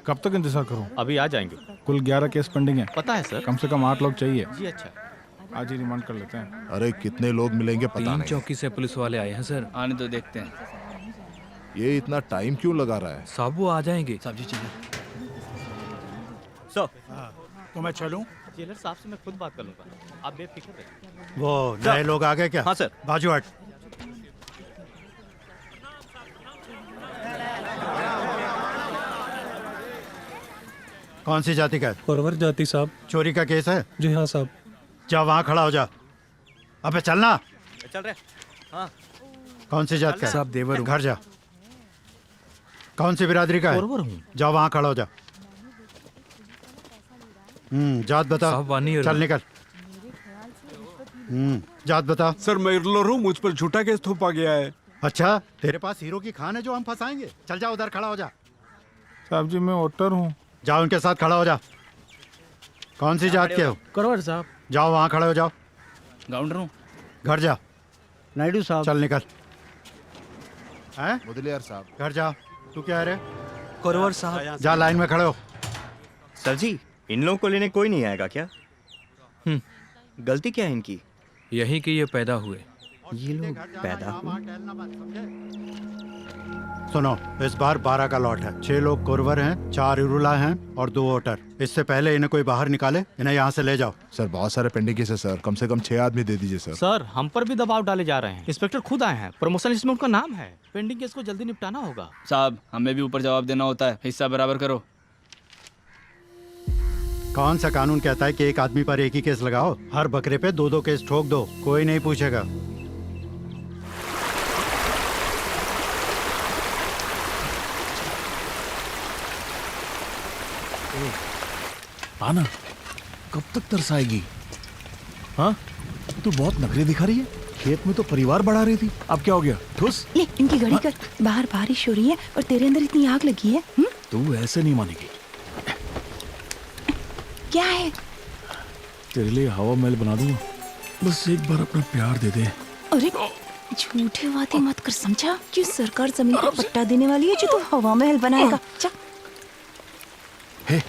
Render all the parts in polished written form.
कब तक इंतजार करूं? अभी आ जाएंगे। कुल 11 केस पेंडिंग है। पता है सर। कम से कम 8 लोग चाहिए। जी अच्छा। आज ही रिमांड कर लेते हैं। अरे कितने लोग मिलेंगे पता 3 नहीं। चौकी से पुलिस वाले आए हैं सर। आने तो देखते हैं। ये इतना टाइम क्यों लगा रहा है? साहब वो आ जाएंगे। साहब जी चलिए। सर तो मैं चलूं? जेलर साहब से मैं खुद बात कर लूंगा, आप बेफिक्र रहिए। वो नए लोग आ गए क्या? हाँ सर। बाजू हट। कौन सी जाति का है? परवर जाति साहब। चोरी का केस है? जी हाँ साहब। जा वहाँ खड़ा हो जा। अबे चलना। चल रहे। हाँ कौन सी जात का है? साहब देवर हूँ। घर जा। कौन सी बिरादरी का है? परवर हूँ। जा वहाँ खड़ा हो जा। जात बता। साहब वानी और चल निकल। जात बता। सर मैं इरलोर हूँ, मुझ पर झूठा केस थोपा गया है। अच्छा तेरे पास हीरो की खान है जो हम फंसाएंगे? चल जा उधर खड़ा हो जा। साहब जी मैं वोटर हूँ। जाओ उनके साथ खड़ा हो जा। कौन सी जात के हो? करवर साहब। जाओ वहाँ खड़े हो जाओ। गाउंडर हूँ। घर जा। नायडू साहब। चल निकल। हैं? मुदलियार साहब। घर जा। तू क्या है रे? करवर साहब। जा लाइन में खड़े हो। सर जी इन लोगों को लेने कोई नहीं आएगा क्या? गलती क्या है इनकी? यहीं के ये पैदा हुए। ये लोग पैदा हुए? सुनो इस बार 12 का लॉट है। 6 लोग कोरवर हैं, 4 इरुला हैं और 2 वोटर। इससे पहले इन्हें कोई बाहर निकाले इन्हें यहाँ से ले जाओ। सर बहुत सारे पेंडिंग केस है सर, कम से कम 6 आदमी दे दीजिए सर। सर हम पर भी दबाव डाले जा रहे हैं। इंस्पेक्टर खुद आए हैं, प्रमोशन लिस्ट में उनका नाम है। पेंडिंग केस को जल्दी निपटाना होगा। साहब हमें भी ऊपर जवाब देना होता है, हिस्सा बराबर करो। कौन सा कानून कहता है कि एक आदमी पर एक ही केस लगाओ? हर बकरे पे 2-2 केस ठोक दो, कोई नहीं पूछेगा। आना, कब तक तरसाएगी? हाँ तू बहुत नखरे दिखा रही है। खेत में तो परिवार बढ़ा रही थी, अब क्या हो गया? ठुस। ले इनकी घड़ी कर। बाहर बारिश हो रही है और तेरे अंदर इतनी आग लगी है। तू ऐसे नहीं मानेगी। क्या है? तेरे लिए हवा महल बना दूंगा, बस एक बार अपना प्यार दे दे। अरे झूठे वादे मत कर, समझा? कि सरकार जमीन को पट्टा देने वाली है जो तू हवा महल बनाएगा। चल हे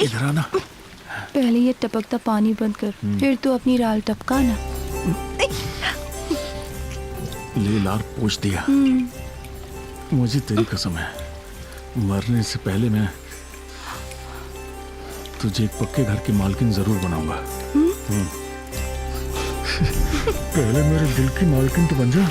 इधर आना। पहले ये टपकता पानी बंद कर, फिर तू अपनी राल टपका ना। ले लार पोछ दिया। मुझे तेरी कसम है, मरने से पहले मैं तुझे एक पक्के घर की मालकिन जरूर बनाऊंगा। पहले मेरे दिल की मालकिन तो बन जा।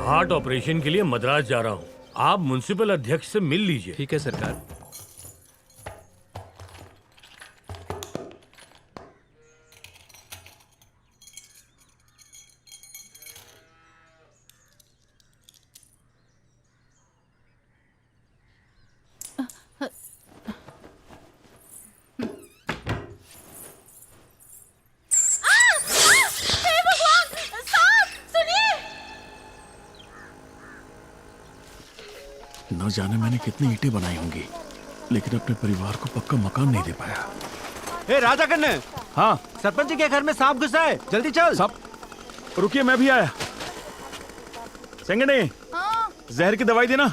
हार्ट ऑपरेशन के लिए मद्रास जा रहा हूँ, आप म्युनिसिपल अध्यक्ष से मिल लीजिए। ठीक है सरकार। न जाने मैंने कितनी ईंटें बनाई होंगी, लेकिन अपने परिवार को पक्का मकान नहीं दे पाया। ए राजा कन्ने। हाँ सरपंच जी के घर में सांप घुसा है, जल्दी चल। साहब रुकिए, मैं भी आया। संगने जहर की दवाई देना।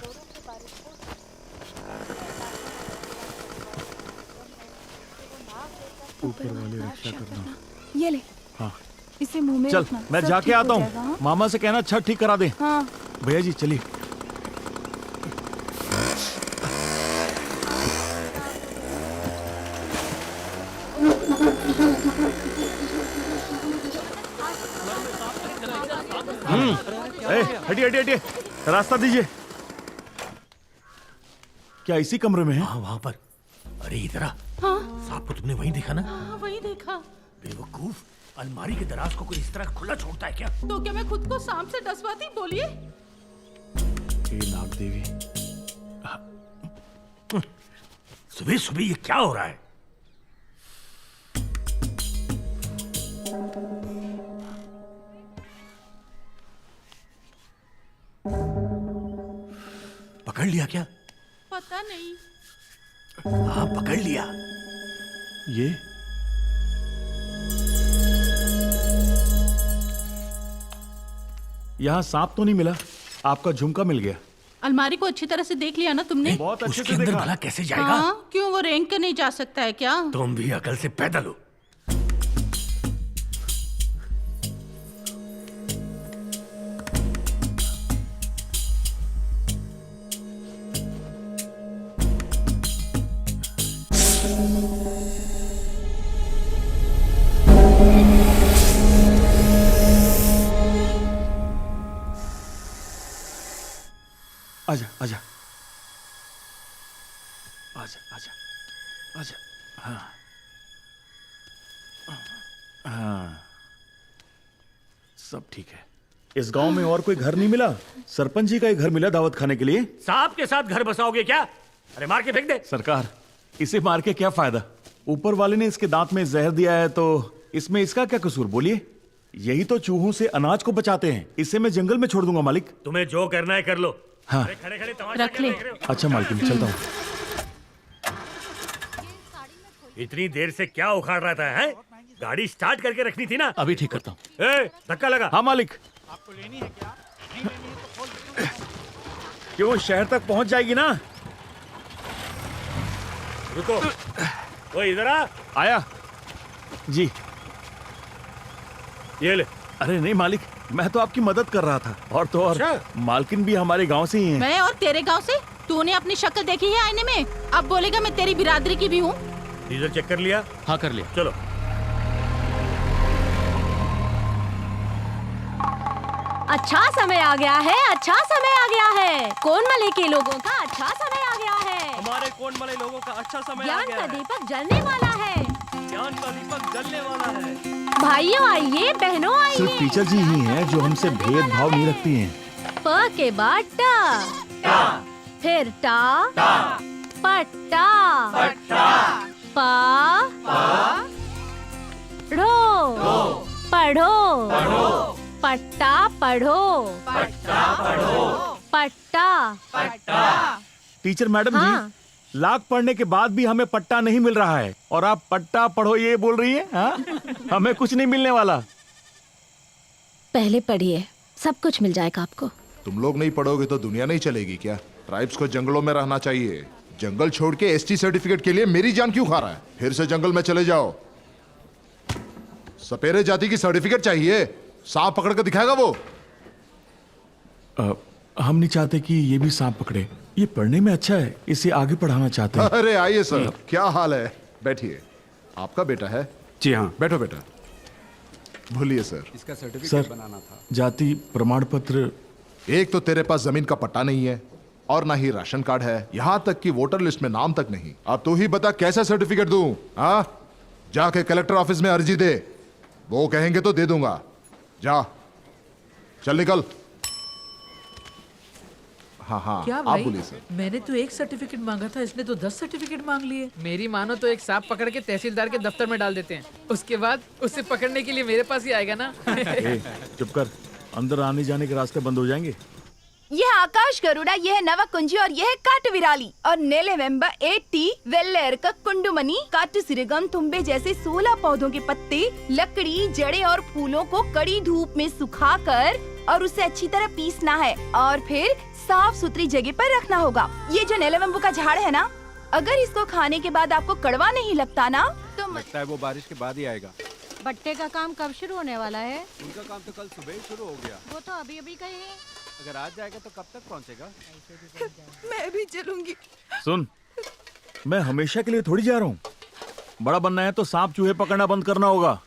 ऊपर वाले रक्षा करना। ये ले। हाँ इसे मुंह में चल रखना, मैं सब जाके ठीक हो आता जाएगा, हाँ? हूँ। मामा से कहना छत ठीक करा दे। हाँ। भैया जी चलिए। हटिए हटिए हटिए, रास्ता दीजिए। क्या इसी कमरे में है? हाँ वहाँ पर। अरे इधर आ। हाँ? सांप को तुमने वहीं देखा ना? हाँ वही देखा। बेवकूफ, अलमारी के दराज को कोई इस तरह खुला छोड़ता है क्या? तो क्या मैं खुद को सांप से डसवाती? बोलिए। हे नाग देवी, सुबह सुबह ये क्या हो रहा है? पकड़ लिया क्या? पता नहीं। हाँ पकड़ लिया। ये यहाँ सांप तो नहीं मिला, आपका झुमका मिल गया। अलमारी को अच्छी तरह से देख लिया ना तुमने? बहुत अच्छे उसके से अंदर देखा। भला कैसे जाएगा? हाँ, क्यों वो रेंग के नहीं जा सकता है क्या? तुम भी अकल से पैदल हो। आजा आजा आजा आजा आजा। हाँ हाँ, सब ठीक है। इस गांव में और कोई घर नहीं मिला? सरपंच जी का एक घर मिला दावत खाने के लिए। सांप के साथ घर बसाओगे क्या? अरे मार के फेंक दे। सरकार, इसे मार के क्या फायदा? ऊपर वाले ने इसके दांत में जहर दिया है, तो इसमें इसका क्या कसूर? बोलिए। यही तो चूहों से अनाज को बचाते हैं। इसे मैं जंगल में छोड़ दूंगा मालिक। तुम्हें जो करना है कर लो। हाँ। अरे खड़े खड़े तमाशा रख क्या ले। देख रहे हो? अच्छा मालकिन, चलता हूँ। इतनी देर से क्या उखाड़ रहा था? है गाड़ी स्टार्ट करके रखनी थी ना। अभी ठीक करता हूँ। ए, धक्का लगा। हाँ मालिक। क्यों, शहर तक पहुंच जाएगी ना? रुको, वो इधर आ। आया जी। ये ले। अरे नहीं मालिक, मैं तो आपकी मदद कर रहा था। और तो और अच्छा। मालकिन भी हमारे गांव से ही है। मैं और तेरे गांव से? तूने अपनी शक्ल देखी है आईने में? अब बोलेगा मैं तेरी बिरादरी की भी हूँ? डीजल चेक कर लिया? हाँ कर लिया। चलो। अच्छा समय आ गया है, अच्छा समय आ गया है। कौन मले के लोगों का अच्छा समय आ गया है। हमारे कोण वाले लोगों का अच्छा समय आ ज्ञान गया का है। दीपक जलने वाला है। ज्ञान का दीपक जलने वाला है। भाइयों आइए, बहनों सिर्फ आइए। टीचर जी ही हैं जो हमसे भेदभाव नहीं रखती हैं। प के बाद टा, फिर टा, पट्टा, पा, ढो, पढ़ो, पट्टा पढ़ो, पट्टा। टीचर मैडम हाँ। जी, लाख पढ़ने के बाद भी हमें पट्टा नहीं मिल रहा है और आप पट्टा पढ़ो ये बोल रही हैं? हाँ? हमें कुछ नहीं मिलने वाला। पहले पढ़िए, सब कुछ मिल जाएगा आपको। तुम लोग नहीं पढ़ोगे तो दुनिया नहीं चलेगी क्या? ट्राइब्स को जंगलों में रहना चाहिए। जंगल छोड़ के एसटी सर्टिफिकेट के लिए मेरी जान क्यों खा रहा है? फिर से जंगल में चले जाओ। सपेरे जाति की सर्टिफिकेट चाहिए। सांप पकड़ कर दिखाएगा वो। हम नहीं चाहते कि ये भी सांप पकड़े। ये पढ़ने में अच्छा है, इसे आगे पढ़ाना चाहते हैं। अरे आइए सर, क्या हाल है? बैठिए। आपका बेटा है? जी हाँ। बैठो बेटा। बोलिए सर। सर, जाति प्रमाण पत्र। एक तो तेरे पास जमीन का पट्टा नहीं है और ना ही राशन कार्ड है, यहाँ तक कि वोटर लिस्ट में नाम तक नहीं। अब तू ही बता कैसा सर्टिफिकेट दूं? हाँ, जाके कलेक्टर ऑफिस में अर्जी दे। वो कहेंगे तो दे दूंगा। जा, चल निकल। हाँ हाँ, क्या आप भाई? बोलिए सर। मैंने तो एक सर्टिफिकेट मांगा था, इसने तो 10 सर्टिफिकेट मांग लिए। मेरी मानो तो एक सांप पकड़ के तहसीलदार के दफ्तर में डाल देते हैं, उसके बाद उसे पकड़ने के लिए मेरे पास ही आएगा ना। चुप कर, अंदर आने जाने के रास्ते बंद हो जाएंगे। यह आकाश गरुड़ा, यह नवकुंजी और यह काट विराली और नेले वेम्बा 80 वेल्लेर का कुंडुमनी काटू सिरेगम तुम्बे जैसे 16 पौधों के पत्ते, लकड़ी, जड़ें और फूलों को कड़ी धूप में सुखाकर और उसे अच्छी तरह पीसना है और फिर साफ सुथरी जगह पर रखना होगा। ये जो नेले वेम्बू का झाड़ है ना, अगर इसको खाने के बाद आपको कड़वा नहीं लगता ना तो लगता है वो बारिश के बाद ही आएगा। बट्टे का काम कब शुरू होने वाला है? उनका काम तो कल सुबह ही शुरू हो गया। वो तो अभी अभी गए हैं। अगर आज जाएगा तो कब तक पहुंचेगा? मैं भी चलूंगी। सुन, मैं हमेशा के लिए थोड़ी जा रहा हूँ। बड़ा बनना है तो सांप चूहे पकड़ना बंद करना होगा।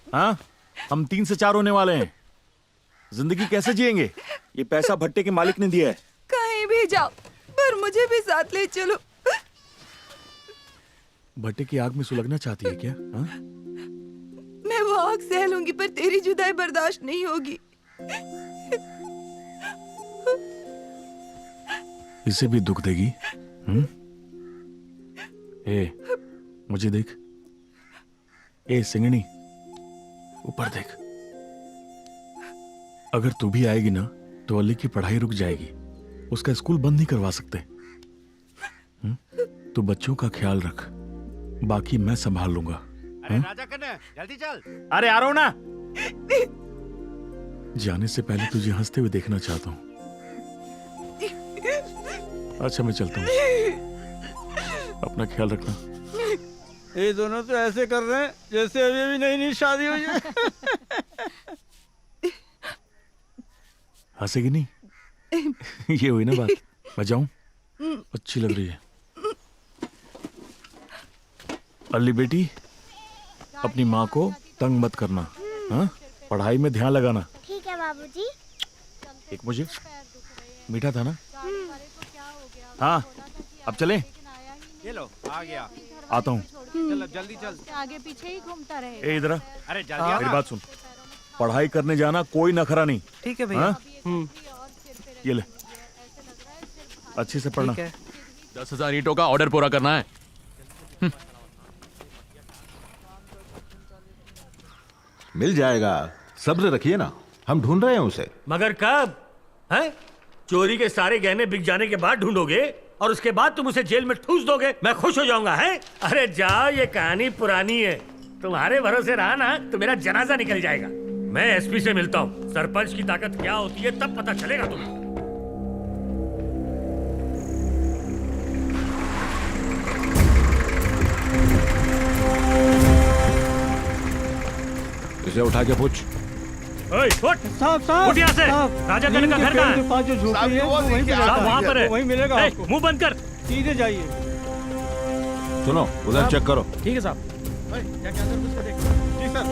हाँ, हम 3 से 4 होने वाले हैं। जिंदगी कैसे जिएंगे? ये पैसा भट्टे के मालिक ने दिया है। कहीं भी जाओ पर मुझे भी साथ ले चलो। भट्टे की आग में सुलगना चाहती है क्या? हाँ? मैं वो आग सह लूंगी पर तेरी जुदाई बर्दाश्त नहीं होगी। इसे भी दुख देगी? ए, मुझे देख। ए सिंगनी, ऊपर देख। अगर तू भी आएगी ना तो अली की पढ़ाई रुक जाएगी। उसका स्कूल बंद नहीं करवा सकते। तू बच्चों का ख्याल रख, बाकी मैं संभाल लूंगा। अरे राजा कन्या, जल्दी चल। अरे आ रहा हूं ना। जाने से पहले तुझे हंसते हुए देखना चाहता हूँ। अच्छा मैं चलता हूँ, अपना ख्याल रखना। ये दोनों तो ऐसे कर रहे हैं जैसे अभी अभी नई नई शादी हुई है। हंसेगी नहीं? ये हुई ना बात। मैं जाऊं? अच्छी लग रही है। अली बेटी, अपनी माँ को तंग मत करना, हाँ? पढ़ाई में ध्यान लगाना। ठीक है बाबूजी। एक मुझे मीठा था ना? हाँ, अब चलें? ये लो, आ गया। आता हूँ। चल जल्दी चल। आगे पीछे ही घूमता रहे। ए इधर आ। अरे जल्दी मेरी बात सुन, पढ़ाई करने जाना, कोई नखरा नहीं। ठीक है भैया। ये ले, अच्छे से पढ़ना। 10,000 ईंटों का ऑर्डर पूरा करना है। मिल जाएगा, सब्र रखिए ना, हम ढूंढ रहे हैं उसे। मगर कब? हैं? चोरी के सारे गहने बिक जाने के बाद ढूंढोगे और उसके बाद तुम उसे जेल में ठूस दोगे? मैं खुश हो जाऊंगा, हैं? अरे जाओ, ये कहानी पुरानी है। तुम्हारे भरोसे रहा ना तो मेरा जनाजा निकल जाएगा। मैं एसपी से मिलता हूँ। सरपंच की ताकत क्या होती है तब पता चलेगा तुम्हें। इसे उठा के पूछ। उठ यहाँ से। राजा कन्या का घर कहाँ है? साहब वहाँ पर है। वहीं मिलेगा। मुंह बंद कर। सीधे जाइए। सुनो, उधर चेक करो। ठीक है साहब। जी सर।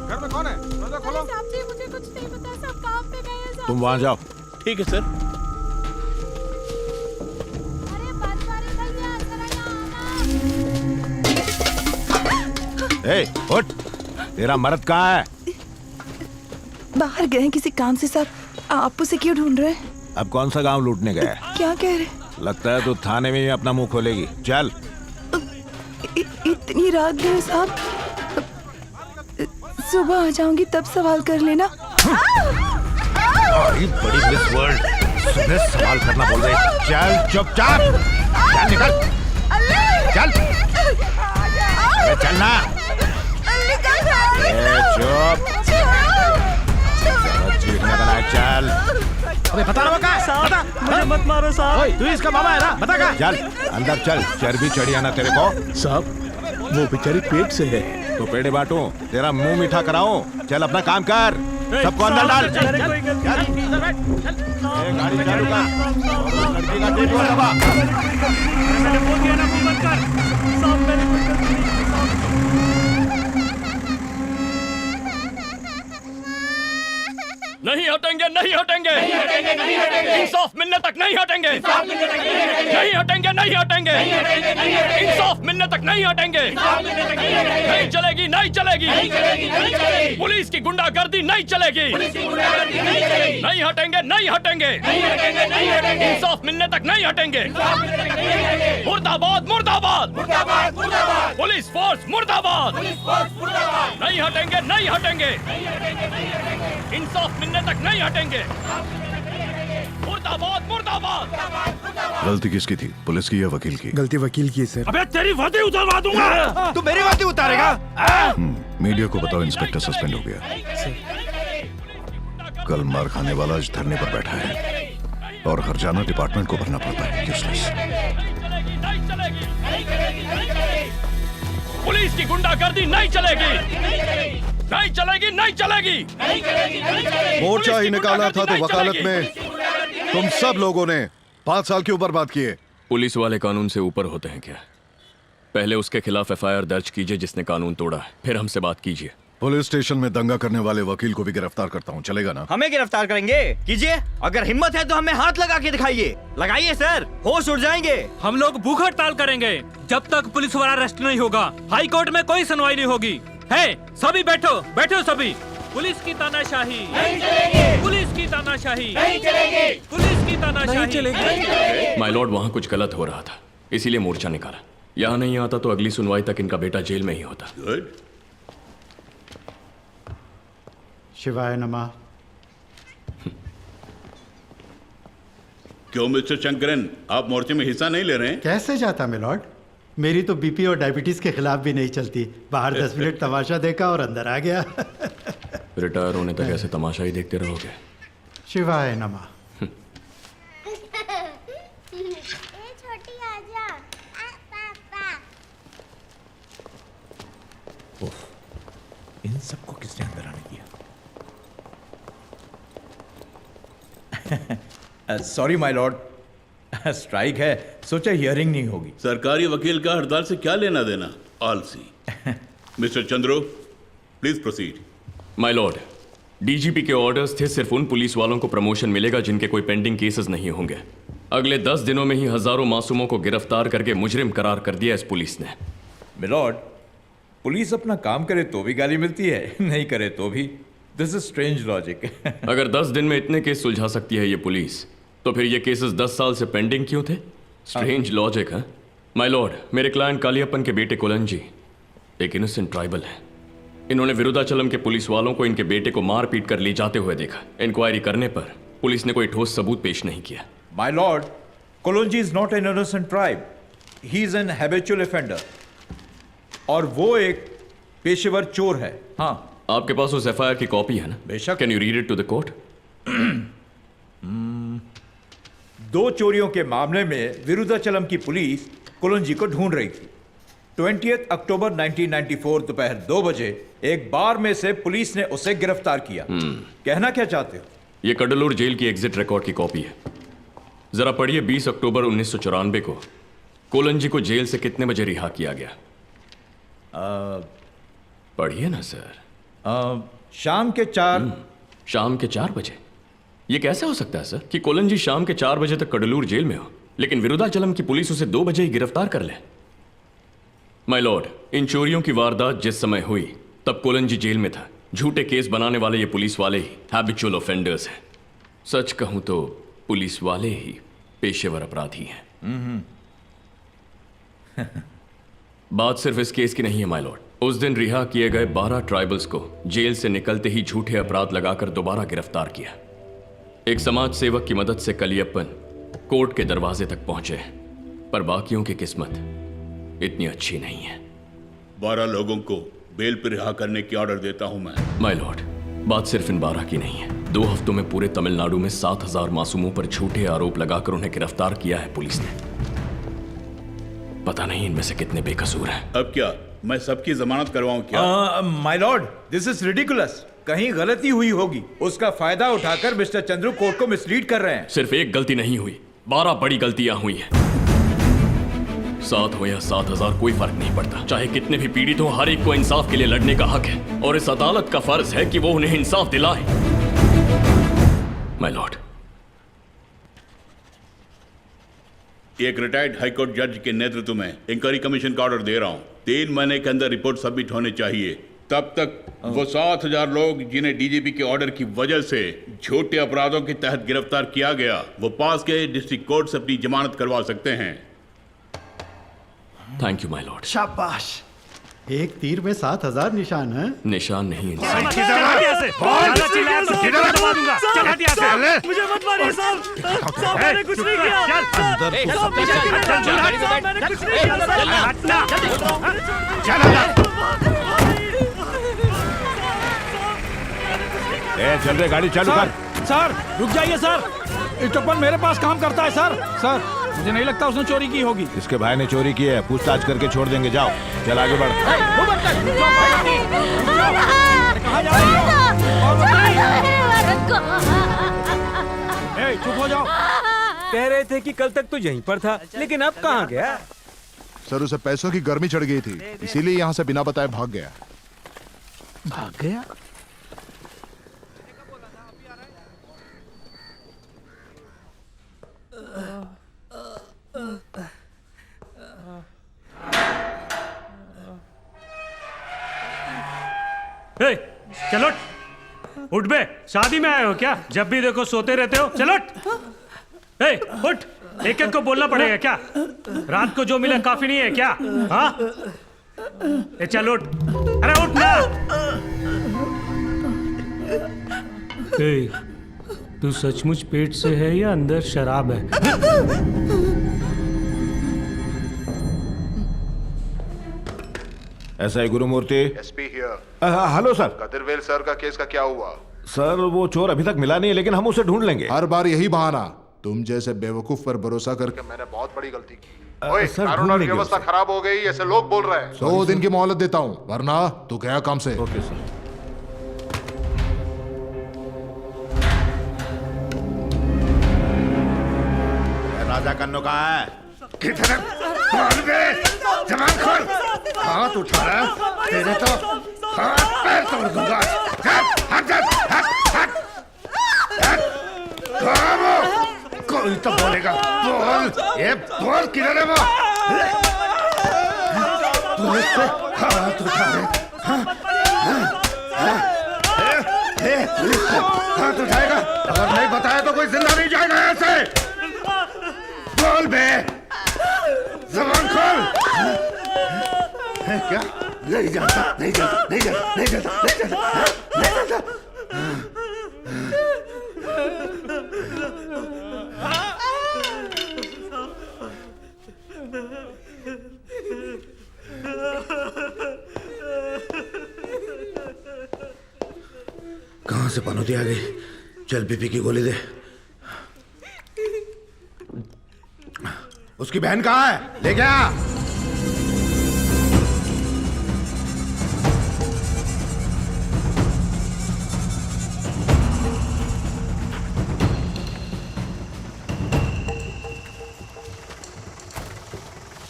घर में कौन है? दरवाजा खोलो। मुझे कुछ नहीं पता, सब काम पे गए हैं। तुम वहां जाओ। ठीक है सर। अरे बंसवारी भैया, जरा यहाँ आना। ए, उठ। तेरा मर्द कहाँ है? बाहर गए हैं किसी काम से साहब। आप उसे क्यों ढूंढ रहे हैं? अब कौन सा गांव लूटने गया है? क्या कह रहे? लगता है तू थाने में ही अपना मुंह खोलेगी। चल। इतनी रात गए साहब, सुबह आ जाऊंगी तब सवाल कर लेना। बड़ी मिस वर्ल्ड, सुबह सवाल करना बोल रही। चल चुपचाप, चल निकल, चल। अरे चल ना। चुप, चीखने का ना, चल। अबे बता रहा कहाँ? बता। मुझे मत मारो साहब। तू इसका मामा है ना? बता कहाँ? चल अंदर चल, चर्बी चढ़ी आना तेरे को। साहब, वो बेचारी पेट से है। तो पेड़े बांटू, तेरा मुंह मीठा कराऊं। चल अपना काम कर, सबको अंदर डाल। अरे कोई गलती नहीं। ए, गाड़ी चालू कर और लड़की का टेप दबा। मैंने बोल दिया ना, मुंह बंद कर। साहब मैंने कोई गलती नहीं की साहब। नहीं हटेंगे, नहीं हटेंगे, इंसाफ मिलने तक नहीं हटेंगे, नहीं हटेंगे, नहीं हटेंगे, इंसाफ मिलने तक नहीं हटेंगे, नहीं चलेगी, नहीं चलेगी, पुलिस की गुंडागर्दी नहीं चलेगी, नहीं हटेंगे, नहीं हटेंगे, इंसाफ मिलने तक नहीं हटेंगे, मुर्दाबाद, मुर्दाबाद, पुलिस फोर्स मुर्दाबाद, नहीं हटेंगे, नहीं हटेंगे, इंसाफ मिलने तक नहीं हटेंगे, मुर्दाबाद, मुर्दाबाद। गलती किसकी थी, पुलिस की या वकील की? गलती वकील की है सर। अबे तेरी वर्दी उतारवा दूंगा। तू मेरी वर्दी उतारेगा? मीडिया को बताओ इंस्पेक्टर सस्पेंड हो गया। कल मार खाने वाला आज धरने पर बैठा है और हरजाना डिपार्टमेंट को भरना पड़ता है। यूजलेस। पुलिस की गुंडागर्दी नहीं चलेगी, नहीं चलेगी, नहीं चलेगी। मोर्चा ही निकाला था तो वकालत में तुम सब लोगों ने 5 साल क्यों बर्बाद किए? पुलिस वाले कानून से ऊपर होते हैं क्या? पहले उसके खिलाफ एफआईआर दर्ज कीजिए जिसने कानून तोड़ा है, फिर हमसे बात कीजिए। पुलिस स्टेशन में दंगा करने वाले वकील को भी गिरफ्तार करता हूँ, चलेगा ना? हमें गिरफ्तार करेंगे? कीजिए, अगर हिम्मत है तो हमें हाथ लगा के दिखाइए। लगाइए सर, होश उड़ जाएंगे। हम लोग भूख हड़ताल करेंगे जब तक पुलिस वाला अरेस्ट नहीं होगा। हाई कोर्ट में कोई सुनवाई नहीं होगी। है सभी बैठो, बैठो सभी। पुलिस की तानाशाही नहीं चलेगी, पुलिस की तानाशाही नहीं चलेगी, पुलिस की तानाशाही नहीं चलेगी। माय लॉर्ड, वहाँ कुछ गलत हो रहा था। इसीलिए मोर्चा निकाला। यहाँ नहीं आता तो अगली सुनवाई तक इनका बेटा जेल में ही होता। गुड। शिवाय नमः। क्यों मिस्टर शंकरन, आप मोर्चे में हिस्सा नहीं ले रहे हैं? कैसे जाता मिलॉर्ड, मेरी तो बीपी और डायबिटीज के खिलाफ भी नहीं चलती। बाहर 10 मिनट तमाशा देखा और अंदर आ गया। रिटायर होने तक ऐसे तमाशा ही देखते रहोगे? शिवाय नमः। छोटी आजा। इन सबको किसने अंदर आने दिया? सॉरी माय लॉर्ड, स्ट्राइक है, सोचा हियरिंग नहीं होगी। सरकारी वकील का हड़ताल से क्या लेना देना? आलसी। Mister Chandro, please proceed. My Lord, DGP के ऑर्डर्स थे सिर्फ उन पुलिस वालों को प्रमोशन मिलेगा जिनके कोई पेंडिंग केसेस नहीं होंगे। अगले 10 दिनों में ही हजारों मासूमों को गिरफ्तार करके मुजरिम करार कर दिया इस पुलिस ने। मिलॉर्ड, पुलिस अपना काम करे तो भी गाली मिलती है, नहीं करे तो भी। This is strange logic. अगर 10 दिन में इतने केस सुलझा सकती है ये पुलिस, तो फिर ये केसेस 10 साल से पेंडिंग क्यों थे? स्ट्रेंज लॉजिक है। माय लॉर्ड, मेरे क्लाइंट कालियप्पन के बेटे कोलंजी एक इनोसेंट ट्राइबल है। इन्होंने विरुदाचलम के पुलिस वालों को इनके बेटे को मार पीट कर ले जाते हुए देखा। इंक्वायरी करने पर पुलिस ने कोई ठोस सबूत पेश नहीं किया। My lord, Kolonji is not an innocent tribe, he is an habitual offender, और वो एक पेशेवर चोर है। हाँ, आपके पास उस एफआईआर की कॉपी है ना? बेशक। Can you read it to the court? 2 चोरियों के मामले में विरुदाचलम की पुलिस कोलोंजी को ढूंढ रही थी। 20 अक्टूबर 1994 दोपहर 2 बजे एक बार में से पुलिस ने उसे गिरफ्तार किया। कहना क्या चाहते हो? ये कडलूर जेल की एग्जिट रिकॉर्ड की कॉपी है। जरा पढ़िए, 20 अक्टूबर 1994 को कोलंजी को जेल से कितने बजे रिहा किया गया? पढ़िए ना सर। शाम के 4। शाम के 4 बजे? ये कैसे हो सकता है सर कि कोलंजी शाम के 4 बजे तक कडलूर जेल में हो, लेकिन विरुदाचलम की पुलिस उसे 2 बजे ही गिरफ्तार कर ले? माय लॉर्ड, इन चोरियों की वारदात जिस समय हुई तब कोलंजी जेल में था। झूठे केस बनाने वाले ये पुलिस वाले ही हैबिचुअल ऑफेंडर्स हैं। सच कहूं तो पुलिस वाले ही पेशेवर अपराधी हैं। बात सिर्फ इस केस की नहीं है माय लॉर्ड। उस दिन रिहा किए गए 12 ट्राइबल्स को जेल से निकलते ही झूठे अपराध लगाकर दोबारा गिरफ्तार किया। एक समाज सेवक की मदद से कलियप्पन कोर्ट के दरवाजे तक पहुंचे, पर बाकियों की किस्मत इतनी अच्छी नहीं है। 12 लोगों को बेल पर रिहा करने की ऑर्डर देता हूं मैं। माय लॉर्ड, बात सिर्फ इन 12 की नहीं है। 2 हफ्तों में पूरे तमिलनाडु में 7000 मासूमों पर झूठे आरोप लगाकर उन्हें गिरफ्तार किया है पुलिस ने। पता नहीं इनमें से कितने बेकसूर हैं। अब क्या मैं सबकी जमानत करवाऊं क्या? My Lord, this is ridiculous. कहीं गलती हुई होगी, उसका फायदा उठाकर मिस्टर चंद्रू कोर्ट को मिसलीड कर रहे हैं। सिर्फ एक गलती नहीं हुई, 12 बड़ी गलतियां हुई हैं। 7 हो या 7000 कोई फर्क नहीं पड़ता। चाहे कितने भी पीड़ित हो, हर एक को इंसाफ के लिए लड़ने का हक है, और इस अदालत का फर्ज है कि वो उन्हें इंसाफ दिलाए। माय लॉर्ड, एक रिटायर्ड हाईकोर्ट जज के नेतृत्व में इंक्वायरी कमीशन का ऑर्डर दे रहा हूं। 3 महीने के अंदर रिपोर्ट सबमिट होनी चाहिए। तब तक वो 7000 लोग जिन्हें डीजीपी के ऑर्डर की वजह से झूठे अपराधों के तहत गिरफ्तार किया गया, वो पास के डिस्ट्रिक्ट कोर्ट से अपनी जमानत करवा सकते हैं। Thank you my Lord. शाबाश, एक तीर में 7000 निशान है। निशान नहीं, मुझे मत मारिए साहब, मैंने कुछ नहीं किया। चल रहे, गाड़ी चालू कर। सर रुक जाइए सर, इटप्पन मेरे पास काम करता है सर। सर मुझे नहीं लगता उसने चोरी की होगी। इसके भाई ने चोरी की है, पूछताछ करके छोड़ देंगे। जाओ, चल आगे बढ़। कहाँ जा रही हो? चुप हो जाओ। कह रहे थे कि कल तक तो यहीं पर था, लेकिन अब कहाँ गया? सर, उसे पैसों की गर्मी चढ़ गई थी, इसीलिए यहाँ से बिना बताए भाग गया। भाग गया? चलो उठ बे, शादी में आए हो क्या? जब भी देखो सोते रहते हो। चलो उठ। एक एक को बोलना पड़ेगा क्या? रात को जो मिला काफी नहीं है क्या? हाँ? ए चल उठ, अरे उठ ना। तू सचमुच पेट से है या अंदर शराब है? ऐसा है Gurumurthy. SP here. Hello sir. Kadarvel sir का केस का क्या हुआ? सर वो चोर अभी तक मिला नहीं है, लेकिन हम उसे ढूंढ लेंगे। हर बार यही बहाना। तुम जैसे बेवकूफ पर भरोसा करके मैंने बहुत बड़ी गलती की। ओए, सर, कानून ढूंढ और लेंगे व्यवस्था उसे। खराब हो गई ऐसे लोग बोल रहे हैं। 2 दिन की मोहलत देता हूँ, वरना तू गया काम से। Okay sir. राजा कन्नो कहाँ है? किधर है? खोल बे, जवान खोल। हाथ उठा रहा है, तेरे तो हाथ पैर तोड़ दूंगा। हट, कोई तो बोलेगा। बोल, ये बोल किधर है वो? पुलिस पे हाथ उठा रहे। पुलिस पे हाथ उठाएगा? अगर नहीं बताया तो कोई जिंदा नहीं जाएगा यहाँ से। बोल बे, ज़बान खोल। है क्या? नहीं जानता, नहीं जानता, नहीं जानता, नहीं जानता, नहीं जानता, नहीं जानता। कहाँ से पनौती आ गई? चल बीपी की गोली दे। उसकी बहन कहाँ है? ले गया।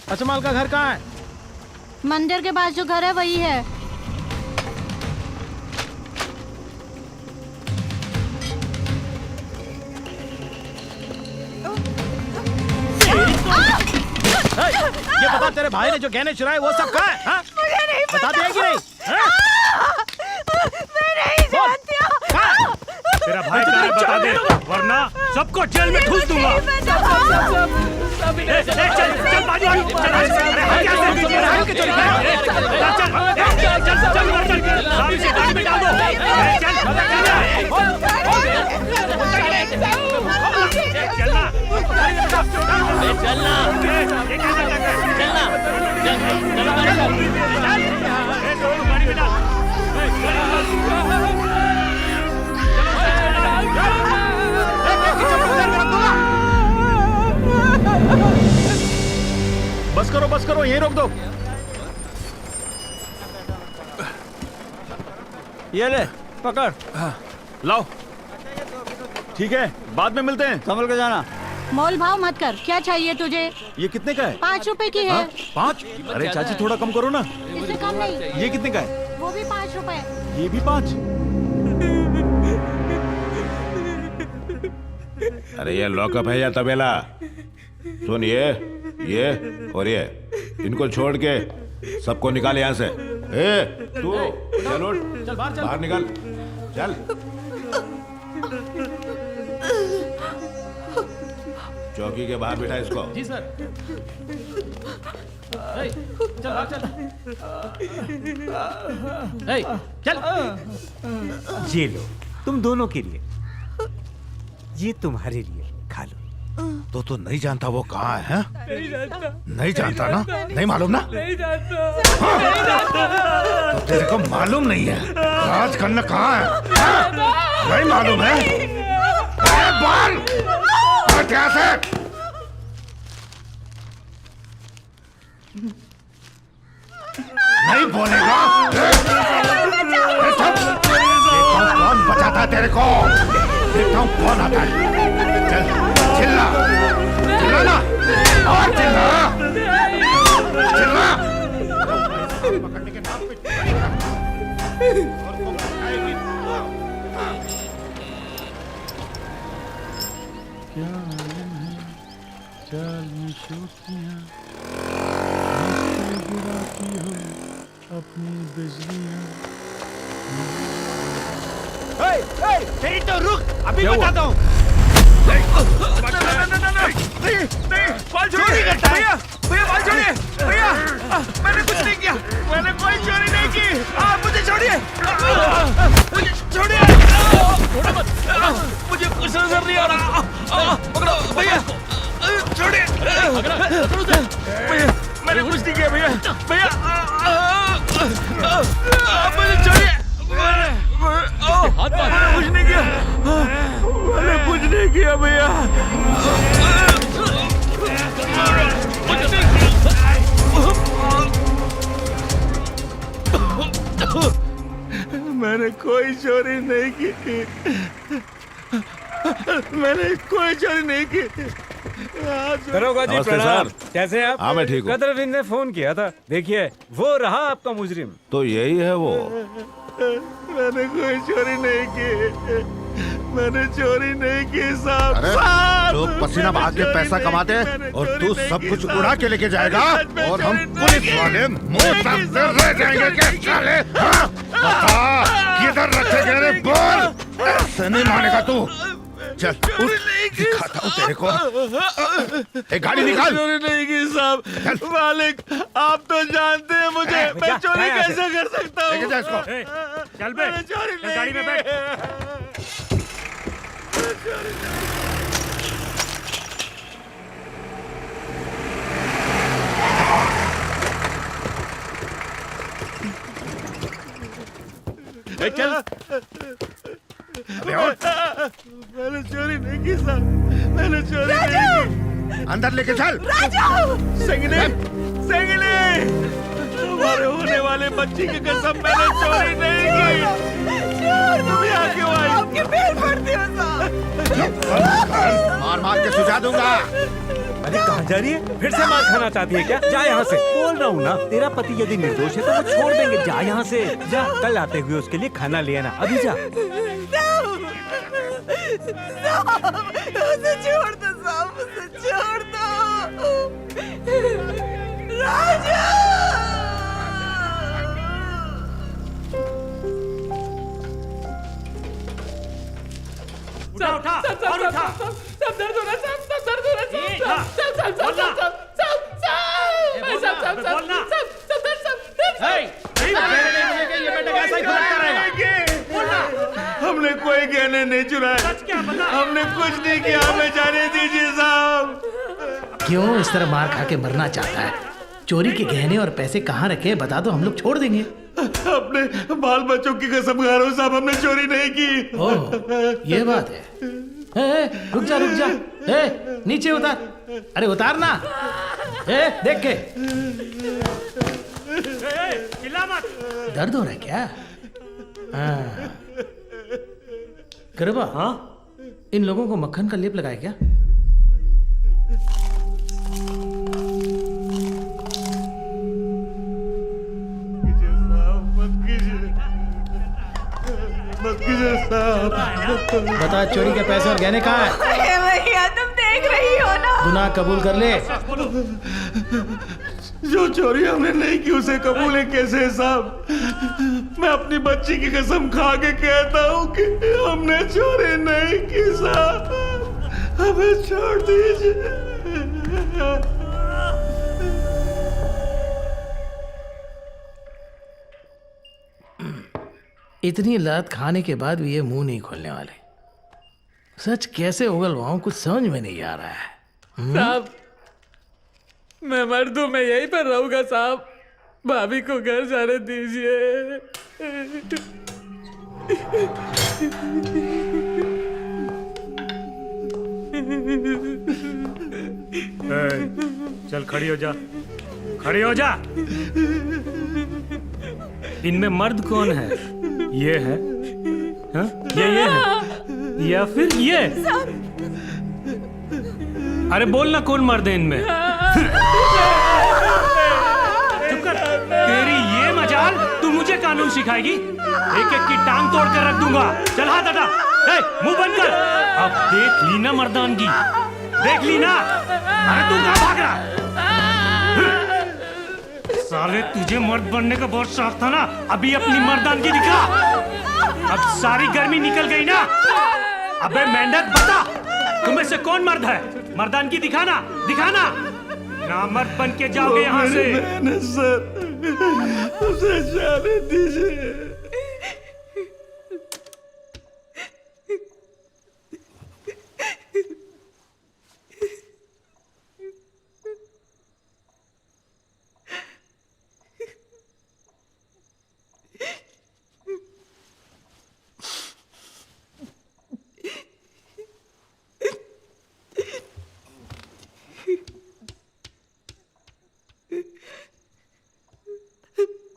अजमल का घर कहाँ है? मंदिर के पास जो घर है वही है। ये बता, तेरे भाई ने जो गहने चुराए वो सब कहाँ है? हाँ? मुझे नहीं बता दिया कि नहीं? मैं नहीं जानती हूँ। तेरा भाई कहाँ है बता दे, वरना सबको जेल में ठूस दूंगा। चल बाजू आ, अरे हम क्या से बीच में रह के चल गाड़ी से गाड़ी में डाल दो। बस करो, यहीं रोक दो। ये ले, पकड़। लाओ। ठीक है, बाद में मिलते हैं। संभल के जाना। मोल भाव मत कर। क्या चाहिए तुझे? ये कितने का है? 5 रुपए की है। 5? अरे चाची थोड़ा कम करो ना। इससे कम नहीं। ये कितने का है? वो भी 5 रुपए। ये भी 5? अरे ये लॉकअप है या तबेला? सुन, ये और ये, इनको छोड़ के सबको निकाल यहाँ से। ए तू चल उठ, चल बाहर निकल, चल। चौकी के बाहर बिठा इसको। जी सर। चल बाहर चल। चल। ये लो, तुम दोनों के लिए। ये तुम्हारे लिए, खा लो। तो नहीं जानता वो कहाँ है? नहीं जानता। नहीं जानता ना? नहीं मालूम ना? नहीं जानता। तो तेरे को मालूम नहीं है राज खन्ना कहाँ है? नहीं मालूम है? अरे बोल! क्या से? नहीं बोलेगा? कौन बचाता है तेरे को? देखता हूँ कौन आता है। चल चिल्ला, चिल्ला ना, और चिल्ला, चिल्ला। पकड़ने के नाम पे क्या आलम है, चाल में शोखियाँ, गिराती हो अपनी बिजलियाँ। तेरी तो रुक, अभी बताता हूँ। बाल छोड़िए भैया, भैया बाल छोड़िए भैया, मैंने कुछ नहीं किया, मैंने कोई चोरी नहीं की, आप मुझे छोड़िए, मुझे छोड़िए, मुझे कुछ नजर नहीं आ रहा, पकड़ो भैया, छोड़िए भैया, मैंने कुछ नहीं किया भैया, भैया आप मुझे छोड़िए, मैंने कुछ नहीं किया, मैंने कुछ नहीं किया भैया, मैंने कोई चोरी नहीं की, मैंने कोई चोरी नहीं की। दरोगा जी नमस्ते प्रणाम। सर। कैसे हैं आप? हाँ, मैं ठीक हूँ। कदरविंद ने फोन किया था, देखिए वो रहा आपका मुजरिम। तो यही है वो। मैंने कोई चोरी नहीं की, मैंने चोरी नहीं की साहब। अरे लोग पसीना बहा के पैसा कमाते हैं और तू सब कुछ उड़ा के लेके जाएगा और हम पुलिस वाले मुंह ताकते रह जाएंगे क्या साले? हाँ? बता किधर रखे गए रे? बोल, ऐसे नहीं मानेगा तू। चल उठ, दिखाता हूँ तेरे को। एक गाड़ी निकाल। चोरी नहीं की साहब, मालिक आप तो जानते हैं मुझे, मैं चोरी कैसे कर सकता हूँ? लेके जा इसको। चल बे, चल गाड़ी में बैठ। चल। मैंने चोरी नहीं की साहब, मैंने चोरी नहीं की। अंदर लेके चल। संगनी, संगनी, हमारे होने वाले बच्ची की कसम, मैंने चोरी नहीं की। तुम यहाँ क्यों आई? आपके पैर पड़ती हो साहब। मार मार के सुझा दूंगा। अरे कहाँ जा रही है? फिर से मार खाना चाहती है क्या? जा यहाँ से। बोल रहा हूँ ना, तेरा पति यदि निर्दोष है तो वो छोड़ देंगे। जा यहाँ से, जा। कल आते हुए उसके लिए खाना ले आना। अभी जा। उसे छोड़ दो साहब, उसे छोड़ दो। राजा! उठा उठा और उठा। सब दर्द हो रहा है, सब दर्द हो रहा है, हमने कोई गहने नहीं चुराए, हमने कुछ नहीं किया, हमें जाने दीजिए साहब। क्यों इस तरह मार खा के मरना चाहता है? चोरी के गहने और पैसे कहाँ रखे बता दो, हम लोग छोड़ देंगे। अपने बाल बच्चों की कसम खा रहा हूँ साहब, हमने चोरी नहीं की। ओह, ये बात है। रुक जा रुक जा, नीचे उतार। अरे उतार ना, देख के। चिल्ला मत। दर्द हो रहा है क्या? करबा, हाँ, इन लोगों को मक्खन का लेप लगाए क्या? बता चोरी के पैसे और गहने कहाँ हैं? भैया तुम देख रही हो ना। गुनाह कबूल कर ले। जो चोरी हमने नहीं की उसे कबूल है कैसे साहब? मैं अपनी बच्ची की कसम खा के कहता हूँ कि हमने चोरी नहीं की साहब, हमें छोड़ दीजिए। इतनी लात खाने के बाद भी ये मुंह नहीं खोलने वाले। सच कैसे उगलवाऊं कुछ समझ में नहीं आ रहा है। साहब मैं मर दूं, मैं यहीं पर रहूंगा साहब, भाभी को घर जाने दीजिए। चल खड़ी हो जा, खड़ी हो जा। इनमें मर्द कौन है? ये है, हा? ये है या फिर ये? अरे बोलना कौन मर्द है इनमें? चुप कर। तेरी ये मजाल, तू मुझे कानून सिखाएगी? एक एक की टांग तोड़ कर रख दूंगा। चल हाथ हटा, मुंह बंद कर। अब देख ली ना मर्दानगी, देख ली ना। अरे तू कहाँ भाग रहा? साले तुझे मर्द बनने का बहुत शौक था ना, अभी अपनी मर्दानगी दिखा। अब सारी गर्मी निकल गई ना। अबे मेंढक बता, तुम्हें से कौन मर्द है? मर्दानगी दिखाना, दिखाना। नामर्द बन के जाओगे यहाँ से। सर, उसे जाने दीजिए।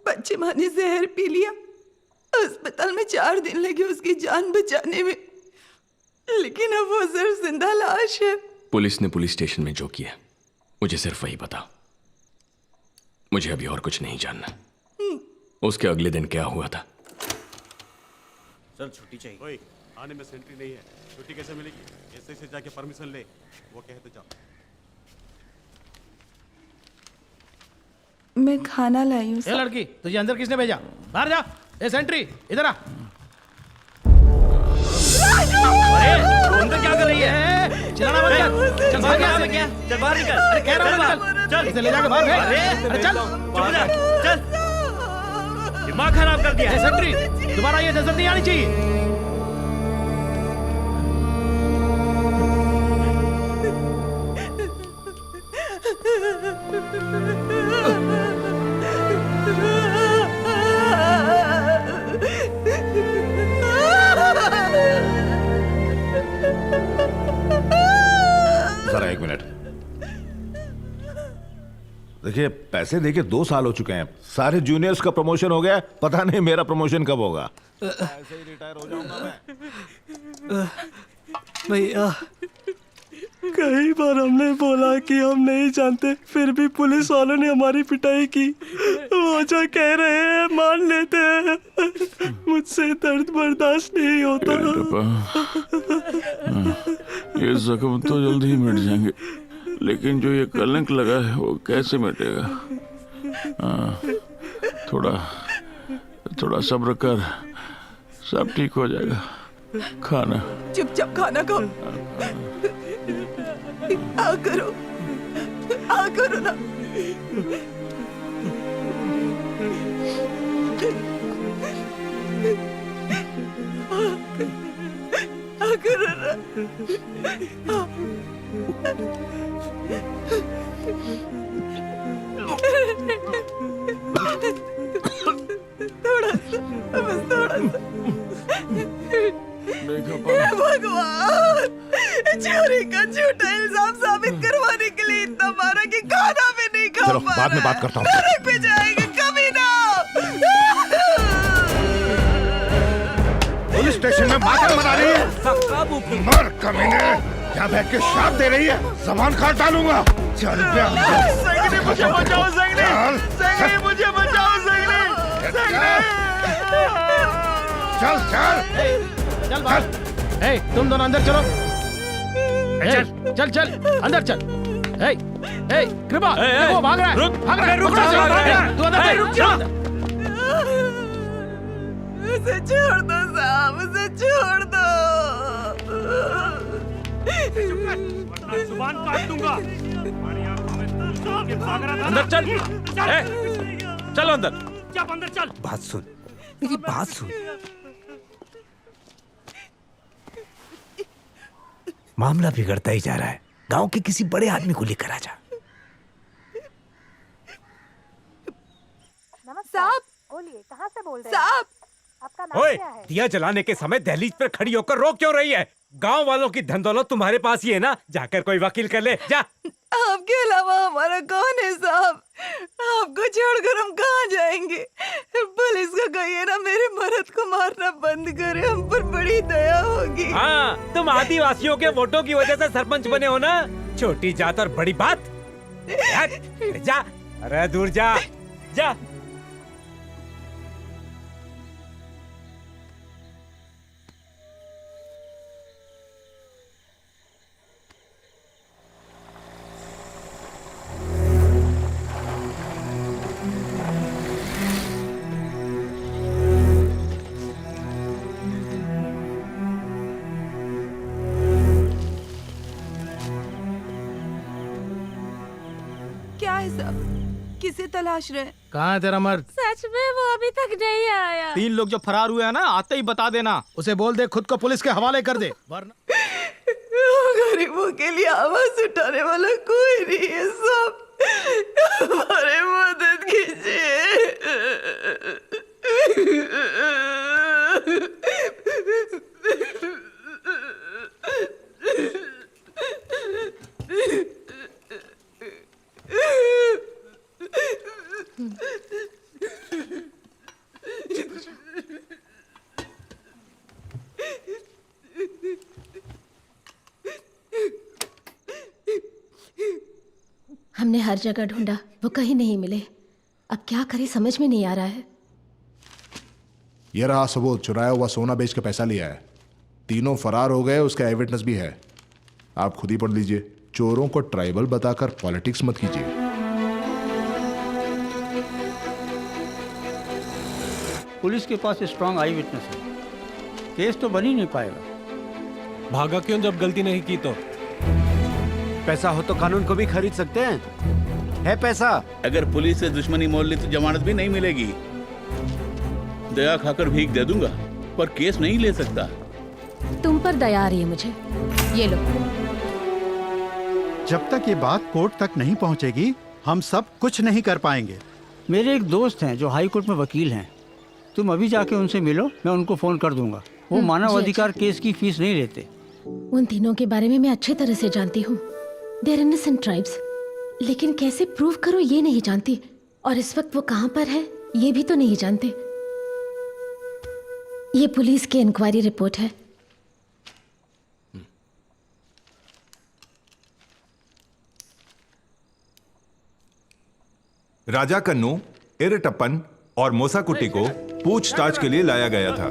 बच्चे माँ ने जहर पी लिया। अस्पताल में 4 दिन लगे उसकी जान बचाने में, लेकिन अब वो सिर्फ जिंदा लाश है। पुलिस ने पुलिस स्टेशन में जो किया मुझे सिर्फ वही पता। मुझे अभी और कुछ नहीं जानना। उसके अगले दिन क्या हुआ था। चल छुट्टी चाहिए। ओए, आने में सेंट्री नहीं है, छुट्टी कैसे मिलेगी? एसआई से जाके परमिशन ले, वो कहे तो जाओ। मैं खाना लाई हूँ। ए लड़की, तुझे अंदर किसने भेजा? बाहर जा। ए सेंट्री, इधर आ। अरे तू अंदर क्या कर रही है? चिल्लाना मत कर। चल बाहर क्या क्या? चल बाहर निकल। अरे कह रहा हूँ चल, चल। इसे ले जाके बाहर भेज। अरे चल। चुप जा, चल। दिमाग खराब कर दिया। ए सेंट्री, दोबारा ये नजर नहीं आनी चाहिए। जरा 1 मिनट देखिए, पैसे देके 2 साल हो चुके हैं। सारे जूनियर्स का प्रमोशन हो गया, पता नहीं मेरा प्रमोशन कब होगा। ऐसे ही रिटायर हो जाऊंगा मैं। भैया, कई बार हमने बोला कि हम नहीं जानते, फिर भी पुलिस वालों ने हमारी पिटाई की। वो जो कह रहे हैं मान लेते हैं। मुझसे दर्द बर्दाश्त नहीं होता। ये जख्म तो जल्दी ही मिट जाएंगे, लेकिन जो ये कलंक लगा है वो कैसे मिटेगा? थोड़ा सब्र कर, सब ठीक हो जाएगा। खाना चुपचाप खाना खाओ। आ करो ना। आ करो ना। थोड़ा सा, बस थोड़ा सा। हे भगवान, चोरी का झूठा इल्जाम साबित करवाने के लिए इतना मारा कि खाना भी नहीं खा चलो पा बाद में रहा। बात करता हूँ। नरक पे जाएंगे कभी ना। पुलिस स्टेशन में मातम मना रही है। मर कमीने, यहाँ बैठ के श्राप दे रही है। जबान काट डालूंगा। चल बे अंदर। संगनी मुझे बचाओ, संगनी। संगनी मुझे बचाओ, संगनी। चल चल चल बाहर। ए, तुम दोनों अंदर चलो। चल अंदर चल। कृपा, देखो भाग रहा है। भाग रहा है। रुक जा। तू अंदर रुक जा। उसे छोड़ दो साहब, उसे छोड़ दो। जुबान काट दूंगा। अंदर चल। चलो अंदर। जब अंदर चल। बात सुन, मेरी बात सुन। मामला बिगड़ता ही जा रहा है। गांव के किसी बड़े आदमी को लेकर आ जा। साहब, बोलिए, कहाँ से बोल रहे हैं? साहब, आपका नाम ओए, क्या है? दिया जलाने के समय दहलीज पर खड़ी होकर रो क्यों रही है? गांव वालों की धन दौलत तुम्हारे पास ही है ना, जाकर कोई वकील कर ले। जा। आपके अलावा हमारा कौन है साहब? आपको छोड़कर हम कहाँ जाएंगे? पुलिस को कहिए ना मेरे मर्द को मारना बंद करे, हम पर बड़ी दया होगी। हाँ, तुम आदिवासियों के वोटों की वजह से सरपंच बने हो ना। छोटी जात और बड़ी बात। जा, अरे दूर जा। जा। साहब, किसे तलाश रहे? कहाँ है तेरा मर्द? सच में वो अभी तक नहीं आया। 3 लोग जो फरार हुए हैं ना, आते ही बता देना। उसे बोल दे खुद को पुलिस के हवाले कर दे, वरना गरीबों के लिए आवाज उठाने वाला कोई नहीं है साहब। हमारी मदद हमने हर जगह ढूंढा, वो कहीं नहीं मिले। अब क्या करें समझ में नहीं आ रहा है। ये रहा सबूत, चुराया हुआ सोना बेच के पैसा लिया है। तीनों फरार हो गए, उसका एविडेंस भी है। आप खुद ही पढ़ लीजिए। चोरों को ट्राइबल बताकर पॉलिटिक्स मत कीजिए। पुलिस के पास स्ट्रांग आई विटनेस है, केस तो बन ही नहीं पाएगा। भागा क्यों जब गलती नहीं की तो? पैसा हो तो कानून को भी खरीद सकते हैं। है पैसा। अगर पुलिस से दुश्मनी मोल ली तो जमानत भी नहीं मिलेगी। दया खाकर भीख दे दूंगा, पर केस नहीं ले सकता। तुम पर दया आ रही है मुझे। ये लो। जब तक ये बात कोर्ट तक नहीं पहुंचेगी, हम सब कुछ नहीं कर पाएंगे। मेरे एक दोस्त हैं जो हाई कोर्ट में वकील हैं। तुम अभी जाके उनसे मिलो, मैं उनको फोन कर दूंगा। वो मानव अधिकार केस की फीस नहीं लेते। उन तीनों के बारे में मैं अच्छी तरह से जानती हूँ। देयर इनोसेंट ट्राइब्स, लेकिन कैसे प्रूव करो ये नहीं जानती। और इस वक्त वो कहाँ पर है ये भी तो नहीं जानते। ये पुलिस की इंक्वायरी रिपोर्ट है। राजा कन्नू, इरटप्पन और मोसाकुटी को पूछताछ के लिए लाया गया था।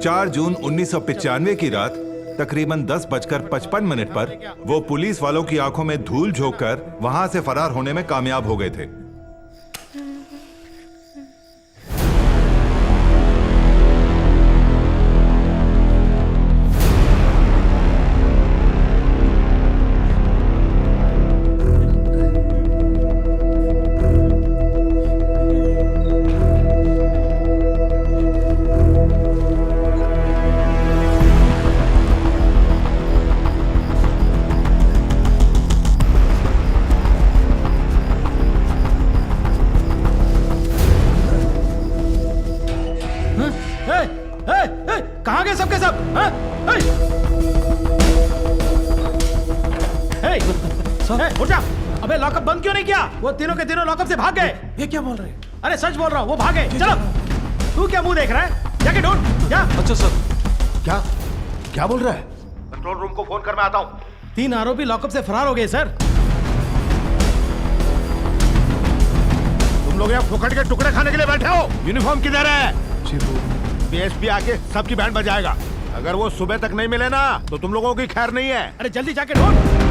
4 जून 1995 की रात तकरीबन 10:55 पर वो पुलिस वालों की आंखों में धूल झोंककर वहां से फरार होने में कामयाब हो गए थे। कहाँ गए सबके सब? उठ जा। अबे लॉकअप बंद क्यों नहीं किया? वो तीनों के तीनों लॉकअप से भाग गए। ये क्या बोल रहे हैं? अरे सच बोल रहा हूँ, वो भागे। चलो, तू क्या मुंह देख रहा है? जाके ढूंढ जा। अच्छा सर। क्या क्या बोल रहा है? कंट्रोल रूम को फोन कर, मैं आता हूँ। 3 आरोपी लॉकअप से फरार हो गए सर। तुम लोग यहाँ फुकट के टुकड़े खाने के लिए बैठे हो? यूनिफॉर्म किधर है? डीएसपी आके सबकी बैंड बजाएगा। अगर वो सुबह तक नहीं मिले ना तो तुम लोगों की खैर नहीं है। अरे जल्दी जाके ढूंढ।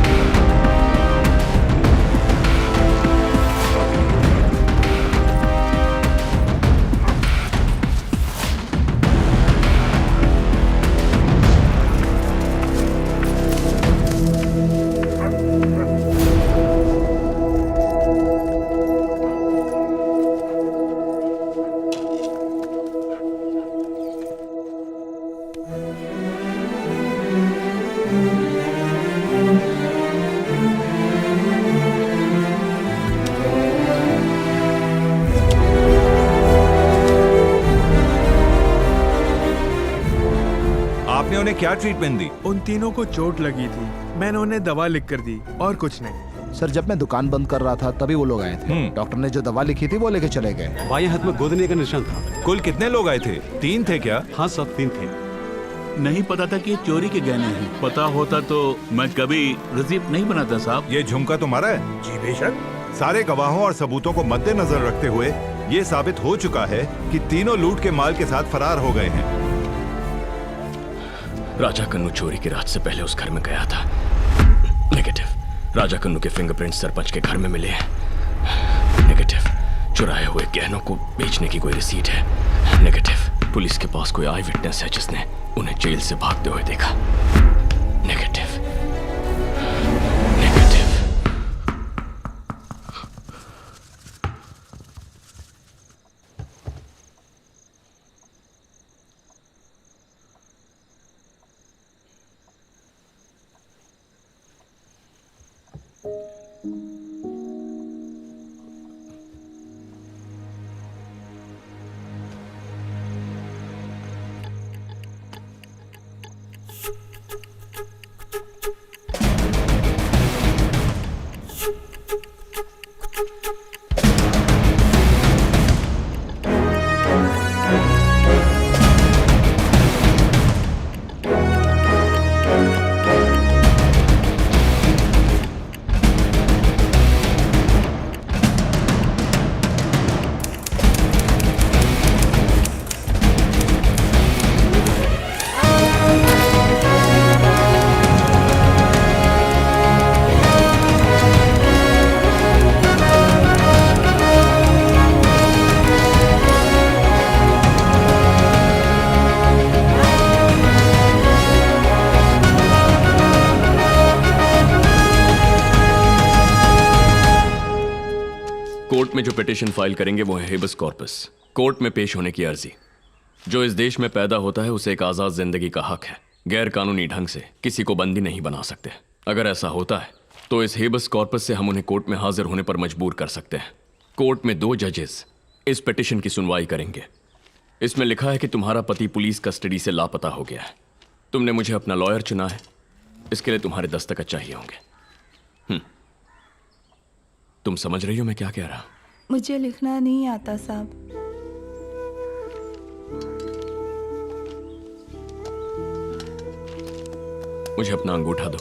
आपने उन्हें क्या ट्रीटमेंट दी? उन तीनों को चोट लगी थी, मैंने उन्हें दवा लिख कर दी और कुछ नहीं। सर, जब मैं दुकान बंद कर रहा था तभी वो लोग आए थे। डॉक्टर ने जो दवा लिखी थी वो लेके चले गए। बाएं हाथ में गोदने का निशान था। कुल कितने लोग आए थे? 3 थे क्या? हाँ सब 3 थे। नहीं पता था कि ये चोरी के गहने हैं। पता होता तो मैं कभी रिसीप्ट नहीं बनाता साहब। ये झुमका तुम्हारा है? जी बेशक। सारे गवाहों और सबूतों को मद्देनजर रखते हुए ये साबित हो चुका है कि तीनों लूट के माल के साथ फरार हो गए हैं। राजा कन्नू चोरी की रात से पहले उस घर में गया था। नेगेटिव। राजा कन्नू के फिंगरप्रिंट सरपंच के घर में मिले हैं। नेगेटिव। चुराए हुए गहनों को बेचने की कोई रिसीट है। नेगेटिव। पुलिस के पास कोई आई विटनेस है जिसने उन्हें जेल से भागते हुए देखा। नेगेटिव। नेगेटिव। कोर्ट में जो पिटीशन फाइल करेंगे वो है हेबस कॉर्पस, कोर्ट में पेश होने की अर्जी। जो इस देश में पैदा होता है उसे एक आज़ाद जिंदगी का हक है। गैर कानूनी ढंग से किसी को बंदी नहीं बना सकते। अगर ऐसा होता है तो इस हेबस कॉर्पस से हम उन्हें कोर्ट में हाजिर होने पर मजबूर कर सकते हैं। कोर्ट में 2 जजेस इस पिटीशन की सुनवाई करेंगे। इसमें लिखा है कि तुम्हारा पति पुलिस कस्टडी से लापता हो गया है। तुमने मुझे अपना लॉयर चुना है, इसके लिए तुम्हारे दस्तखत चाहिए होंगे। तुम समझ रही हो मैं क्या कह रहा हूं? मुझे लिखना नहीं आता साहब। मुझे अपना अंगूठा दो।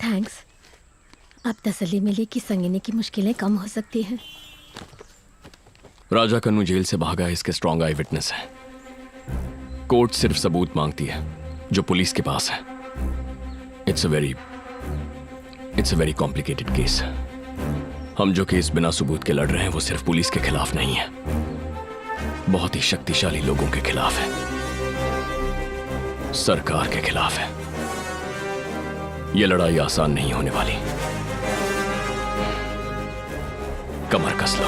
थैंक्स। अब तसल्ली मिली कि संगिनी की मुश्किलें कम हो सकती हैं। राजा कन्नू जेल से भागा, इसके स्ट्रॉन्ग आई विटनेस है। कोर्ट सिर्फ सबूत मांगती है जो पुलिस के पास है। It's a very complicated case. हम जो केस बिना सबूत के लड़ रहे हैं वो सिर्फ पुलिस के खिलाफ नहीं है, बहुत ही शक्तिशाली लोगों के खिलाफ है, सरकार के खिलाफ है। ये लड़ाई आसान नहीं होने वाली। कमर कस लो।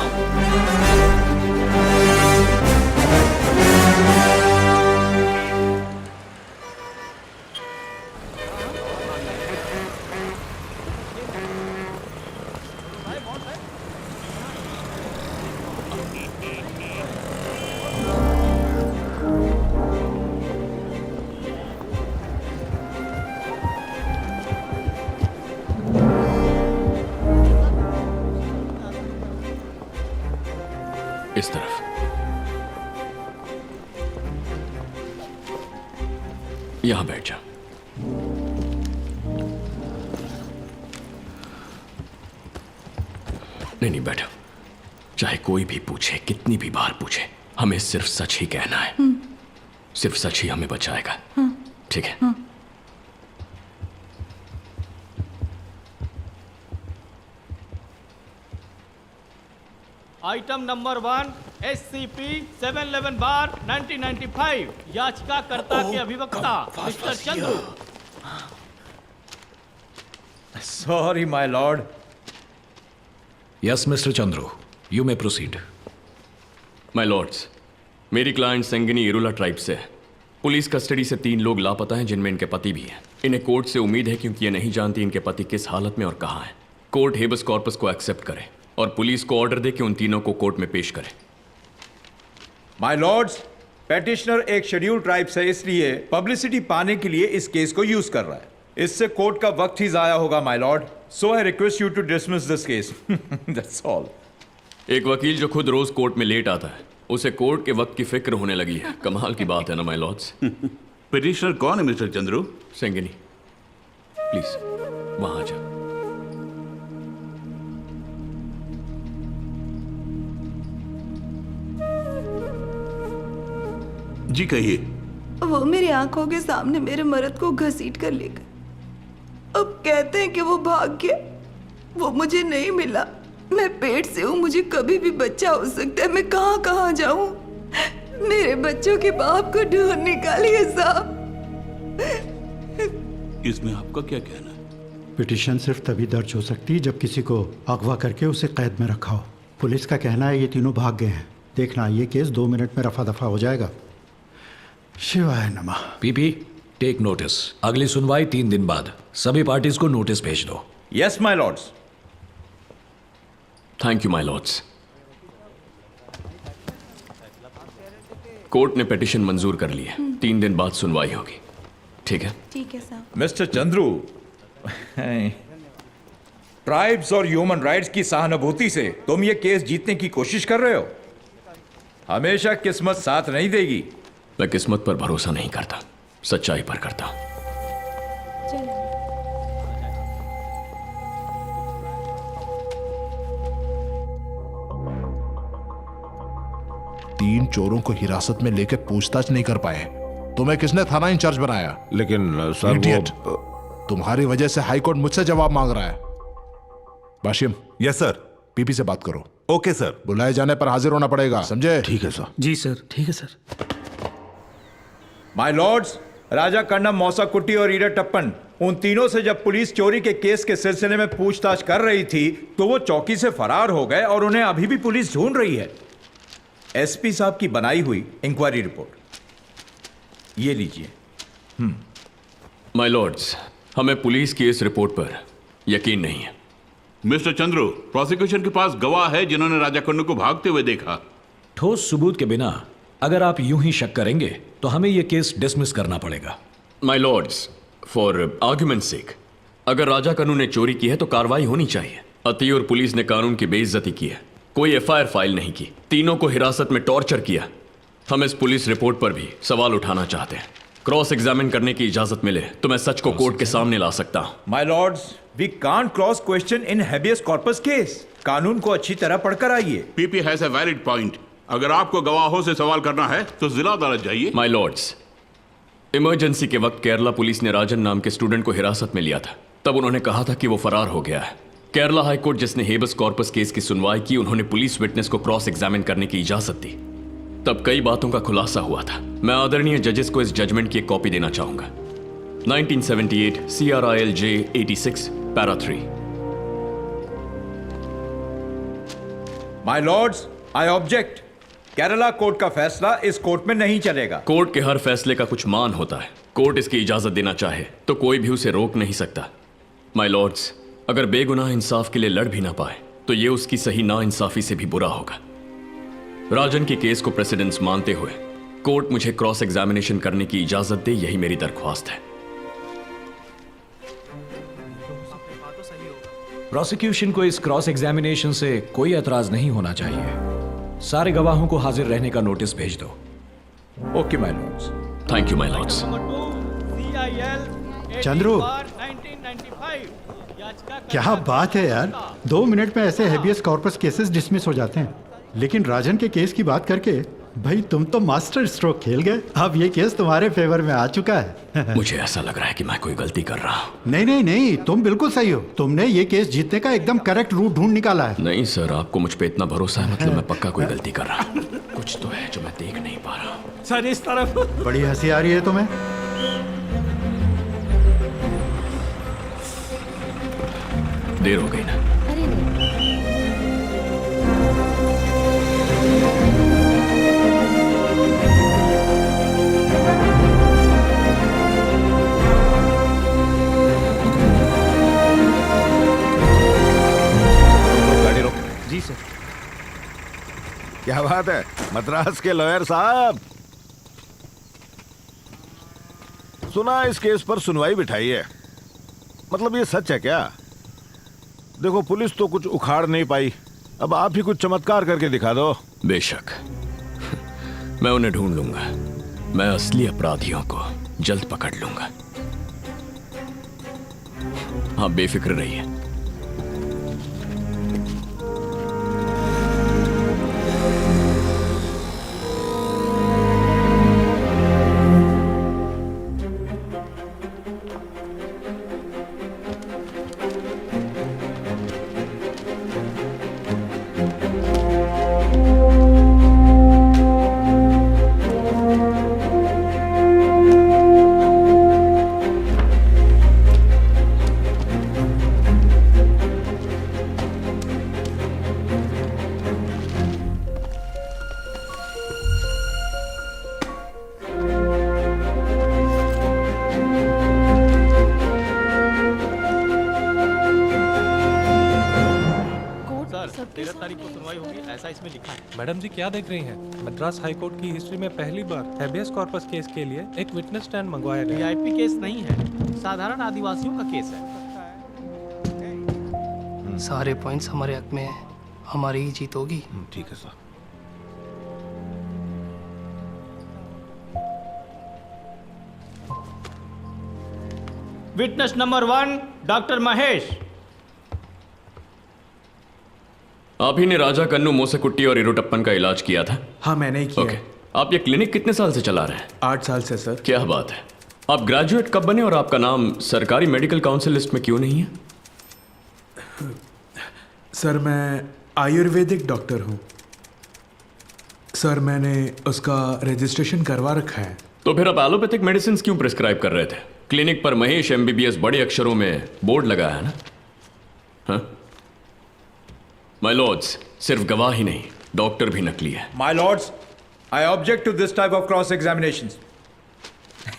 इस तरफ। यहां बैठ जा। नहीं बैठो। चाहे कोई भी पूछे, कितनी भी बार पूछे, हमें सिर्फ सच ही कहना है। सिर्फ सच ही हमें बचाएगा। ठीक है? आइटम नंबर 1 SCP-711/1995 याचिकाकर्ता के अभिवक्ता mister Chandru. Sorry, my lord. Yes, Mr. Chandru. You may proceed. My lords, मेरी क्लाइंट संगिनी इरुला ट्राइब से है। पुलिस कस्टडी से 3 लोग लापता हैं, जिनमें इनके पति भी हैं। इन्हें कोर्ट से उम्मीद है क्योंकि ये नहीं जानती इनके पति किस हालत में और कहाँ हैं। कोर्ट हेबस कॉर्पस को एक्सेप्ट करे और पुलिस को ऑर्डर दे कि उन तीनों को कोर्ट में पेश करे। माय लॉर्ड्स, पेटिशनर एक शेड्यूल ट्राइब से इसलिए पब्लिसिटी पाने के लिए इस केस को यूज कर रहा है। इससे कोर्ट का वक्त ही जाया होगा my lord. So I request you to dismiss this case. That's all. एक वकील जो खुद रोज कोर्ट में लेट आता है, उसे कोर्ट के वक्त की फिक्र होने लगी है। कमाल की बात है ना माय लॉर्ड्स। पिटिशनर कौन है मिस्टर चंद्रू? संगिनी, प्लीज वहां जा। जी कहिए। वो मेरी आंखों के सामने मेरे मर्द को घसीट कर ले गए। अब कहते हैं कि वो भाग गया। वो मुझे नहीं मिला। मैं पेट से हूँ, मुझे कभी भी बच्चा हो सकता है। मैं कहाँ कहाँ जाऊँ? मेरे बच्चों के बाप को ढूंढ निकालिए साहब। इसमें आपका क्या कहना है? पिटीशन सिर्फ तभी दर्ज हो सकती है जब किसी को अगवा करके उसे कैद में रखा हो। पुलिस का कहना है ये तीनों भाग गए हैं। देखना, ये केस 2 मिनट में रफा दफा हो जाएगा। शिवाय नमः। PP, take notice. अगली सुनवाई 3 दिन बाद। सभी पार्टीज को नोटिस भेज दो। Yes my Lord's. Thank you my Lord's. Court ने पिटीशन मंजूर कर ली है। 3 दिन बाद सुनवाई होगी। ठीक है? ठीक है साहब। मिस्टर चंद्रू, ट्राइब्स और ह्यूमन राइट्स की सहानुभूति से तुम ये केस जीतने की कोशिश कर रहे हो। हमेशा किस्मत साथ नहीं देगी। मैं किस्मत पर भरोसा नहीं करता, सच्चाई पर करता हूं। तीन चोरों को हिरासत में लेकर पूछताछ नहीं कर पाए। तुम्हें किसने थाना इंचार्ज बनाया? लेकिन सर Idiot, तुम्हारी वजह से हाई कोर्ट मुझसे जवाब मांग रहा है। बाशिम। Yes sir. पीपी से बात करो। Okay sir. बुलाए जाने पर हाजिर होना पड़ेगा, समझे? ठीक है सर। जी सर। ठीक है सर। माय लॉर्ड्स, राजा कन्नम, मौसा कुट्टी और ईराटप्पन, उन तीनों से जब पुलिस चोरी के केस के सिलसिले में पूछताछ कर रही थी तो वो चौकी से फरार हो गए और उन्हें अभी भी पुलिस ढूंढ रही है। एसपी साहब की बनाई हुई इंक्वायरी रिपोर्ट ये लीजिए। माय लॉर्ड्स, हमें पुलिस की इस रिपोर्ट पर यकीन नहीं है। मिस्टर चंद्रू, प्रोसिक्यूशन के पास गवाह है जिन्होंने राजा कन्नू को भागते हुए देखा। ठोस सबूत के बिना अगर आप यूं ही शक करेंगे तो हमें यह केस डिसमिस करना पड़ेगा। My Lord's, for argument sake, अगर राजा कन्नू ने चोरी की है तो कार्रवाई होनी चाहिए। अति और पुलिस ने कानून की बेइज्जती की है, कोई एफआईआर फाइल नहीं की, तीनों को हिरासत में टॉर्चर किया। हम इस पुलिस रिपोर्ट पर भी सवाल उठाना चाहते हैं। क्रॉस एग्जामिन करने की इजाजत मिले तो मैं सच को कोर्ट के सामने ला सकता हूं। My lords, we can't cross question in habeas corpus case. कानून को अच्छी तरह पढ़कर आइए। PP has a valid point. अगर आपको गवाहों से सवाल करना है तो जिला अदालत जाइए। माय लॉर्ड्स, इमरजेंसी के वक्त केरला पुलिस ने राजन नाम के स्टूडेंट को हिरासत में लिया था। तब उन्होंने कहा था कि वो फरार हो गया है। केरला हाईकोर्ट जिसने हेबस कॉर्पस केस की सुनवाई की, उन्होंने पुलिस विटनेस को क्रॉस एग्जामिन करने की इजाजत दी। तब कई बातों का खुलासा हुआ था। मैं आदरणीय जजेस को इस जजमेंट की एक कॉपी देना चाहूंगा। 1978 CRILJ 86 para 3। My lords, I object. Kerala court का फैसला इस कोर्ट में नहीं चलेगा। कोर्ट के हर फैसले का कुछ मान होता है। कोर्ट इसकी इजाजत देना चाहे तो कोई भी उसे रोक नहीं सकता। माय लॉर्ड्स, अगर बेगुनाह इंसाफ के लिए लड़ भी ना पाए तो ये उसकी सही ना इंसाफी से भी बुरा होगा। राजन के केस को प्रेसिडेंस मानते हुए कोर्ट मुझे क्रॉस एग्जामिनेशन करने की इजाजत दे, यही मेरी दरख्वास्त है। प्रोसिक्यूशन को इस क्रॉस एग्जामिनेशन से कोई एतराज नहीं होना चाहिए। सारे गवाहों को हाजिर रहने का नोटिस भेज दो। Okay my Lord's. Thank you my Lord's. Chandru, क्या बात है यार, 2 मिनट में ऐसे हेबियस कॉर्पस केसेस डिसमिस हो जाते हैं। लेकिन राजन के केस की बात करके भाई तुम तो मास्टर स्ट्रोक खेल गए। अब ये केस तुम्हारे फेवर में आ चुका है। मुझे ऐसा लग रहा है कि मैं कोई गलती कर रहा हूँ। नहीं नहीं नहीं, तुम बिल्कुल सही हो। तुमने ये केस जीतने का एकदम करेक्ट रूट ढूंढ निकाला है। नहीं सर, आपको मुझ पे इतना भरोसा है, मतलब मैं पक्का कोई गलती कर रहा हूँ। कुछ तो है जो मैं देख नहीं पा रहा हूँ। सर इस तरफ। बड़ी हंसी आ रही है तुम्हें। देर हो गई ना। गाड़ी रोक। जी सर। क्या बात है मद्रास के लॉयर साहब, सुना इस केस पर सुनवाई बिठाई है। मतलब ये सच है क्या? देखो पुलिस तो कुछ उखाड़ नहीं पाई, अब आप ही कुछ चमत्कार करके दिखा दो। बेशक, मैं उन्हें ढूंढ लूंगा। मैं असली अपराधियों को जल्द पकड़ लूंगा। आप बेफिक्र रहिए। ऐसा इसमें लिखा है। मैडम जी क्या देख रही हैं? मद्रास हाई कोर्ट की हिस्ट्री में पहली बार हैबियस कॉर्पस केस के लिए एक विटनेस स्टैंड मंगवाया गया। वीआईपी केस नहीं है, साधारण आदिवासियों का केस है। सारे पॉइंट्स हमारे हक में है, हमारी ही जीत होगी। ठीक है sir. Witness number 1 doctor Mahesh. आप ही ने राजा कन्नू, मोसकुट्टी और इरुटप्पन का इलाज किया था? हाँ मैंने ही किया। ओके। आप ये क्लिनिक कितने साल से चला रहे हैं? 8 साल से सर। क्या बात है। आप ग्रेजुएट कब बने और आपका नाम सरकारी मेडिकल काउंसिल लिस्ट में क्यों नहीं है? सर मैं आयुर्वेदिक डॉक्टर हूँ सर, मैंने उसका रजिस्ट्रेशन करवा रखा है। तो फिर आप एलोपैथिक मेडिसिन क्यों प्रिस्क्राइब कर रहे थे? क्लिनिक पर महेश MBBS बड़े अक्षरों में बोर्ड लगाया है ना? हाँ? माय लॉर्ड्स, सिर्फ गवाह ही नहीं, डॉक्टर भी नकली है। My lords, I object to this type of cross examinations.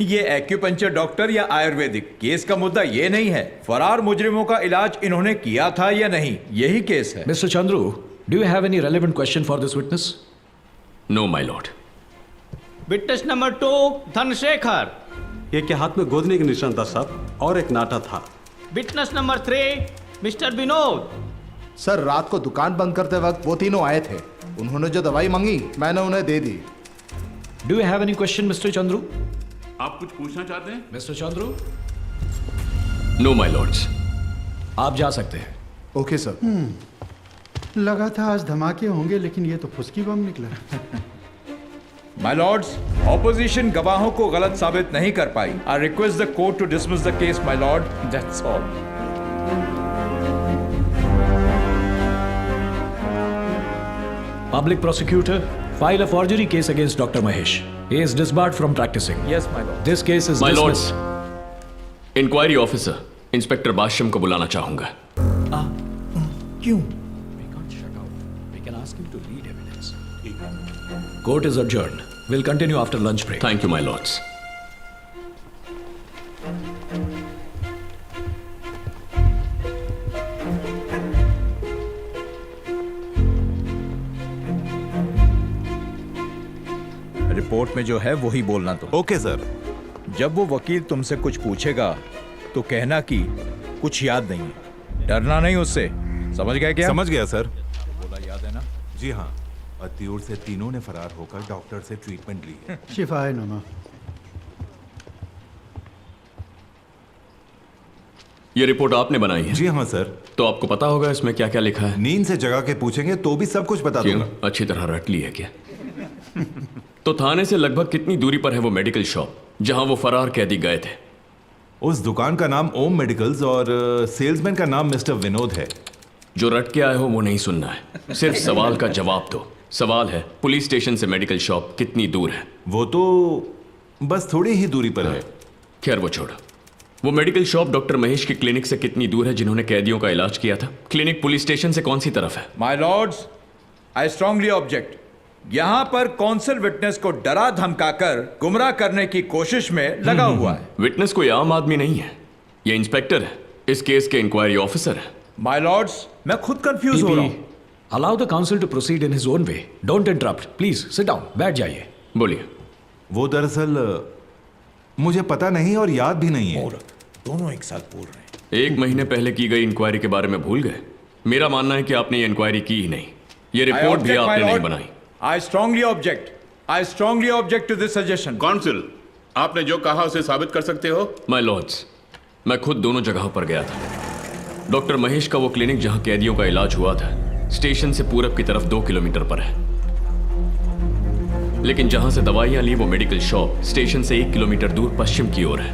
ये एक्यूपंक्चर डॉक्टर या आयुर्वेदिक, केस का मुद्दा ये नहीं है फरार मुजरिमों का इलाज इन्होंने किया था या नहीं, यही केस है। Mister Chandru, do you have any relevant question for this witness? No my lord. Witness number 2 Dhanasekar. ये के हाथ में गोदने का निशान था साहब, और एक नाटा था। Witness number 3 mister Vinod. Sir रात को दुकान बंद करते वक्त वो तीनों आए थे, उन्होंने जो दवाई मांगी मैंने उन्हें दे दी। Do you have any question mister Chandru? आप कुछ पूछना चाहते हैं? Mister Chandru? No my lords. आप जा सकते हैं। Okay sir. लगा था आज धमाके होंगे, लेकिन ये तो फुसकी बम निकला। माय लॉर्ड्स, ऑपोजिशन गवाहों को गलत साबित नहीं कर पाई। I request the court to dismiss the case my lord, that's all. Public prosecutor, file a forgery case against Dr. Mahesh. He is disbarred from practicing. Yes, my lord. This case is My dismissed. lords, inquiry officer inspector Basham को बुलाना चाहूंगा। क्यों? We can't shut out. We can ask him to read evidence. Court is adjourned. We'll continue after lunch break. Thank you, my lords. Report में जो है वही बोलना। तो ओके सर। जब वो वकील तुमसे कुछ पूछेगा तो कहना कि कुछ याद नहीं है, डरना नहीं उससे। समझ गए क्या? समझ गया सर। बोला याद है ना? जी हाँ, अत्यूर से तीनों ने फरार होकर डॉक्टर से ट्रीटमेंट ली है। शिफाए नमा। ये रिपोर्ट आपने बनाई है? जी हाँ सर। तो आपको पता होगा इसमें क्या क्या लिखा है? नींद से जगा के पूछेंगे तो भी सब कुछ बता दूंगा। अच्छी तरह रट ली है क्या? तो थाने से लगभग कितनी दूरी पर है वो मेडिकल शॉप जहां वो फरार कैदी गए थे? उस दुकान का नाम ओम मेडिकल्स और सेल्समैन का नाम मिस्टर विनोद है। जो रट के आए हो वो नहीं सुनना है, सिर्फ सवाल का जवाब दो। सवाल है पुलिस स्टेशन से मेडिकल शॉप कितनी दूर है? वो तो बस थोड़ी ही दूरी पर है। खैर वो छोड़ो। वो मेडिकल शॉप डॉक्टर महेश की क्लिनिक से कितनी दूर है जिन्होंने कैदियों का इलाज किया था? क्लिनिक पुलिस स्टेशन से कौन सी तरफ है? My lords, I strongly object. यहां पर कौंसिल विटनेस को डरा धमकाकर गुमराह करने की कोशिश में लगा हुआ है। विटनेस कोई आम आदमी नहीं है, ये इंस्पेक्टर है, इस केस के इंक्वायरी ऑफिसर है। माय लॉर्ड्स, मैं खुद कंफ्यूज हो रहा हूं। Allow the counsel to proceed in his own way. Don't interrupt. Please sit down. बैठ जाइए। बोलिए। वो दरअसल मुझे पता नहीं और याद भी नहीं है। दोनों एक साथ बोल रहे हैं। 1 महीने पहले की गई इंक्वायरी के बारे में भूल गए? मेरा मानना है कि आपने ये इंक्वायरी की ही नहीं। ये रिपोर्ट भी आपने नहीं बनाई। I strongly object. I strongly object to this suggestion. Counsel, आपने जो कहा उसे साबित कर सकते हो? माय लॉर्ड्स, मैं खुद दोनों जगहों पर गया था। डॉक्टर महेश का वो क्लिनिक जहां कैदियों का इलाज हुआ था स्टेशन से पूरब की तरफ 2 किलोमीटर पर है, लेकिन जहां से दवाइयां ली वो मेडिकल शॉप स्टेशन से 1 किलोमीटर दूर पश्चिम की ओर है।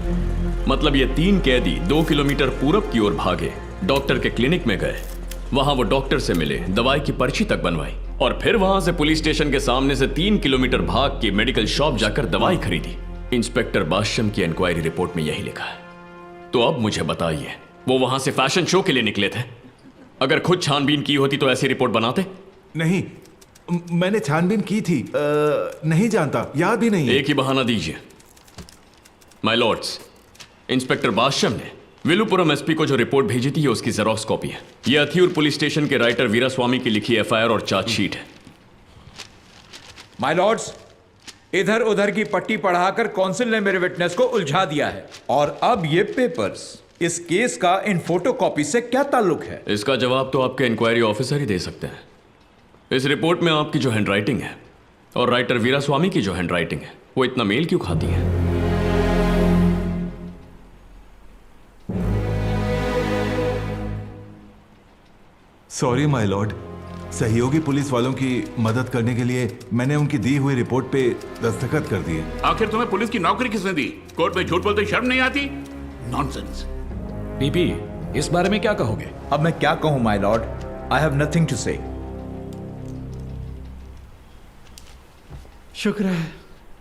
मतलब ये 3 कैदी 2 किलोमीटर पूरब की ओर भागे, डॉक्टर के क्लिनिक में गए, वहां वो डॉक्टर से मिले, दवाई की पर्ची तक बनवाई और फिर वहां से पुलिस स्टेशन के सामने से 3 किलोमीटर भाग के मेडिकल शॉप जाकर दवाई खरीदी। इंस्पेक्टर बाशम की इंक्वायरी रिपोर्ट में यही लिखा है। तो अब मुझे बताइए, वो वहां से फैशन शो के लिए निकले थे? अगर खुद छानबीन की होती तो ऐसी रिपोर्ट बनाते? नहीं, मैंने छानबीन की थी। नहीं जानता, याद भी नहीं है। एक ही बहाना दीजिए। माय लॉर्ड्स, इंस्पेक्टर बाशम ने विलुपुरम एसपी को जो रिपोर्ट भेजी थी ये उसकी जेरोक्स कॉपी है। यह अथियूर पुलिस स्टेशन के राइटर वीरास्वामी की लिखी एफआईआर और चार्जशीट है। माय लॉर्ड्स, इधर उधर की पट्टी पढ़ाकर कौंसिल ने मेरे विटनेस को उलझा दिया है। और अब ये पेपर्स, इस केस का इन फोटोकॉपी से क्या ताल्लुक है? इसका जवाब तो आपके इंक्वायरी ऑफिसर ही दे सकते हैं। इस रिपोर्ट में आपकी जो हैंडराइटिंग है और राइटर वीरास्वामी की जो हैंडराइटिंग है, वो इतना मेल क्यों खाती है? सॉरी माय लॉर्ड, सहयोगी पुलिस वालों की मदद करने के लिए मैंने उनकी दी हुई रिपोर्ट पे दस्तखत कर दिए। आखिर तुम्हें पुलिस की नौकरी किसने दी? कोर्ट में झूठ बोलते शर्म नहीं आती? नॉनसेंस। पीपी, इस बारे में क्या कहोगे? अब मैं क्या कहूं my lord, I have nothing to say. शुक्र है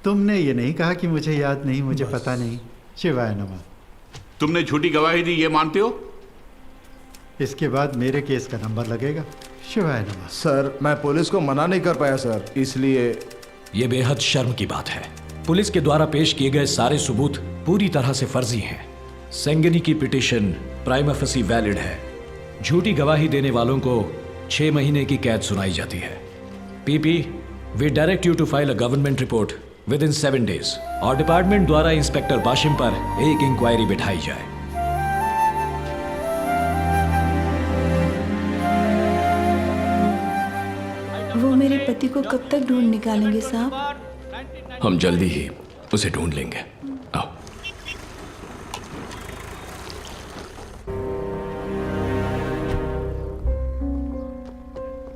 तुमने ये नहीं कहा कि मुझे याद नहीं, मुझे पता नहीं। शिवाय नमः। तुमने झूठी गवाही दी, ये मानते हो? इसके बाद मेरे केस का नंबर लगेगा। शिवाय नमः। सर, मैं पुलिस को मना नहीं कर पाया सर, इसलिए। यह बेहद शर्म की बात है। पुलिस के द्वारा पेश किए गए सारे सबूत पूरी तरह से फर्जी हैं। सेंगनी की पिटीशन प्राइमा फेसी वैलिड है। झूठी गवाही देने वालों को 6 महीने की कैद सुनाई जाती है। PP, we direct you to file a government report within 7 days और डिपार्टमेंट द्वारा इंस्पेक्टर बाशिम पर एक इंक्वायरी बिठाई जाए। वो मेरे पति को कब तक ढूंढ निकालेंगे साहब? हम जल्दी ही उसे ढूंढ लेंगे। आओ।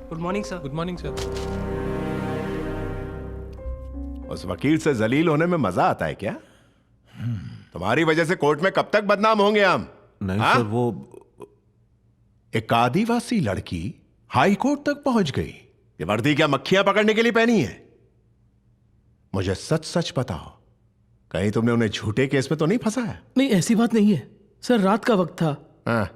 Good morning sir. Good morning sir. उस वकील से जलील होने में मजा आता है क्या? तुम्हारी वजह से कोर्ट में कब तक बदनाम होंगे हम? नहीं हाँ? सर, वो एक आदिवासी लड़की हाई कोर्ट तक पहुंच गई। ये वर्दी क्या मक्खियां पकड़ने के लिए पहनी है? मुझे सच सच बताओ, कहीं तुमने उन्हें झूठे केस में तो नहीं फंसाया? नहीं, ऐसी बात नहीं है सर। रात का वक्त था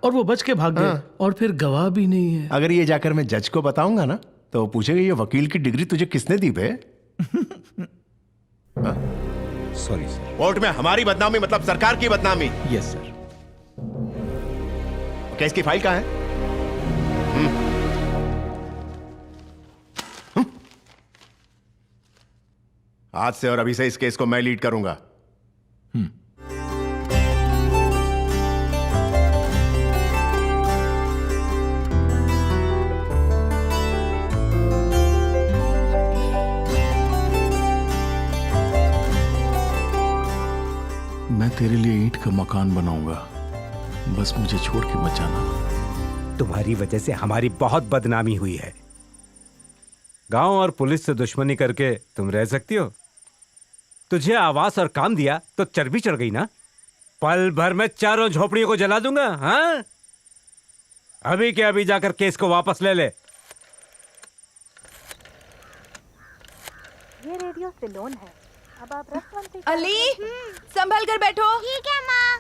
और वो बच के भाग गए और फिर गवाह भी नहीं है। अगर ये जाकर मैं जज को बताऊंगा ना, तो वो पूछेगा ये वकील की डिग्री तुझे किसने दी बे? Sorry sir. कोर्ट में हमारी बदनामी मतलब सरकार की बदनामी। Yes sir. केस की फाइल कहाँ है? आज से और अभी से इस केस को मैं लीड करूंगा। मैं तेरे लिए ईंट का मकान बनाऊंगा, बस मुझे छोड़ के मत जाना। तुम्हारी वजह से हमारी बहुत बदनामी हुई है। गांव और पुलिस से दुश्मनी करके तुम रह सकती हो? तुझे आवास और काम दिया तो चर्बी चढ़ गई ना? पल भर में चारों झोपड़ियों को जला दूंगा। हाँ, अभी के अभी जाकर केस को वापस ले ले। ये रेडियो सिलोन है। अब आप रसवंती अली, संभल कर बैठो। ठीक है माँ।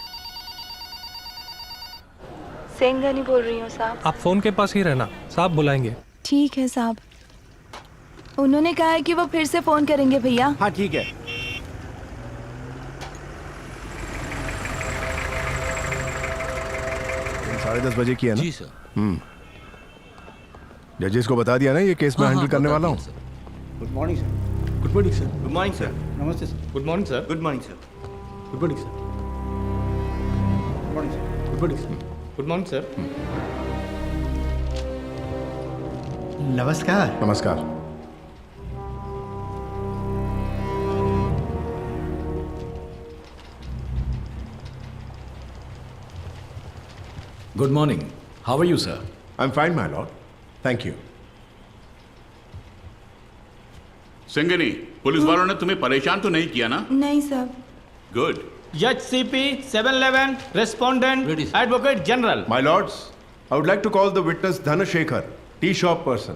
सेंगनी बोल रही हूँ साहब। आप फोन के पास ही रहना, साहब बुलाएंगे। ठीक है साहब। उन्होंने कहा है कि वो फिर से फोन करेंगे भैया। हाँ ठीक है। 10:30 बजे किया ना? जी सर। जजेस को बता दिया ना ये केस में हैंडल करने वाला हूँ। Good morning sir. Good morning sir. Good morning sir. नमस्ते sir. Good morning sir. Good morning sir. Good morning sir. Good morning sir. Good morning sir. Good morning sir. नमस्कार। नमस्कार। Good morning. How are you sir? I am fine my lord, thank you. Singani, police वालों ने तुम्हें परेशान तो नहीं किया ना? नहीं साहब। गुड। जज CP 711, respondent advocate general. My lords, I would like to call the witness Dhanasekar, tea shop person.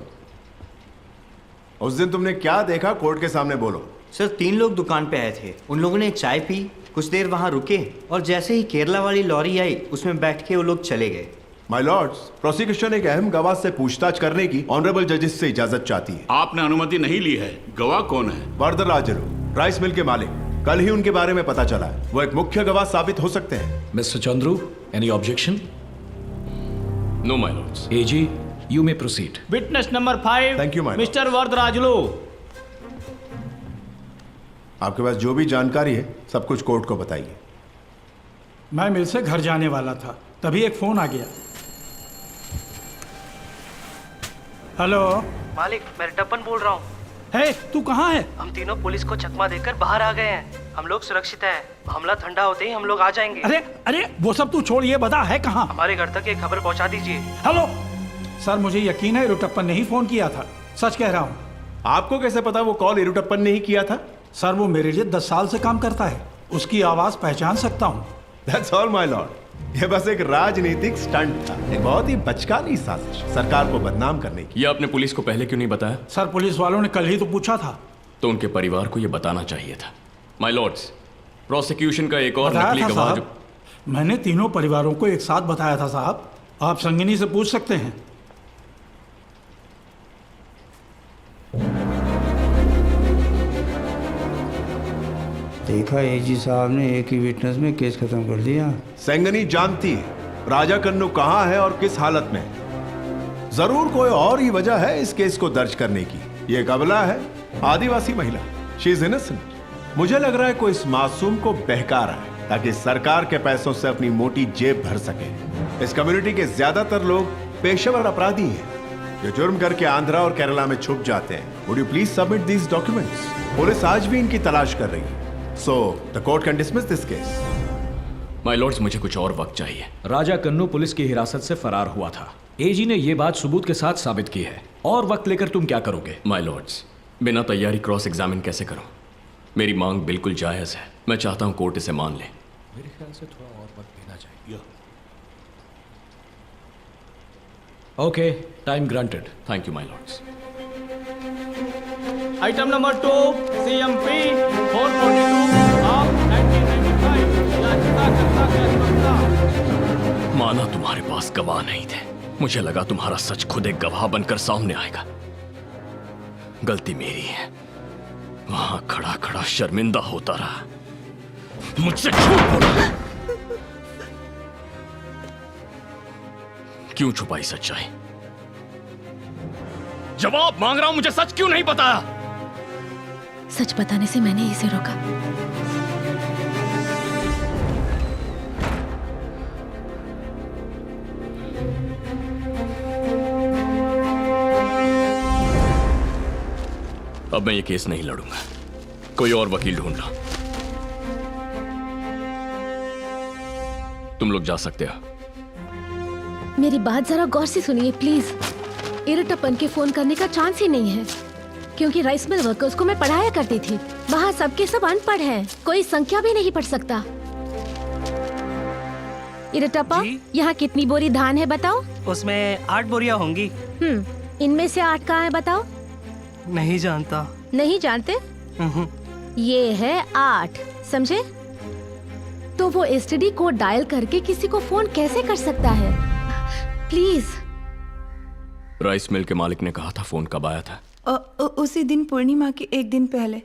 उस दिन तुमने क्या देखा, कोर्ट के सामने बोलो। सर 3 लोग दुकान पे आए थे। उन लोगों ने चाय पी, कुछ देर वहां रुके और जैसे ही केरला वाली लॉरी आई उसमें बैठ के वो लोग चले गए। माय लॉर्ड्स, प्रोसिक्यूशन एक अहम गवाह से पूछताछ करने की ऑनरेबल जजेस से इजाजत चाहती है। आपने अनुमति नहीं ली है। गवाह कौन है? वरदराजलू, राइस मिल के मालिक। कल ही उनके बारे में पता चला है। वो एक मुख्य गवाह साबित हो सकते हैं। Mister Chandru, any objection? No my lords. AG, you may proceed. Witness number 5, Thank you, my lord. Mister Varadarajulu. आपके पास जो भी जानकारी है सब कुछ कोर्ट को बताइए। मैं मिल से घर जाने वाला था, तभी एक फोन आ गया। हेलो मालिक, मैं टप्पन बोल रहा हूँ। हे, तू कहाँ है? हम तीनों पुलिस को चकमा देकर बाहर आ गए हैं। हम लोग सुरक्षित हैं। हमला ठंडा होते ही हम लोग आ जाएंगे। अरे अरे वो सब तू छोड़, ये बता है कहाँ? हमारे घर तक एक खबर पहुँचा दीजिए। हेलो सर, मुझे यकीन है इरुटप्पन ने ही फोन किया था, सच कह रहा हूँ। आपको कैसे पता वो कॉल इरुटप्पन ने ही किया था? सर वो मेरे लिए 10 साल से काम करता है, उसकी आवाज पहचान सकता हूँ। That's all, my lord. ये बस एक राजनीतिक स्टंट था, एक बहुत ही बचकानी साजिश सरकार को बदनाम करने की। ये आपने पुलिस को पहले क्यों नहीं बताया? सर पुलिस वालों ने कल ही तो पूछा था। तो उनके परिवार को ये बताना चाहिए था। माय लॉर्ड्स, प्रोसिक्यूशन का एक और बताया नकली था गवाह साहब, मैंने तीनों परिवारों को एक साथ बताया था साहब। आप संगिनी से पूछ सकते हैं। देखा एजी साहब ने एक ही विटनेस में केस खत्म कर दिया। सेंगनी जानती है राजा कन्नू कहाँ है और किस हालत में है। जरूर कोई और ही वजह है इस केस को दर्ज करने की। ये कबला है, आदिवासी महिला, शी इज इनोसेंट। मुझे लग रहा है कोई इस मासूम को बहका रहा है ताकि सरकार के पैसों से अपनी मोटी जेब भर सके। इस कम्युनिटी के ज्यादातर लोग पेशेवर अपराधी हैं जो जुर्म करके आंध्रा और केरला में छुप जाते हैं। Would you please submit these documents? Police आज भी इनकी तलाश कर रही है। So, the court can dismiss this case. My Lord's, मुझे कुछ और वक्त चाहिए। राजा कन्नू पुलिस की हिरासत से फरार हुआ था। एजी ने यह बात सबूत के साथ साबित की है। और वक्त लेकर तुम क्या करोगे? माय लॉर्ड्स, बिना तैयारी क्रॉस एग्जामिन कैसे करूं? मेरी मांग बिल्कुल जायज है। मैं चाहता हूं कोर्ट इसे मान ले। मेरे ख्याल से थोड़ा और वक्त देना चाहिए। Okay, time granted. Thank you my Lord's. Item number 2 CMP 442 of 1995 याचिका कर्ता के अधिवक्ता। माना तुम्हारे पास गवाह नहीं थे, मुझे लगा तुम्हारा सच खुद एक गवाह बनकर सामने आएगा। गलती मेरी है, वहां खड़ा खड़ा शर्मिंदा होता रहा। मुझसे झूठ बोला। क्यों छुपाई सच्चाई? जवाब मांग रहा हूं, मुझे सच क्यों नहीं बताया? सच बताने से मैंने इसे रोका। अब मैं ये केस नहीं लड़ूंगा, कोई और वकील ढूंढ लो। तुम लोग जा सकते हो। मेरी बात जरा गौर से सुनिए प्लीज। इरुटप्पन के फोन करने का चांस ही नहीं है, क्योंकि राइस मिल वर्कर्स को मैं पढ़ाया करती थी। वहाँ सबके सब अनपढ़ हैं, कोई संख्या भी नहीं पढ़ सकता। इरुटप्पा, यहाँ कितनी बोरी धान है बताओ? उसमें 8 बोरियां होंगी। इनमें से 8 कहाँ है बताओ? नहीं जानता। नहीं जानते? ये है 8, समझे? तो वो एसटीडी कोड डायल करके किसी को फोन कैसे कर सकता है? प्लीज। राइस मिल के मालिक ने कहा था फोन कब आया था? उसी दिन, पूर्णिमा के एक दिन पहले।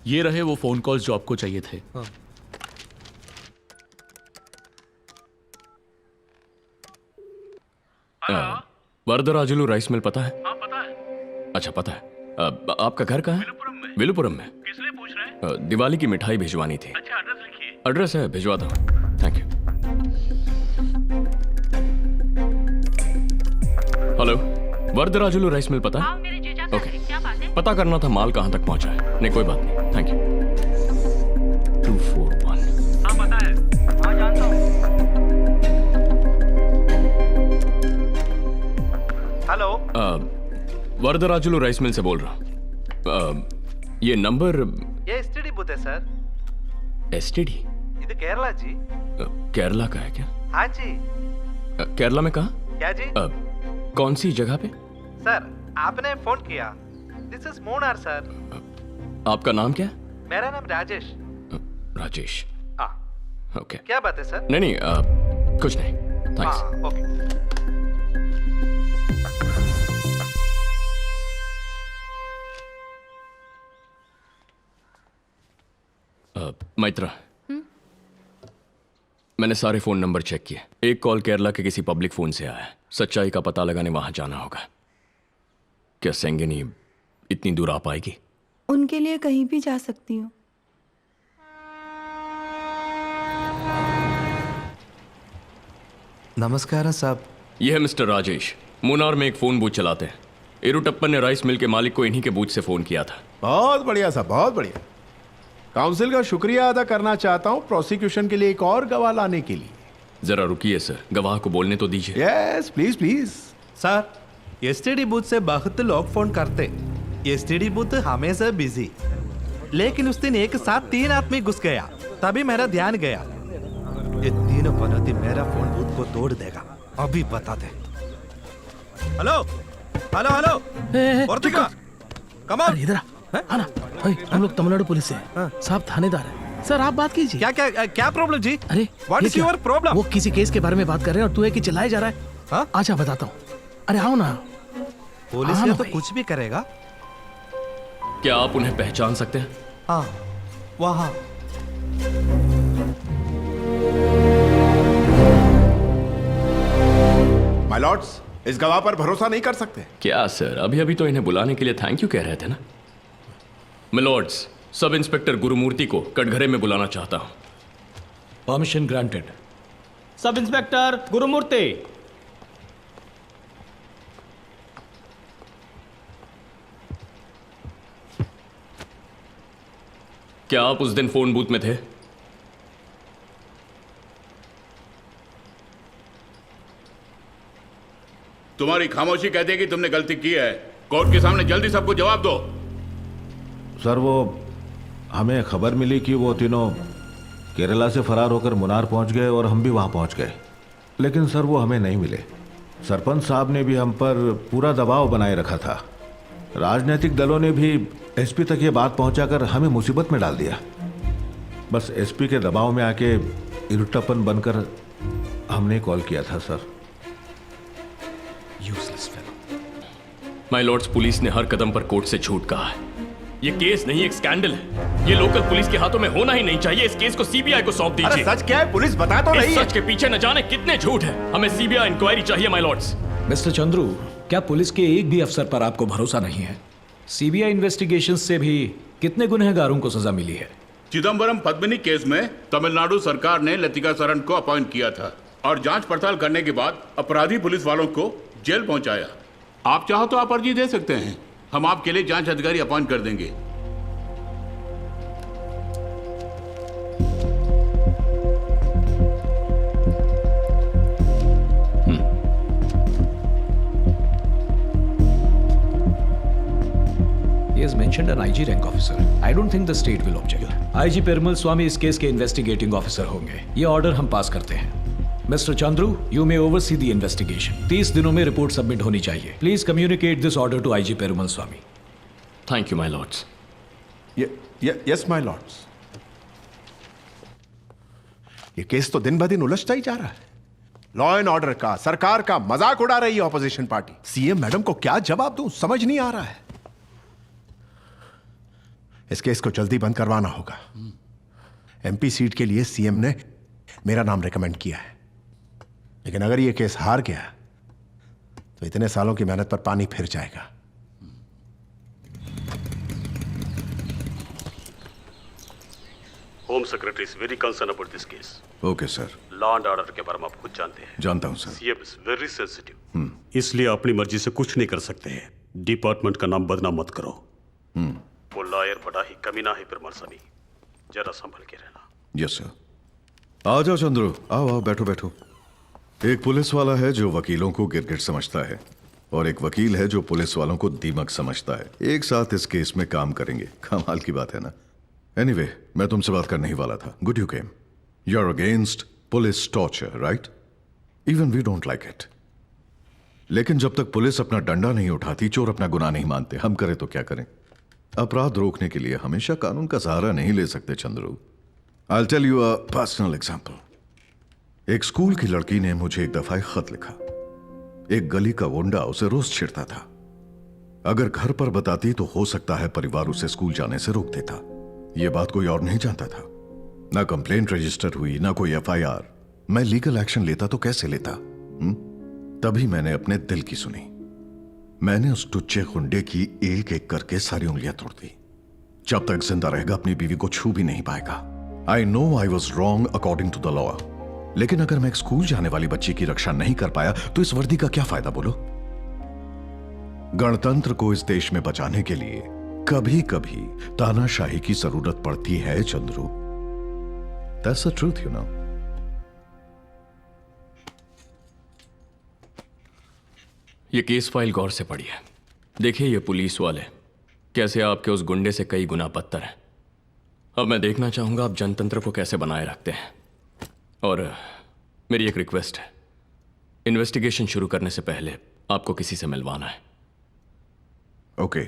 ये रहे वो फोन कॉल्स जो आपको चाहिए थे। वरदराजुलू राइस मिल पता है? हाँ, पता है। अच्छा, पता है। आपका घर कहाँ है? विलुपुरम में। किस लिए पूछ रहे हैं? दिवाली की मिठाई भिजवानी थी। अच्छा, एड्रेस लिखिए। एड्रेस है, भिजवाता हूँ। Thank you. Hello, Varadarajulu rice mill पता है? ओके, पता करना था माल कहाँ तक पहुँचा है। नहीं, कोई बात नहीं। Thank you. 241। हाँ, पता है। हाँ, जानता हूँ। हेलो, वरदराजुलू राइस मिल से बोल रहा हूँ। ये नंबर? ये एसटीडी बूथ है सर। एसटीडी? ये केरला जी। केरला का है क्या? हाँ जी। केरला में कहाँ? क्या जी? कौन सी जगह पे? सर, आपने फोन किया। This is Monar sir. आपका नाम क्या? मेरा नाम राजेश। राजेश। ओके। क्या बात है सर? नहीं, कुछ नहीं। थैंक्स। ओके। मैत्रा, मैंने सारे फोन नंबर चेक किए। एक कॉल केरला के किसी पब्लिक फोन से आया है। सच्चाई का पता लगाने वहां जाना होगा। क्या सेंगिनी इतनी दूर आ पाएगी? उनके लिए कहीं भी जा सकती हूँ। नमस्कार साहब। यह है मिस्टर राजेश, मुनार में एक फोन बूथ चलाते हैं। इरुटप्पन ने राइस मिल के मालिक को इन्हीं के बूथ से फोन किया था। बहुत बढ़िया साहब, बहुत बढ़िया। काउंसिल का शुक्रिया अदा करना चाहता हूँ प्रोसिक्यूशन के लिए एक और गवाह लाने के लिए। जरा रुकिए सर, गवाह को बोलने तो दीजिए। Yes please please. Sir STD booth से बहुत लोग फोन करते, एसटीडी बूथ हमेशा बिजी, लेकिन उस दिन एक साथ 3 आदमी घुस गया, तभी मेरा ध्यान गया। ये तीनों पनौती मेरा फोन बूथ को तोड़ देगा, अभी बता दे। हेलो हेलो हेलो वर्तिका, कमाल इधर आ ना। हम लोग तमिलनाडु पुलिस से हैं। साहब थानेदार हैं। सर आप बात कीजिए। क्या क्या क्या प्रॉब्लम जी? अरे व्हाट इज योर प्रॉब्लम? वो किसी केस के बारे में बात कर रहे हैं और तू है कि चिल्लाए जा रहा है। हाँ? अच्छा बताता हूँ। अरे आओ ना। पुलिस हाँ ये ना तो भाई। कुछ भी करेगा। क्या आप उन्हें पहचान सकते हैं? हाँ वहाँ। माय लॉर्ड्स, इस गवाह पर भरोसा नहीं कर सकते। क्या सर, अभी अभी तो इन्हें बुलाने के लिए थैंक यू कह रहे थे ना। मिलॉर्ड्स, सब इंस्पेक्टर गुरुमूर्ति को कटघरे में बुलाना चाहता हूं। Permission granted. Sub inspector Gurumurthy. क्या आप उस दिन फोन बूथ में थे? तुम्हारी खामोशी कहती है कि तुमने गलती की है। कोर्ट के सामने जल्दी सबको जवाब दो। सर वो हमें खबर मिली कि वो तीनों केरला से फरार होकर मुनार पहुंच गए और हम भी वहां पहुंच गए, लेकिन सर वो हमें नहीं मिले। सरपंच साहब ने भी हम पर पूरा दबाव बनाए रखा था। राजनीतिक दलों ने भी एसपी तक ये बात पहुंचाकर हमें मुसीबत में डाल दिया। बस एसपी के दबाव में आके इरुट्टप्पन बनकर हमने कॉल किया था sir. Useless fellow. My Lord's, police ने हर कदम पर कोर्ट से झूठ कहा है। ये केस नहीं, एक स्कैंडल है। ये लोकल पुलिस के हाथों में होना ही नहीं चाहिए। इस केस को सीबीआई को सौंप दीजिए। अरे सच क्या है? पुलिस बता तो रही है। सच के पीछे न जाने कितने झूठ है। हमें सीबीआई इंक्वायरी चाहिए माय लॉर्ड्स। मिस्टर चंद्रू, क्या पुलिस के एक भी अफसर पर आपको भरोसा नहीं है? सीबीआई इन्वेस्टिगेशन से भी कितने गुनहगारों को सजा मिली है? चिदम्बरम पद्मिनी केस में तमिलनाडु सरकार ने लतिका सरन को अपॉइंट किया था और जांच पड़ताल करने के बाद अपराधी पुलिस वालों को जेल पहुंचाया। आप चाहो तो आप अर्जी दे सकते हैं, हम आपके लिए जांच अधिकारी अपॉइंट कर देंगे। He has mentioned an IG rank officer. I don't think the state will object. IG Perumal स्वामी इस केस के इन्वेस्टिगेटिंग ऑफिसर होंगे। ये ऑर्डर हम पास करते हैं। Mister Chandru, you may oversee the investigation. 30 दिनों में रिपोर्ट सबमिट होनी चाहिए। Please communicate this order to IG Perumal Swami. Thank you my lords. Yes my lords. ये केस तो दिन ब दिन उलझता ही जा रहा है। लॉ एंड ऑर्डर का, सरकार का मजाक उड़ा रही है ऑपोजिशन पार्टी। सीएम मैडम को क्या जवाब दूं, समझ नहीं आ रहा है। इस केस को जल्दी बंद करवाना होगा। एमपी सीट के लिए सीएम ने मेरा नाम रेकमेंड किया है, लेकिन अगर ये केस हार गया तो इतने सालों की मेहनत पर पानी फिर जाएगा। Home secretary is very concern about this case. Okay sir. Law and order के बारे में आप खुद जानते हैं। जानता हूं sir. CM is very sensitive, इसलिए अपनी मर्जी से कुछ नहीं कर सकते हैं। डिपार्टमेंट का नाम बदनाम मत करो। वो लॉयर बड़ा ही कमीना है परमरसमी, जरा संभल के रहना। Yes sir. आ जाओ चंद्रू, आओ आओ, बैठो बैठो। एक पुलिस वाला है जो वकीलों को गिरगिट समझता है और एक वकील है जो पुलिस वालों को दीमक समझता है। एक साथ इस केस में काम करेंगे, कमाल की बात है ना। एनीवे, मैं तुमसे बात करने ही वाला था। Good you came. You are against police torture, right? Even we don't like it. लेकिन जब तक पुलिस अपना डंडा नहीं उठाती, चोर अपना गुनाह नहीं मानते, हम करें तो क्या करें? अपराध रोकने के लिए हमेशा कानून का सहारा नहीं ले सकते Chandru. I'll tell you a personal example. एक स्कूल की लड़की ने मुझे एक दफा एक खत लिखा। एक गली का गुंडा उसे रोज छेड़ता था। अगर घर पर बताती तो हो सकता है परिवार उसे स्कूल जाने से रोक देता। यह बात कोई और नहीं जानता था। ना कंप्लेंट रजिस्टर हुई, ना कोई FIR। मैं लीगल एक्शन लेता तो कैसे लेता? तभी मैंने अपने दिल की सुनी। मैंने उस टुच्चे गुंडे की एक एक करके सारी उंगलियां तोड़ दी। जब तक जिंदा रहेगा अपनी बीवी को छू भी नहीं पाएगा। I know I was wrong according to the law, लेकिन अगर मैं एक स्कूल जाने वाली बच्ची की रक्षा नहीं कर पाया तो इस वर्दी का क्या फायदा बोलो? गणतंत्र को इस देश में बचाने के लिए कभी कभी तानाशाही की जरूरत पड़ती है Chandru. That's the truth, you know. ये केस फाइल गौर से पढ़िए। देखिए ये पुलिस वाले कैसे आपके उस गुंडे से कई गुना बदतर हैं। अब मैं देखना चाहूंगा आप जनतंत्र को कैसे बनाए रखते हैं। और मेरी एक रिक्वेस्ट है, इन्वेस्टिगेशन शुरू करने से पहले आपको किसी से मिलवाना है। Okay,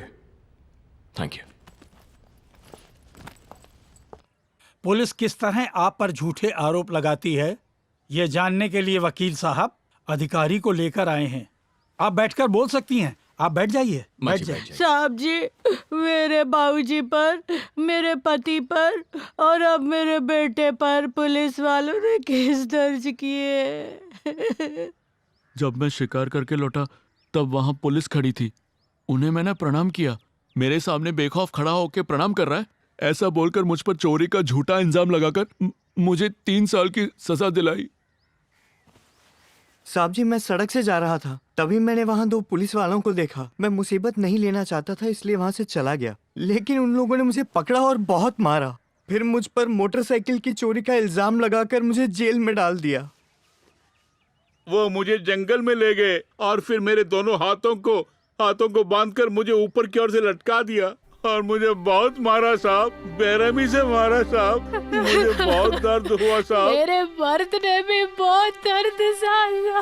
thank you. पुलिस किस तरह आप पर झूठे आरोप लगाती है, ये जानने के लिए वकील साहब अधिकारी को लेकर आए हैं। आप बैठकर बोल सकती हैं। आप बैठ जाइए, बैठ जाइए। साहब जी, मेरे बाबूजी पर, मेरे पति पर और अब मेरे बेटे पर पुलिस वालों ने केस दर्ज किए। जब मैं शिकार करके लौटा तब वहां पुलिस खड़ी थी। उन्हें मैंने प्रणाम किया। मेरे सामने बेखौफ खड़ा होकर प्रणाम कर रहा है। ऐसा बोलकर मुझ पर चोरी का झूठा इल्जाम लगाकर मुझे 3 साल की सजा दिलाई। साहब जी, मैं सड़क से जा रहा था, तभी मैंने वहाँ 2 पुलिस वालों को देखा। मैं मुसीबत नहीं लेना चाहता था, इसलिए वहाँ से चला गया, लेकिन उन लोगों ने मुझे पकड़ा और बहुत मारा। फिर मुझ पर मोटरसाइकिल की चोरी का इल्जाम लगाकर मुझे जेल में डाल दिया। वो मुझे जंगल में ले गए और फिर मेरे दोनों हाथों को बांधकर मुझे ऊपर की ओर से लटका दिया और मुझे बहुत मारा साहब, बेरहमी से मारा साहब। मुझे बहुत दर्द हुआ साहब। मेरे मर्द ने भी बहुत दर्द सहा।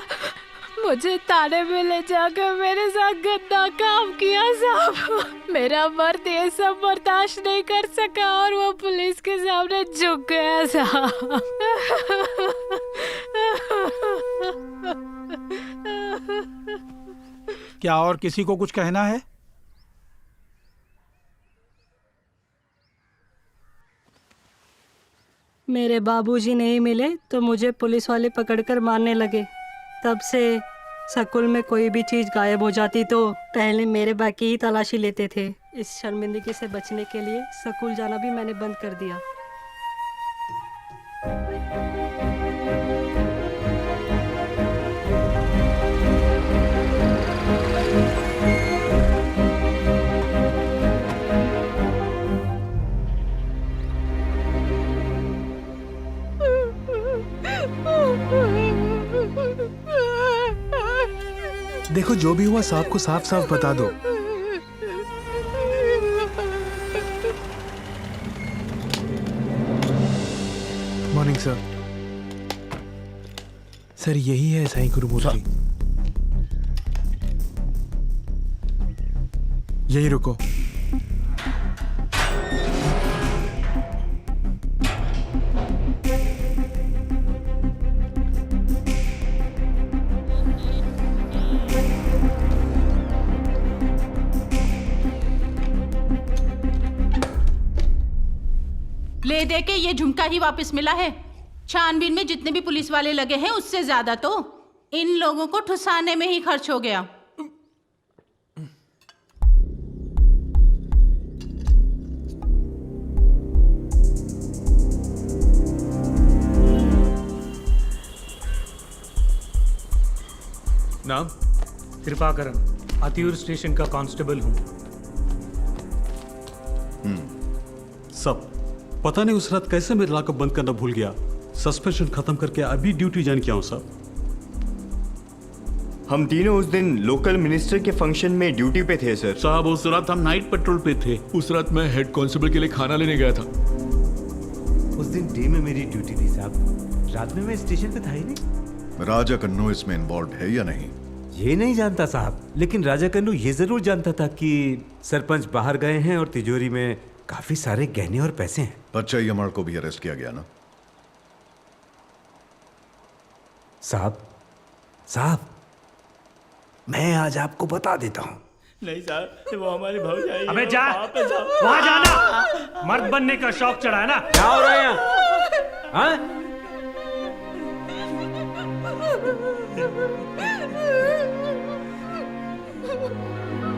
मुझे थाने में ले जाकर मेरे साथ गंदा काम किया साहब। मेरा मर्द ये सब बर्दाश्त नहीं कर सका और वो पुलिस के सामने झुक गया साहब। क्या और किसी को कुछ कहना है? मेरे बाबूजी नहीं मिले तो मुझे पुलिस वाले पकड़कर मारने लगे। तब से स्कूल में कोई भी चीज़ गायब हो जाती तो पहले मेरे बैग की ही तलाशी लेते थे। इस शर्मिंदगी से बचने के लिए स्कूल जाना भी मैंने बंद कर दिया। देखो, जो भी हुआ साहब को साफ साफ बता दो। Morning sir. सर यही है साईं गुरुमूर्ति। यही रुको। ले दे के ये झुमका ही वापस मिला है। छानबीन में जितने भी पुलिस वाले लगे हैं उससे ज्यादा तो इन लोगों को ठुसाने में ही खर्च हो गया। नाम कृपाकरण, अतियूर स्टेशन का कांस्टेबल हूँ। सब पता नहीं उस रात कैसे मैं लॉकअप बंद करना भूल गया। सस्पेंशन खत्म करके अभी ड्यूटी ज्वाइन किया हूँ साहब। हम तीनों उस दिन लोकल मिनिस्टर के फंक्शन में ड्यूटी पे थे सर। साहब उस रात हम नाइट पेट्रोल पे थे। उस रात मैं हेड कांस्टेबल के लिए खाना लेने गया था। उस दिन डे में मेरी ड्यूटी थी साहब, रात में मैं स्टेशन पे था ही नहीं। राजा कन्नू इसमें इन्वॉल्व है या नहीं? ये नहीं जानता साहब, लेकिन राजा कन्नू ये जरूर जानता था कि सरपंच बाहर गए हैं और तिजोरी में काफी सारे गहने और पैसे हैं। बच्चा यमड़ को भी अरेस्ट किया गया ना? साहब मैं आज आपको बता देता हूँ। नहीं साहब, वो हमारी भौजाई। अबे जा, वहाँ जाना। मर्द बनने का शौक चढ़ा है ना? क्या हो रहा है यहाँ? हाँ?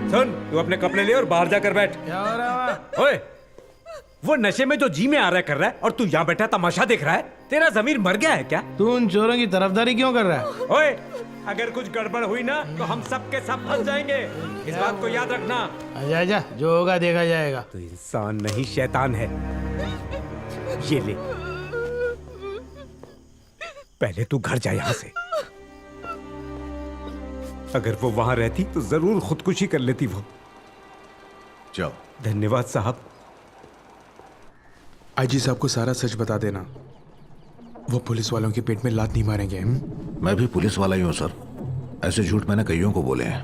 सुन, तू अपने कपड़े ले और बाहर जाकर बैठ। क्या हो रहा है? ओए, वो नशे में जो जी में आ रहा कर रहा है और तू यहाँ बैठा तमाशा देख रहा है। तेरा जमीर मर गया है क्या? तू उन चोरों की तरफदारी क्यों कर रहा है? ओए, अगर कुछ गड़बड़ हुई ना तो हम सब के सब फंस जाएंगे। इस बात को याद रखना। आजा आजा, जो होगा देखा जाएगा। तू इंसान नहीं शैतान है। ये ले, पहले तू घर जा यहाँ से। अगर वो वहां रहती तो जरूर खुदकुशी कर लेती वो। जाओ। धन्यवाद साहब। आईजी साहब को सारा सच बता देना। वो पुलिस वालों के पेट में लात नहीं मारेंगे। मैं भी पुलिस वाला ही हूँ सर। ऐसे झूठ मैंने कईयों को बोले हैं।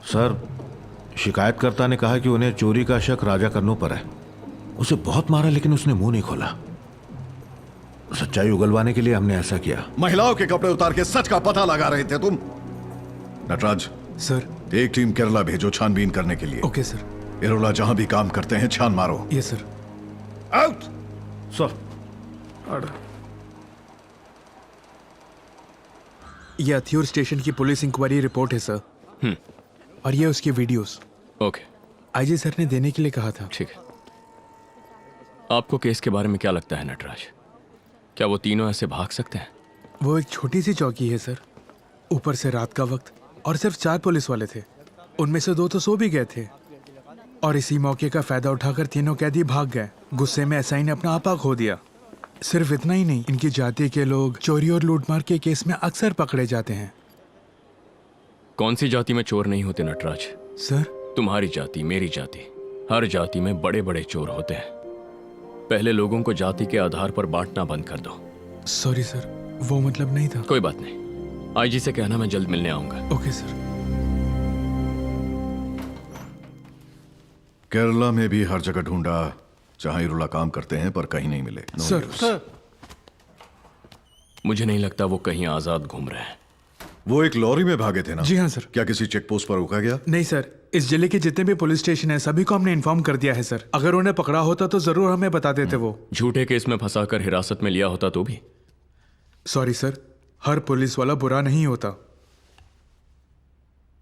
सर, शिकायतकर्ता ने कहा कि उन्हें चोरी का शक राजा कन्नू पर है। उसे बहुत मारा लेकिन उसने मुंह नहीं खोला। सच्चाई उगलवाने के लिए हमने ऐसा किया। महिलाओं के कपड़े उतार के सच का पता लगा रहे थे तुम। नटराज सर, एक टीम केरला भेजो छानबीन करने के लिए। Okay sir. इरोला जहां भी काम करते हैं छान मारो। Yes sir. Out sir. ये अथियोर स्टेशन की पुलिस इंक्वायरी रिपोर्ट है सर। और ये उसके वीडियोस। ओके। आईजी सर ने देने के लिए कहा था। ठीक है। आपको केस के बारे में क्या लगता है नटराज? क्या वो तीनों ऐसे भाग सकते हैं? वो एक छोटी सी चौकी है सर, ऊपर से रात का वक्त, और सिर्फ 4 पुलिस वाले थे। उनमें से 2 तो सो भी गए थे, और इसी मौके का फायदा उठाकर तीनों कैदी भाग गए। गुस्से में एसआई ने अपना आपा खो दिया। सिर्फ इतना ही नहीं, इनकी जाति के लोग चोरी और लूटमार के केस में अक्सर पकड़े जाते हैं। कौन सी जाति में चोर नहीं होते नटराज? सर, तुम्हारी जाति, मेरी जाति, हर जाति में बड़े बड़े चोर होते हैं। पहले लोगों को जाति के आधार पर बांटना बंद कर दो। सॉरी सर, वो मतलब नहीं था। कोई बात नहीं, आईजी से कहना मैं जल्द मिलने आऊंगा। Okay sir. केरला में भी हर जगह ढूंढा जहां इरोला काम करते हैं, पर कहीं नहीं मिले। सर, मुझे नहीं लगता वो कहीं आजाद घूम रहे हैं। वो एक लॉरी में भागे थे ना? जी हाँ सर। क्या किसी चेक पोस्ट पर रुका गया? नहीं सर, इस जिले के जितने भी पुलिस स्टेशन हैं सभी को हमने इन्फॉर्म कर दिया है सर। अगर उन्हें पकड़ा होता तो जरूर हमें बता देते वो। झूठे केस में फंसाकर हिरासत में लिया होता तो भी? सॉरी सर, हर पुलिस वाला बुरा नहीं होता।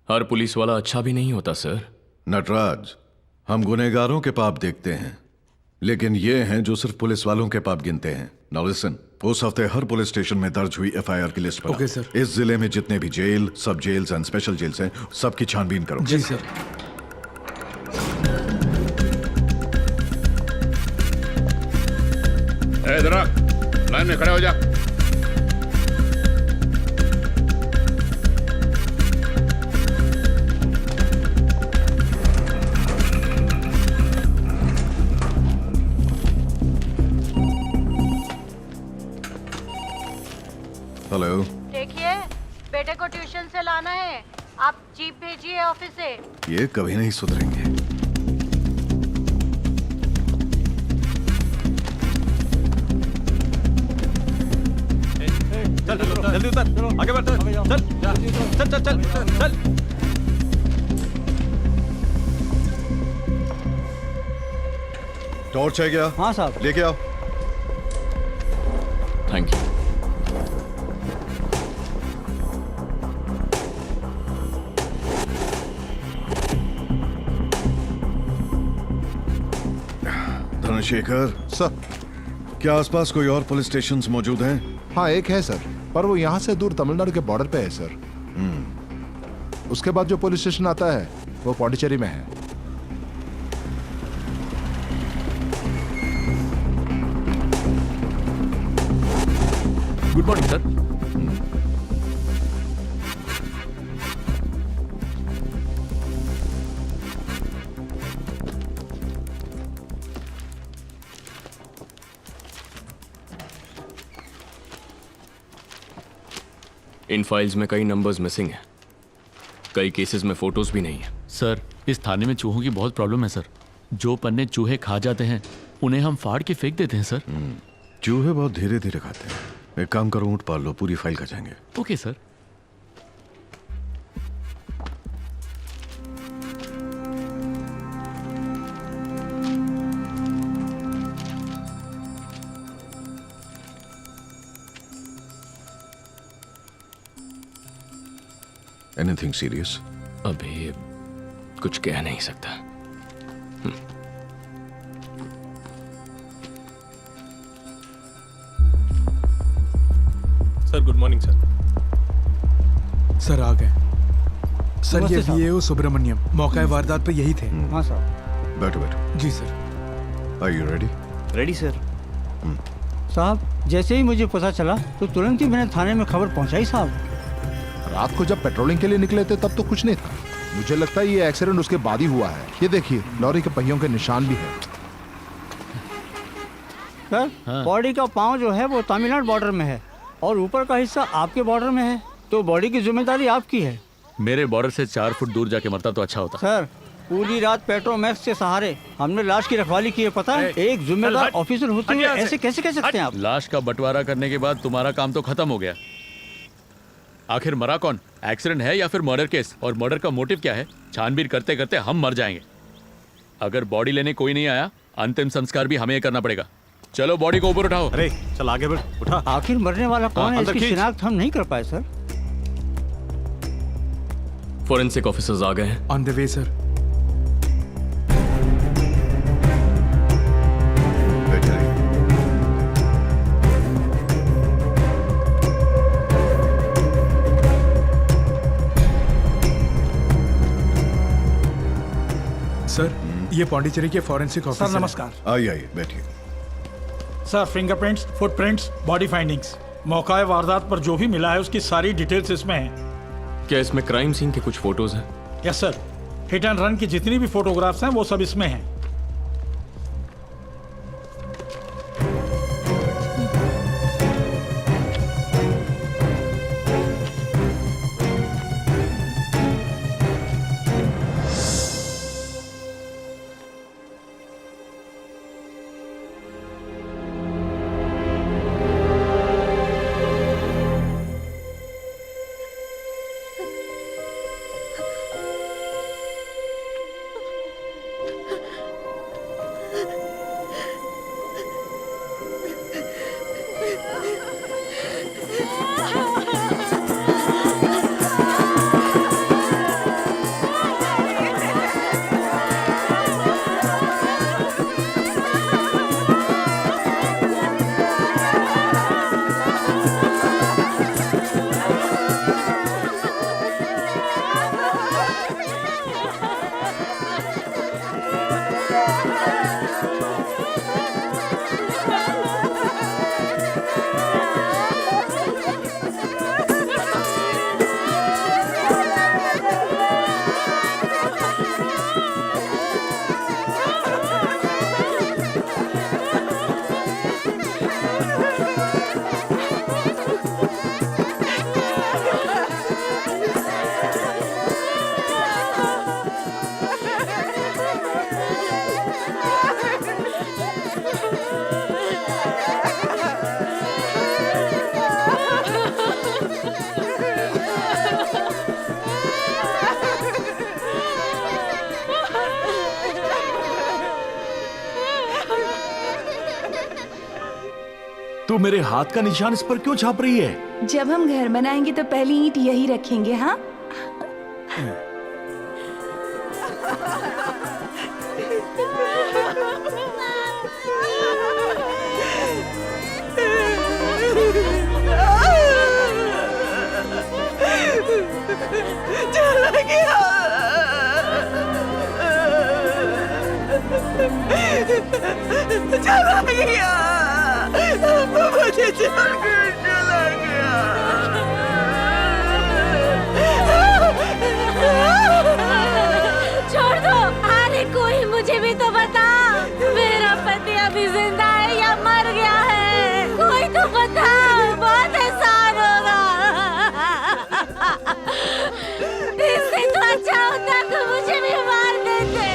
हर पुलिस वाला अच्छा भी नहीं होता सर। नटराज, हम गुनहगारों के पाप देखते हैं, लेकिन ये हैं जो सिर्फ पुलिस वालों के पाप गिनते हैं। नाउ लिसन, उस हफ्ते हर पुलिस स्टेशन में दर्ज हुई एफआईआर की लिस्ट बना। Okay sir. इस जिले में जितने भी जेल, सब जेल्स एंड स्पेशल जेल्स हैं, सबकी छानबीन करो। जी सर। इधर आ, लाइन में खड़े हो जा। हेलो। देखिए, बेटे को ट्यूशन से लाना है। आप जीप भेजिए ऑफिस से। ये कभी नहीं सुधरेंगे। चल जल्दी उतर, आगे बढ़, चल चल चल चल चल। टॉर्च है क्या? हाँ साहब। लेके आओ। Thank you. धनशेखर सर, क्या आसपास कोई और पुलिस स्टेशन मौजूद हैं? हाँ, एक है सर, पर वो यहाँ से दूर तमिलनाडु के बॉर्डर पे है सर। उसके बाद जो पुलिस स्टेशन आता है वो पौंडीचेरी में है। Good morning sir. इन फाइल्स में कई नंबर्स मिसिंग हैं। कई केसेस में फोटोज भी नहीं है। सर, इस थाने में चूहों की बहुत प्रॉब्लम है सर। जो पन्ने चूहे खा जाते हैं उन्हें हम फाड़ के फेंक देते हैं सर। चूहे बहुत धीरे धीरे खाते हैं। एक काम करो, ऊँट पाल लो, पूरी फाइल खा जाएंगे। Okay sir. Anything serious? अभी कुछ कह नहीं सकता। Sir good morning sir. Sir आ गए। सर ये नमस्ते साहब। वीएओ सुब्रमण्यम मौका वारदात पे यही थे। हाँ साहब। बैठो बैठो। जी sir. Are you ready? Ready sir. साहब जैसे ही मुझे पता चला तो तुरंत ही मैंने थाने में खबर पहुंचाई साहब। रात को जब पेट्रोलिंग के लिए निकले थे तब तो कुछ नहीं था। मुझे लगता है ये एक्सीडेंट उसके बाद ही हुआ है। ये देखिए लॉरी के पहियों के निशान भी है। सर बॉडी का पाँव जो है वो तमिलनाडु बॉर्डर में है और ऊपर का हिस्सा आपके बॉर्डर में है, तो बॉडी की जिम्मेदारी आपकी है। मेरे बॉर्डर से 4 फुट दूर जाके मरता तो अच्छा होता। सर पूरी रात पेट्रोमैक्स के सहारे हमने लाश की रखवाली की है, पता है? एक जिम्मेदार ऑफिसर होते हुए ऐसे कैसे कह सकते हैं आप? लाश का बंटवारा करने के बाद तुम्हारा काम तो खत्म हो गया। आखिर मरा कौन? एक्सीडेंट है या फिर मर्डर केस? और मर्डर का मोटिव क्या है? छानबीन करते करते हम मर जाएंगे। अगर बॉडी लेने कोई नहीं आया, अंतिम संस्कार भी हमें करना पड़ेगा। चलो बॉडी को ऊपर उठाओ। अरे चल आगे बढ़, उठा। आखिर मरने वाला कौन है, इसकी शिनाख्त हम नहीं कर पाए सर। फॉरेंसिक ऑफिसर्स आ गए हैं। On the way sir. Sir ये पौंडीचेरी के फॉरेंसिक ऑफिसर। सर नमस्कार। आइए आइए बैठिए। Sir fingerprints, footprints, body findings, मौका वारदात पर जो भी मिला है उसकी सारी डिटेल्स इसमें हैं। क्या इसमें क्राइम सीन के कुछ फोटोज हैं? Yes sir, hit and run की जितनी भी फोटोग्राफ्स हैं वो सब इसमें हैं। तू मेरे हाथ का निशान इस पर क्यों छाप रही है? जब हम घर बनाएंगे तो पहली ईंट यही रखेंगे। हाँ चला गया, चला गया, मुझे छोड़कर चला गया। छोड़ दो। अरे कोई मुझे भी तो बता, मेरा पति अभी जिंदा है या मर गया है? कोई तो बता, बहुत एहसान होगा। इससे तो अच्छा होता कि मुझे भी मार देते।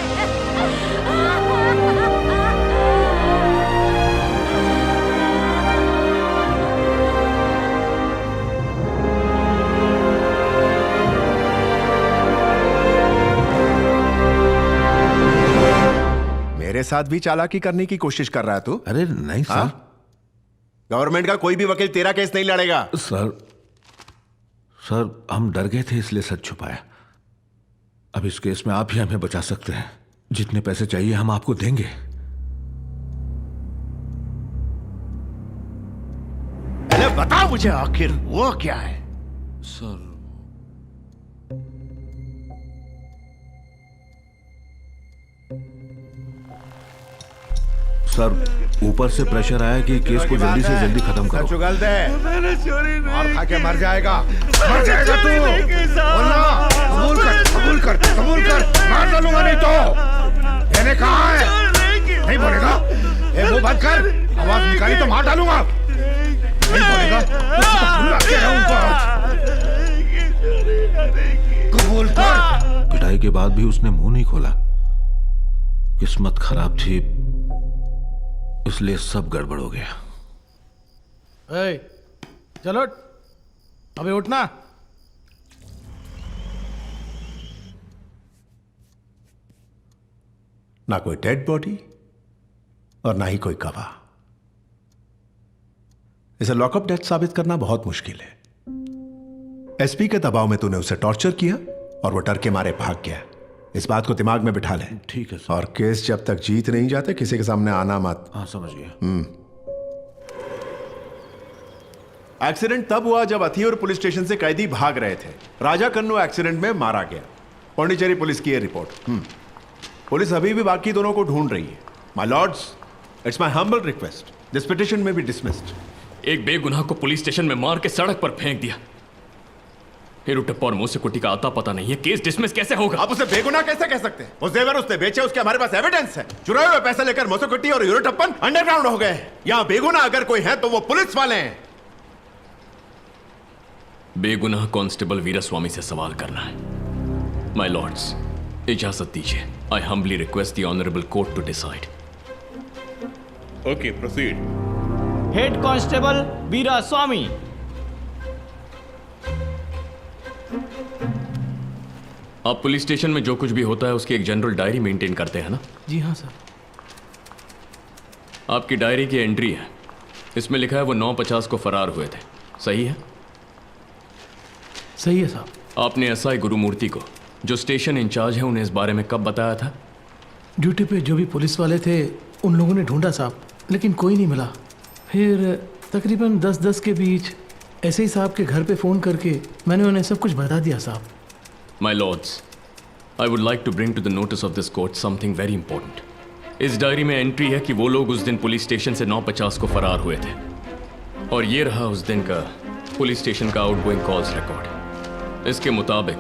मेरे साथ भी चालाकी करने की कोशिश कर रहा है तू? अरे नहीं सर। गवर्नमेंट का कोई भी वकील तेरा केस नहीं लड़ेगा। सर हम डर गए थे इसलिए सच छुपाया। अब इस केस में आप ही हमें बचा सकते हैं। जितने पैसे चाहिए हम आपको देंगे। पहले बताओ मुझे आखिर वो क्या है? सर सर ऊपर से प्रेशर आया कि केस को जल्दी से जल्दी खत्म करो। चुगल दे, मैंने चोरी नहीं और खा के मर जाएगा। मर जाएगा तू। बोलना, कबूल कर, कबूल कर, कबूल कर। मार डालूंगा नहीं तो। मैंने कहा है नहीं बोलेगा? ए मुंह बंद कर, आवाज निकाली तो मार डालूंगा। नहीं बोलेगा तो बुला के रहूंगा। कबूल कर। पिटाई के बाद भी उसने मुंह नहीं खोला। किस्मत खराब थी, इसलिए सब गड़बड़ हो गया। चलो अबे उठना। ना कोई डेड बॉडी और ना ही कोई गवाह। इसे लॉकअप डेथ साबित करना बहुत मुश्किल है। एसपी के दबाव में तूने उसे टॉर्चर किया और वो डर के मारे भाग गया। इस बात को दिमाग में बिठा ले। ठीक है सर। और केस जब तक जीत नहीं जाते किसी के सामने आना मत। हाँ समझ गया। एक्सीडेंट तब हुआ जब अथियूर पुलिस स्टेशन से कैदी भाग रहे थे। राजा कन्नू एक्सीडेंट में मारा गया। पौंडीचेरी पुलिस की यह रिपोर्ट। पुलिस अभी भी बाकी दोनों को ढूंढ रही है। My Lord's, it's my humble request, this petition में बी डिसमिस्ड। एक बेगुनाह को पुलिस स्टेशन में मार के सड़क पर फेंक दिया। हिरुटप्पा और मोसेकुटी का आता पता नहीं है, केस डिसमिस कैसे होगा? आप उसे बेगुनाह कैसे कह सकते हैं? वो जेवर उसने बेचे, उसके हमारे पास एविडेंस है। चुराए हुए पैसे लेकर मोसेकुटी और हिरुटप्पन अंडरग्राउंड हो गए। यहां बेगुनाह अगर कोई है तो वो पुलिस वाले हैं। बेगुनाह कांस्टेबल वीरास्वामी से सवाल करना है। माय लॉर्ड्स, इजाजत दीजिए। I humbly request the honourable court to decide. Okay, proceed. Head constable Veeraswamy. आप पुलिस स्टेशन में जो कुछ भी होता है उसकी एक जनरल डायरी मेंटेन करते हैं ना? जी हाँ सर। आपकी डायरी की एंट्री है, इसमें लिखा है वो 9:50 को फरार हुए थे। सही है? सही है साहब। आपने एसआई गुरुमूर्ति को, जो स्टेशन इंचार्ज है, उन्हें इस बारे में कब बताया था? ड्यूटी पे जो भी पुलिस वाले थे उन लोगों ने ढूंढा साहब, लेकिन कोई नहीं मिला। फिर तकरीबन 10:10 के बीच ऐसे ही साहब के घर पे फ़ोन करके मैंने उन्हें सब कुछ बता दिया साहब। My lords, I would like to bring to the notice of this court something very important. इस डायरी में एंट्री है कि वो लोग उस दिन पुलिस स्टेशन से 9:50 को फरार हुए थे। और ये रहा उस दिन का पुलिस स्टेशन का आउटगोइंग कॉल्स रिकॉर्ड। इसके मुताबिक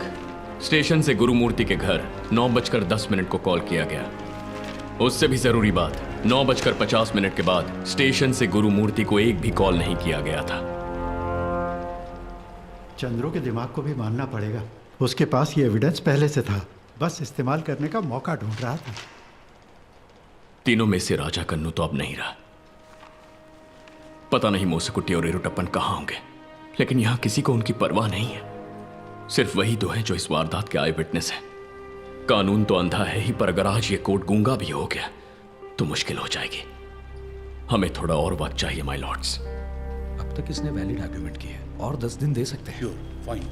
स्टेशन से गुरुमूर्ति के घर 9:10 को कॉल किया गया। उससे भी जरूरी बात, 9:50 के बाद स्टेशन से गुरुमूर्ति को एक भी कॉल नहीं किया गया था। चंद्रू के दिमाग को भी मानना पड़ेगा। उसके पास ये एविडेंस पहले से था, बस इस्तेमाल करने का मौका ढूंढ रहा था। तीनों में से राजा कन्नू तो अब नहीं रहा। पता नहीं मोसेकुटी और हिरुटप्पन कहां होंगे, लेकिन यहां किसी को उनकी परवाह नहीं है। सिर्फ वही दो हैं जो इस वारदात के आई विटनेस है। कानून तो अंधा है ही, पर अगर आज ये कोर्ट गूंगा भी हो गया तो मुश्किल हो जाएगी। हमें थोड़ा और वक्त चाहिए माय लॉर्ड्स। अब तक इसने वैलिड आर्गुमेंट की है और 10 दिन दे सकते हैं। Fine.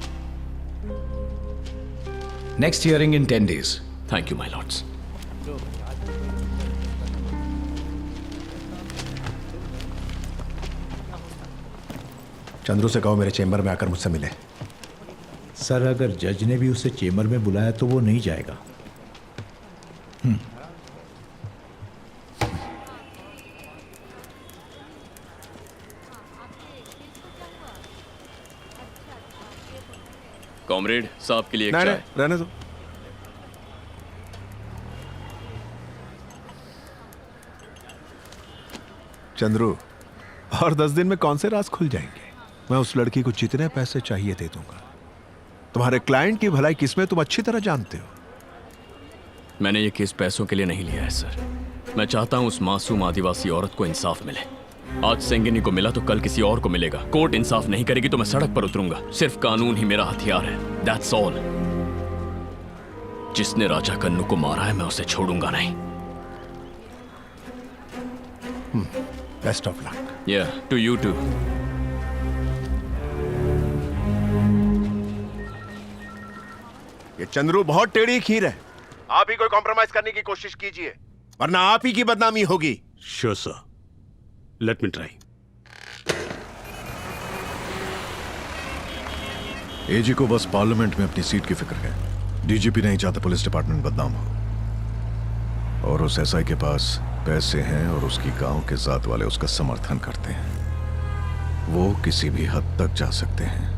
Next hearing in 10 days। Thank you my Lord's. Chandru से कहो मेरे चेंबर में आकर मुझसे मिले। सर, अगर जज ने भी उसे चेंबर में बुलाया तो वो नहीं जाएगा। कॉमरेड, साहब के लिए एक नहीं, चाय। नहीं, रहने दो। चंद्रू, और 10 दिन में कौन से राज खुल जाएंगे? मैं उस लड़की को जितने पैसे चाहिए दे दूंगा। तुम्हारे क्लाइंट की भलाई किसमें तुम अच्छी तरह जानते हो। मैंने ये केस पैसों के लिए नहीं लिया है सर। मैं चाहता हूं उस मासूम आदिवासी औरत को इंसाफ मिले। आज सेंगिनी को मिला तो कल किसी और को मिलेगा। कोर्ट इंसाफ नहीं करेगी तो मैं सड़क पर उतरूंगा। सिर्फ कानून ही मेरा हथियार है। That's all. जिसने राजा कन्नू को मारा है मैं उसे छोड़ूंगा नहीं। Best of luck. या टू यू टू। ये चंद्रू बहुत टेढ़ी खीर है। आप ही कोई कॉम्प्रोमाइज करने की कोशिश कीजिए, वरना आप ही की बदनामी होगी। Sure sir, let me try. AG को बस पार्लियामेंट में अपनी सीट की फिक्र है। डीजीपी नहीं चाहता पुलिस डिपार्टमेंट बदनाम हो। और उस एसआई के पास पैसे हैं और उसकी गांव के जात वाले उसका समर्थन करते हैं। वो किसी भी हद तक जा सकते हैं।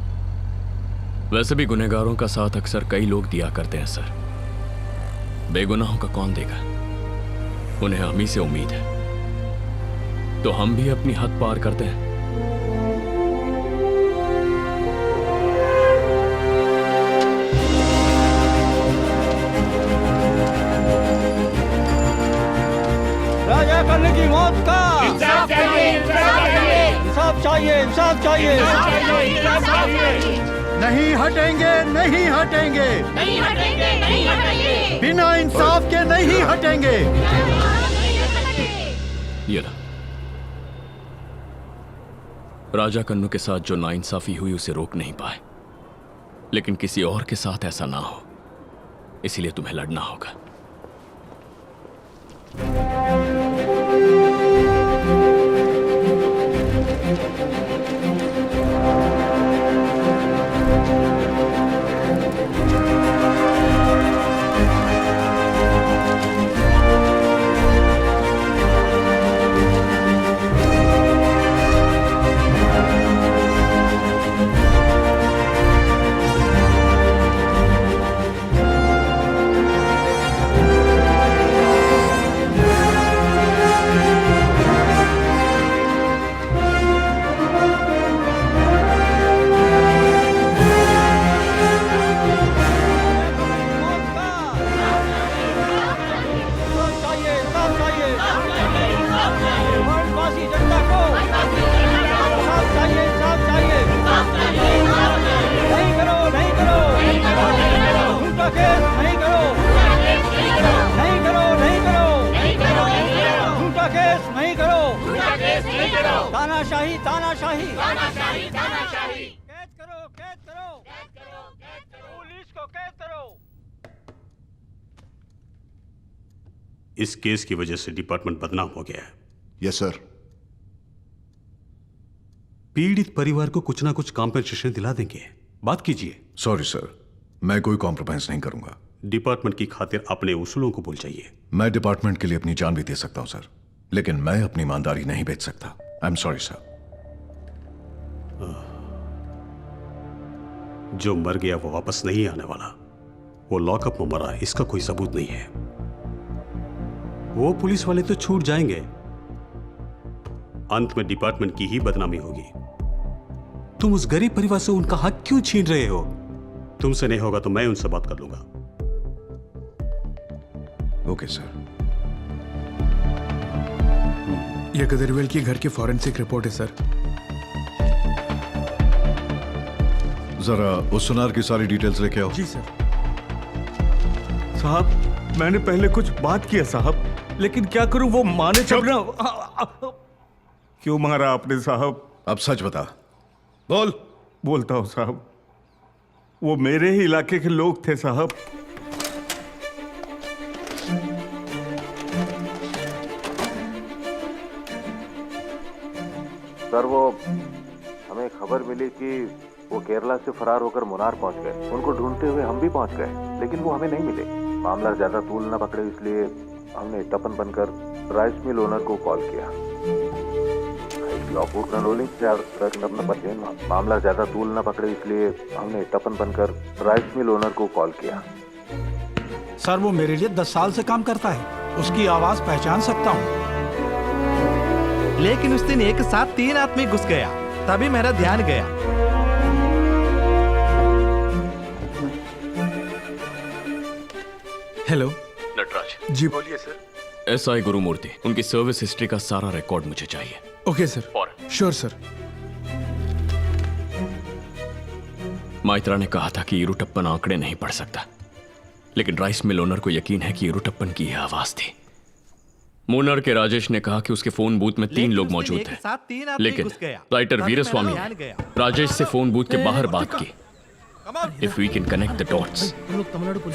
वैसे भी गुनहगारों का साथ अक्सर कई लोग दिया करते हैं सर। बेगुनाहों का कौन देगा? उन्हें हम ही से उम्मीद है, तो हम भी अपनी हद पार करते हैं। राजा करने की मौत का इंसाफ चाहिए, इंसाफ चाहिए, इंसाफ चाहिए, इंसाफ चाहिए। नहीं हटेंगे, नहीं हटेंगे, नहीं हटेंगे, नहीं हटेंगे, बिना इंसाफ के नहीं हटेंगे। ये ला। राजा कन्नू के साथ जो नाइंसाफी हुई उसे रोक नहीं पाए, लेकिन किसी और के साथ ऐसा ना हो, इसलिए तुम्हें लड़ना होगा। तानाशाही, तानाशाही, तानाशाही, तानाशाही। कैद करो, कैद करो, कैद करो, कैद करो, पुलिस को कैद करो। इस केस की वजह से डिपार्टमेंट बदनाम हो गया है। Yes sir. पीड़ित परिवार को कुछ ना कुछ कॉम्पेंसेशन दिला देंगे, बात कीजिए। सॉरी सर, मैं कोई कॉम्प्रोमाइज नहीं करूंगा। डिपार्टमेंट की खातिर अपने उसूलों को भूल जाइए। मैं डिपार्टमेंट के लिए अपनी जान भी दे सकता हूं सर, लेकिन मैं अपनी ईमानदारी नहीं बेच सकता। I am sorry sir. जो मर गया वो वापस नहीं आने वाला। वो लॉकअप में मरा, इसका कोई सबूत नहीं है। वो पुलिस वाले तो छूट जाएंगे, अंत में डिपार्टमेंट की ही बदनामी होगी। तुम उस गरीब परिवार से उनका हक क्यों छीन रहे हो? तुमसे नहीं होगा तो मैं उनसे बात कर लूंगा। Okay sir. ये गदरवेल के घर की फॉरेंसिक रिपोर्ट है सर। जरा उस सुनार की सारी डिटेल्स लेके आओ। जी सर। साहब, मैंने पहले कुछ बात किया साहब, लेकिन क्या करूं, वो माने जब ना। क्यों मारा आपने साहब? अब सच बता। बोल। बोलता हूं साहब, वो मेरे ही इलाके के लोग थे साहब। सर, वो हमें खबर मिली कि वो केरला से फरार होकर मुनार पहुंच गए। उनको ढूंढते हुए हम भी पहुंच गए, लेकिन वो हमें नहीं मिले। मामला ज्यादा तूल न पकड़े, इसलिए हमने टपन बनकर राइस मिल ओनर को कॉल किया। मामला ज्यादा तूल न पकड़े, इसलिए हमने टपन बनकर राइस मिल ओनर को कॉल किया। सर, वो मेरे लिए 10 साल से काम करता है, उसकी आवाज पहचान सकता हूँ। लेकिन उस दिन एक साथ 3 आदमी घुस गया, तभी मेरा ध्यान गया। हेलो नटराज। जी बोलिए सर। एसआई गुरुमूर्ति, उनकी सर्विस हिस्ट्री का सारा रिकॉर्ड मुझे चाहिए। Okay sir. Sure sir. Maitra ने कहा था कि ईरूटप्पन आंकड़े नहीं पढ़ सकता, लेकिन राइस मिल ओनर को यकीन है कि ईरूटप्पन की यह आवाज थी। मूनर के राजेश ने कहा कि उसके फोन बूथ में 3 लोग मौजूद थे, लेकिन राइटर वीरस्वामी ने राजेश से फोन बूथ के बाहर बात की। If we can connect the dots.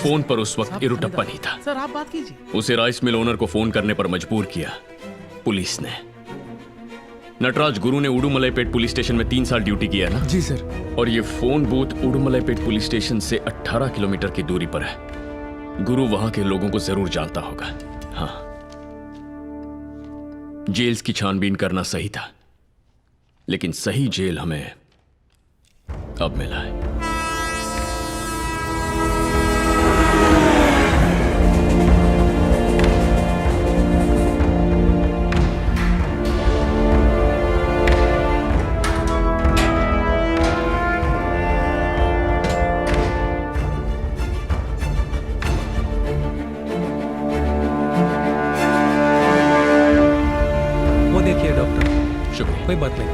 Phone पर उस वक्त इरुटप्पन ही था। सर आप बात कीजिए। उसे राइस मिल ओनर को फोन करने पर मजबूर किया पुलिस ने। नटराज गुरु ने उडुमलैपेट पुलिस स्टेशन में 3 साल ड्यूटी किया ना? जी सर। और ये फोन बूथ उडुमलैपेट पुलिस स्टेशन से 18 किलोमीटर की दूरी पर है। गुरु वहां के लोगों को जरूर जानता होगा। हाँ, जेल्स की छानबीन करना सही था, लेकिन सही जेल हमें अब मिला है। कोई बात नहीं।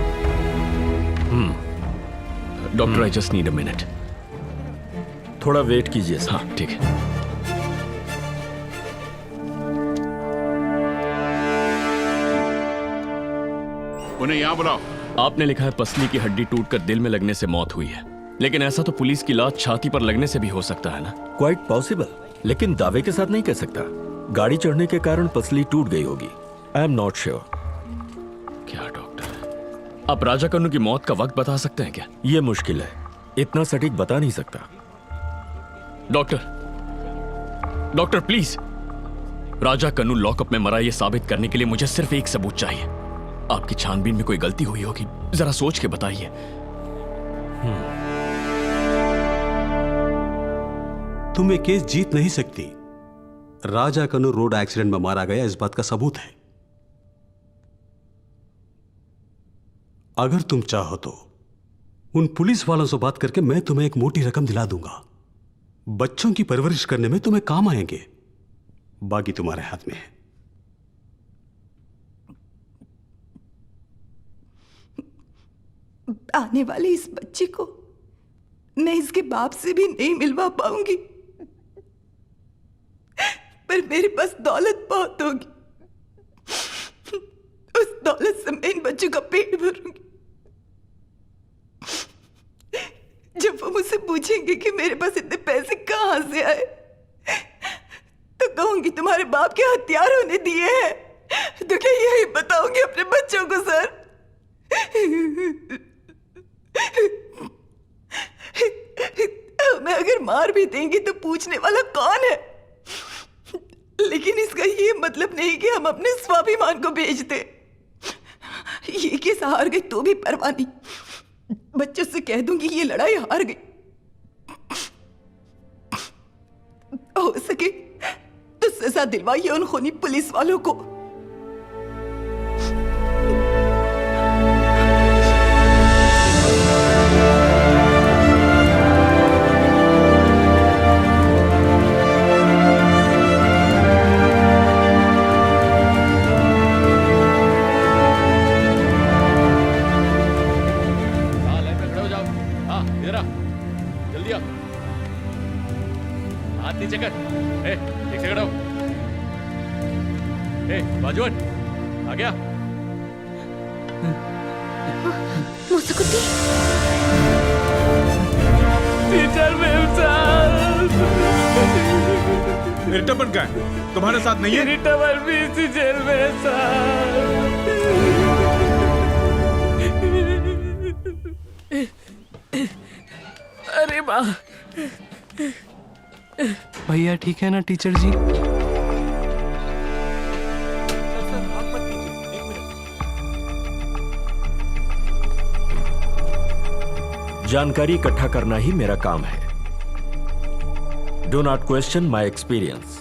Doctor, I just need a minute. थोड़ा वेट कीजिए। हाँ ठीक है। उन्हें यहाँ बुलाओ। आपने लिखा है पसली की हड्डी टूटकर दिल में लगने से मौत हुई है, लेकिन ऐसा तो पुलिस की लात छाती पर लगने से भी हो सकता है ना? क्वाइट पॉसिबल, लेकिन दावे के साथ नहीं कह सकता। गाड़ी चढ़ने के कारण पसली टूट गई होगी। आई एम नॉट श्योर। क्या डॉक्टर, आप राजा कन्नू की मौत का वक्त बता सकते हैं क्या? यह मुश्किल है, इतना सटीक बता नहीं सकता। Doctor please, Raja Kannu lockup में मरा ये साबित करने के लिए मुझे सिर्फ एक सबूत चाहिए। आपकी छानबीन में कोई गलती हुई होगी, जरा सोच के बताइए। तुम ये केस जीत नहीं सकती। राजा कन्नू रोड एक्सीडेंट में मारा गया, इस बात का सबूत है। अगर तुम चाहो तो उन पुलिस वालों से बात करके मैं तुम्हें एक मोटी रकम दिला दूंगा। बच्चों की परवरिश करने में तुम्हें काम आएंगे। बाकी तुम्हारे हाथ में है। आने वाले इस बच्चे को मैं इसके बाप से भी नहीं मिलवा पाऊंगी, पर मेरे पास दौलत बहुत होगी। उस दौलत से मैं इन बच्चों का पेट भरूंगी। जब वो मुझसे पूछेंगे कि मेरे पास इतने पैसे कहां से आए, तो कहूंगी तुम्हारे बाप के हथियारों ने दिए हैं। तो क्या यही बताऊंगी अपने बच्चों को? सर, हमें अगर मार भी देंगे तो पूछने वाला कौन है? लेकिन इसका ये मतलब नहीं कि हम अपने स्वाभिमान को बेच दें। ये केस हार गई तो भी परवाह नहीं, बच्चों से कह दूंगी ये लड़ाई हार गई। हो सके तो सजा दिलवाइए उन खूनी पुलिस वालों को। नीचे कर। ठीक से खड़ा हो। बाजूवन आ गया। मुसकुटी। टीचर मैम साहब, इरिटप्पन का है, तुम्हारे साथ नहीं है? इरिटप्पन भी इसी जेल में है साहब। अरे माँ। भैया ठीक है ना टीचर जी? जानकारी इकट्ठा करना ही मेरा काम है। Do not question my experience.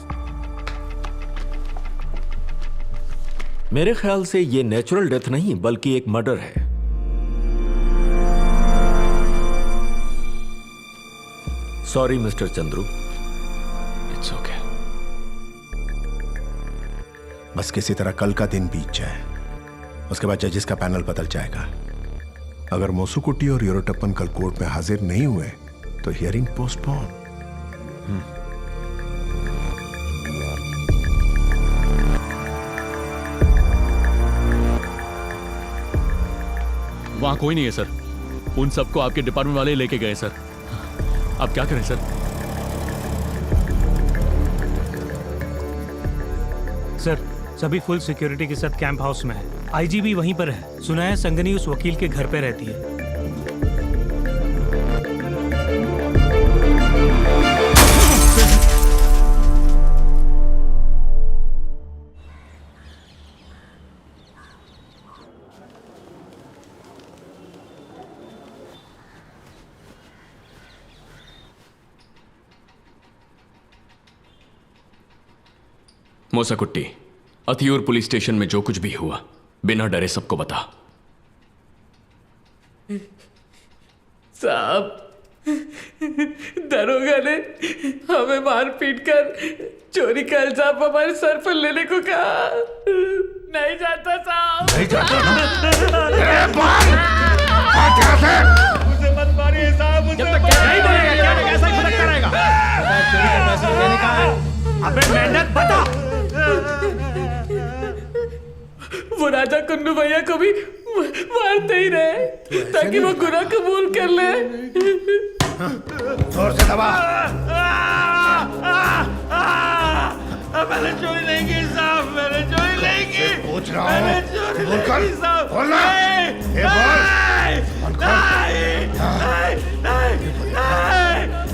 मेरे ख्याल से यह नेचुरल डेथ नहीं बल्कि एक मर्डर है। Sorry mister Chandru. It's okay. बस किसी तरह कल का दिन बीत जाए, उसके बाद जजेस का पैनल बदल जाएगा। अगर मोसुकुटी और इरिटप्पन कल कोर्ट में हाजिर नहीं हुए तो हियरिंग पोस्टपोन। वहां कोई नहीं है सर। उन सबको आपके डिपार्टमेंट वाले लेके गए सर। अब क्या करें सर? सर, सभी फुल सिक्योरिटी के साथ कैंप हाउस में है। आईजी भी वहीं पर है। सुना है संगनी उस वकील के घर पे रहती है। मोसाकुट्टी, अथियूर पुलिस स्टेशन में जो कुछ भी हुआ बिना डरे सबको बता। साहब, दरोगा ने हमें मार पीट कर चोरी का इल्जाम हमारे सर पर लेने को कहा। नहीं जाता साहब, नहीं जाता मुझे मत मारिए साहब, मुझे नहीं बोलेगा क्या ऐसा ही भटकता रहेगा। चोरी का पैसा लेने का है। अबे मेहनत बता। वो राजा कुन्नू भैया को भी मारते ही रहे ताकि वो गुनाह कबूल कर ले। जोर से दबा। मैंने चोरी नहीं की साहब, मैंने चोरी नहीं की। पूछ रहा हूँ, बोल कर, बोलना।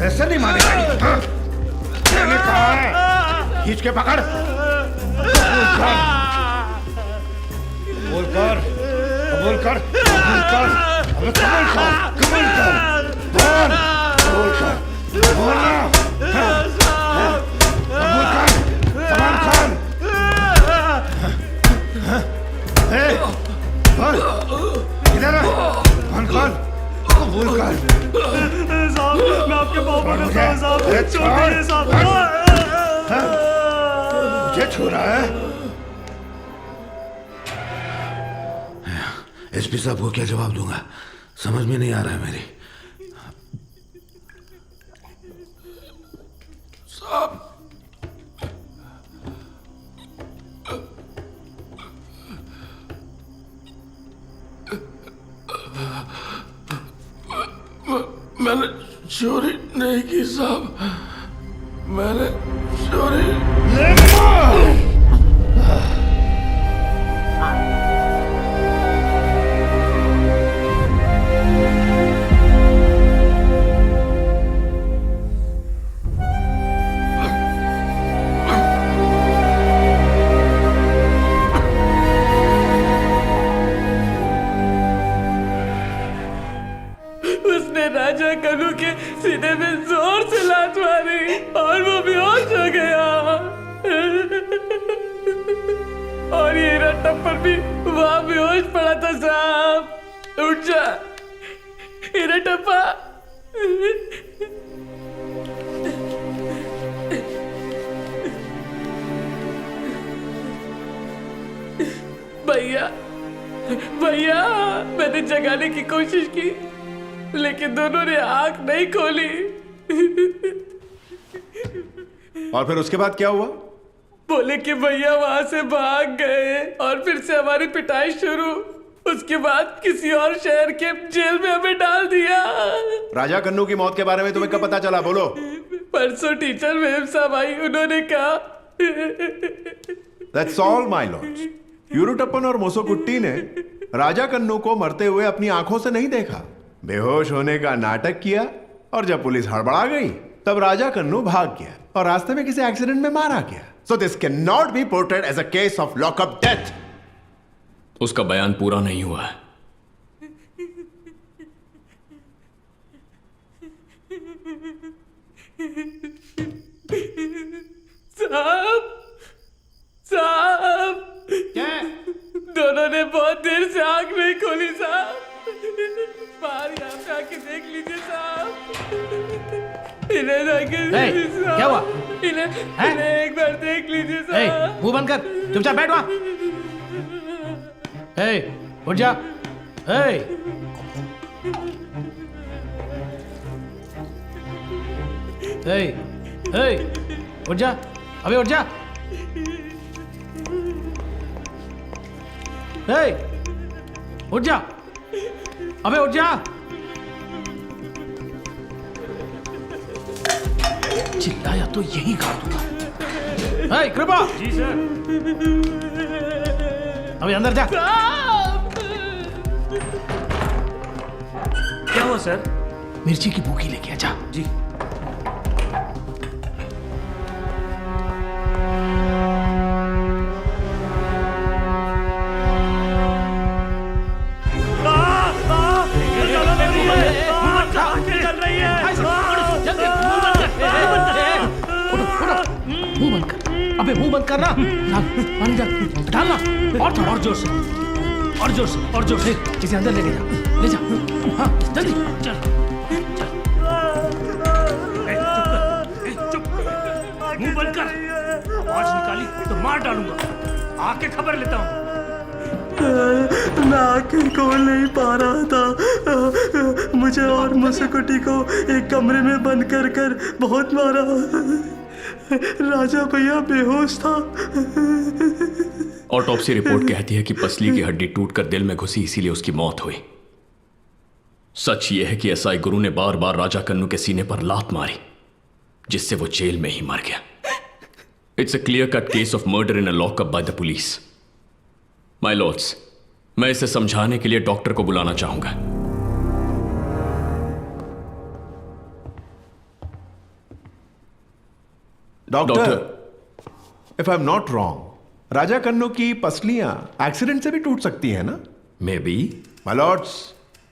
ऐसे नहीं मानेगा। मैंने कहा है, खींच के पकड़। बोल कर, कबूल कर, कबूल कर, अबे कबूल कर, कबूल कर, बोल, कबूल कर, बोलना, कबूल कर, सलमान खान, बोल, इधर आ, सलमान खान, कबूल कर। साहब, मैं आपके पाँव पकड़ता हूँ साहब, छोड़ दीजिए साहब। मुझे छू रहा है? एसपी साहब को क्या जवाब दूंगा, समझ में नहीं आ रहा है मेरी। साहब, मैंने चोरी नहीं की साहब, मैंने चोरी राजा कन्नू के सीने में जोर से लात मारी और वो बेहोश हो गया। और ये टप्पर भी वहां बेहोश पड़ा था साहब। उठ जा हीरा टप्पा। भैया भैया, मैंने जगाने की कोशिश की लेकिन दोनों ने आंख नहीं खोली। और फिर उसके बाद क्या हुआ? बोले कि भैया वहां से भाग गए और फिर से हमारी पिटाई शुरू। उसके बाद किसी और शहर के जेल में हमें डाल दिया। राजा कन्नू की मौत के बारे में तुम्हें कब पता चला? बोलो। परसों टीचर मेम साहब आई, उन्होंने कहा। That's all, my lords. यूरोटप्पन और मोसोकुट्टी ने राजा कन्नू को मरते हुए अपनी आंखों से नहीं देखा, बेहोश होने का नाटक किया और जब पुलिस हड़बड़ा गई तब राजा कन्नू भाग गया और रास्ते में किसी एक्सीडेंट में मारा गया। So this cannot be portrayed as a case of lock-up death. उसका बयान पूरा नहीं हुआ है। साहब, साहब, दोनों ने बहुत देर से आंख नहीं खोली साहब। बाहर यहाँ पे आके देख लीजिए साहब। इन्हें क्या हुआ? इन्हें एक बार देख लीजिए साहब। मुंह बंद कर, चुपचाप बैठ वहाँ। उठ जा। उठ जा, अबे उठ जा। उठ जा, अबे उठ जा। चिल्लाया तो यही काट दूंगा। हे कृपा, जी सर। अभी अंदर जा। क्या हुआ सर? मिर्ची की भूखी लेके आ जा। जी। मुंह बंद कर, अबे मुंह बंद कर ना। पानी डालना और थोड़ा और जोर से, और जोर से, और जोर से। इसे अंदर लेके जा, ले जा। हाँ जल्दी चल। मुंह बंद कर, आवाज निकाली तो मार डालूंगा। आके खबर लेता हूँ। मैं आंखें खोल नहीं पा रहा था। मुझे और मुसकुटी को एक कमरे में बंद कर कर बहुत मारा। राजा भैया बेहोश था। ऑटोप्सी रिपोर्ट कहती है कि पसली की हड्डी टूटकर दिल में घुसी, इसीलिए उसकी मौत हुई। सच यह है कि एसआई गुरु ने बार बार राजा कन्नू के सीने पर लात मारी, जिससे वो जेल में ही मर गया। It's a clear cut case of murder in a lockup by the police. My lords, मैं इसे समझाने के लिए डॉक्टर को बुलाना चाहूंगा। Doctor, if I am not wrong, Raja Kannu की पसलियां एक्सीडेंट से भी टूट सकती है ना? May be. माय लॉर्ड्स,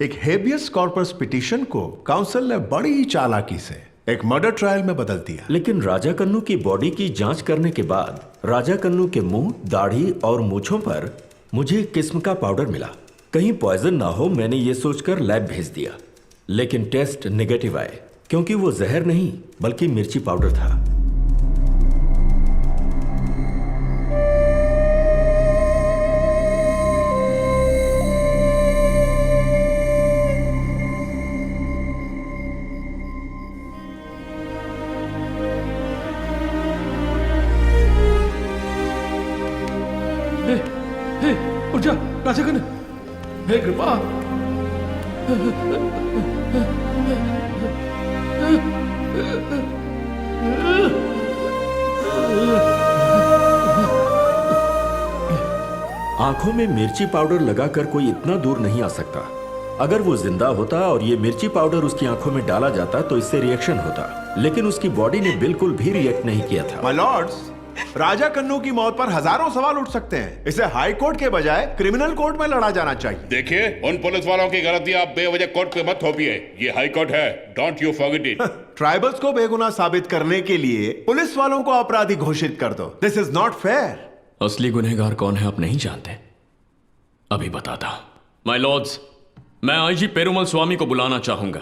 एक हेबियस कॉर्पस पिटीशन को काउंसिल ने बड़ी चालाकी से एक मर्डर ट्रायल में बदल दिया। लेकिन राजा कन्नू की बॉडी की जांच करने के बाद राजा कन्नू के मुंह, दाढ़ी और मूंछों पर मुझे एक किस्म का पाउडर मिला। कहीं पॉइजन ना हो, मैंने ये सोचकर लैब भेज दिया, लेकिन टेस्ट नेगेटिव आए, क्योंकि वो जहर नहीं बल्कि मिर्ची पाउडर था। उठ जा राजा कन्नू। हे कृपा, आंखों में मिर्ची पाउडर लगाकर कोई इतना दूर नहीं आ सकता। अगर वो जिंदा होता और ये मिर्ची पाउडर उसकी आंखों में डाला जाता तो इससे रिएक्शन होता, लेकिन उसकी बॉडी ने बिल्कुल भी रिएक्ट नहीं किया था। माय लॉर्ड्स, राजा कन्नू की मौत पर हजारों सवाल उठ सकते हैं। इसे हाई कोर्ट के बजाय क्रिमिनल कोर्ट में लड़ा जाना चाहिए। देखिए, उन पुलिस वालों की गलती आप बेवजह कोर्ट पे मत थोपिए। ये हाई कोर्ट है, don't you forget it. Tribals को बेगुनाह साबित करने के लिए पुलिस वालों को अपराधी घोषित कर दो। This is not fair. असली गुनहगार कौन है आप नहीं जानते? अभी बताता हूं। माय लॉर्ड्स, मैं आईजी पेरुमल स्वामी को बुलाना चाहूंगा।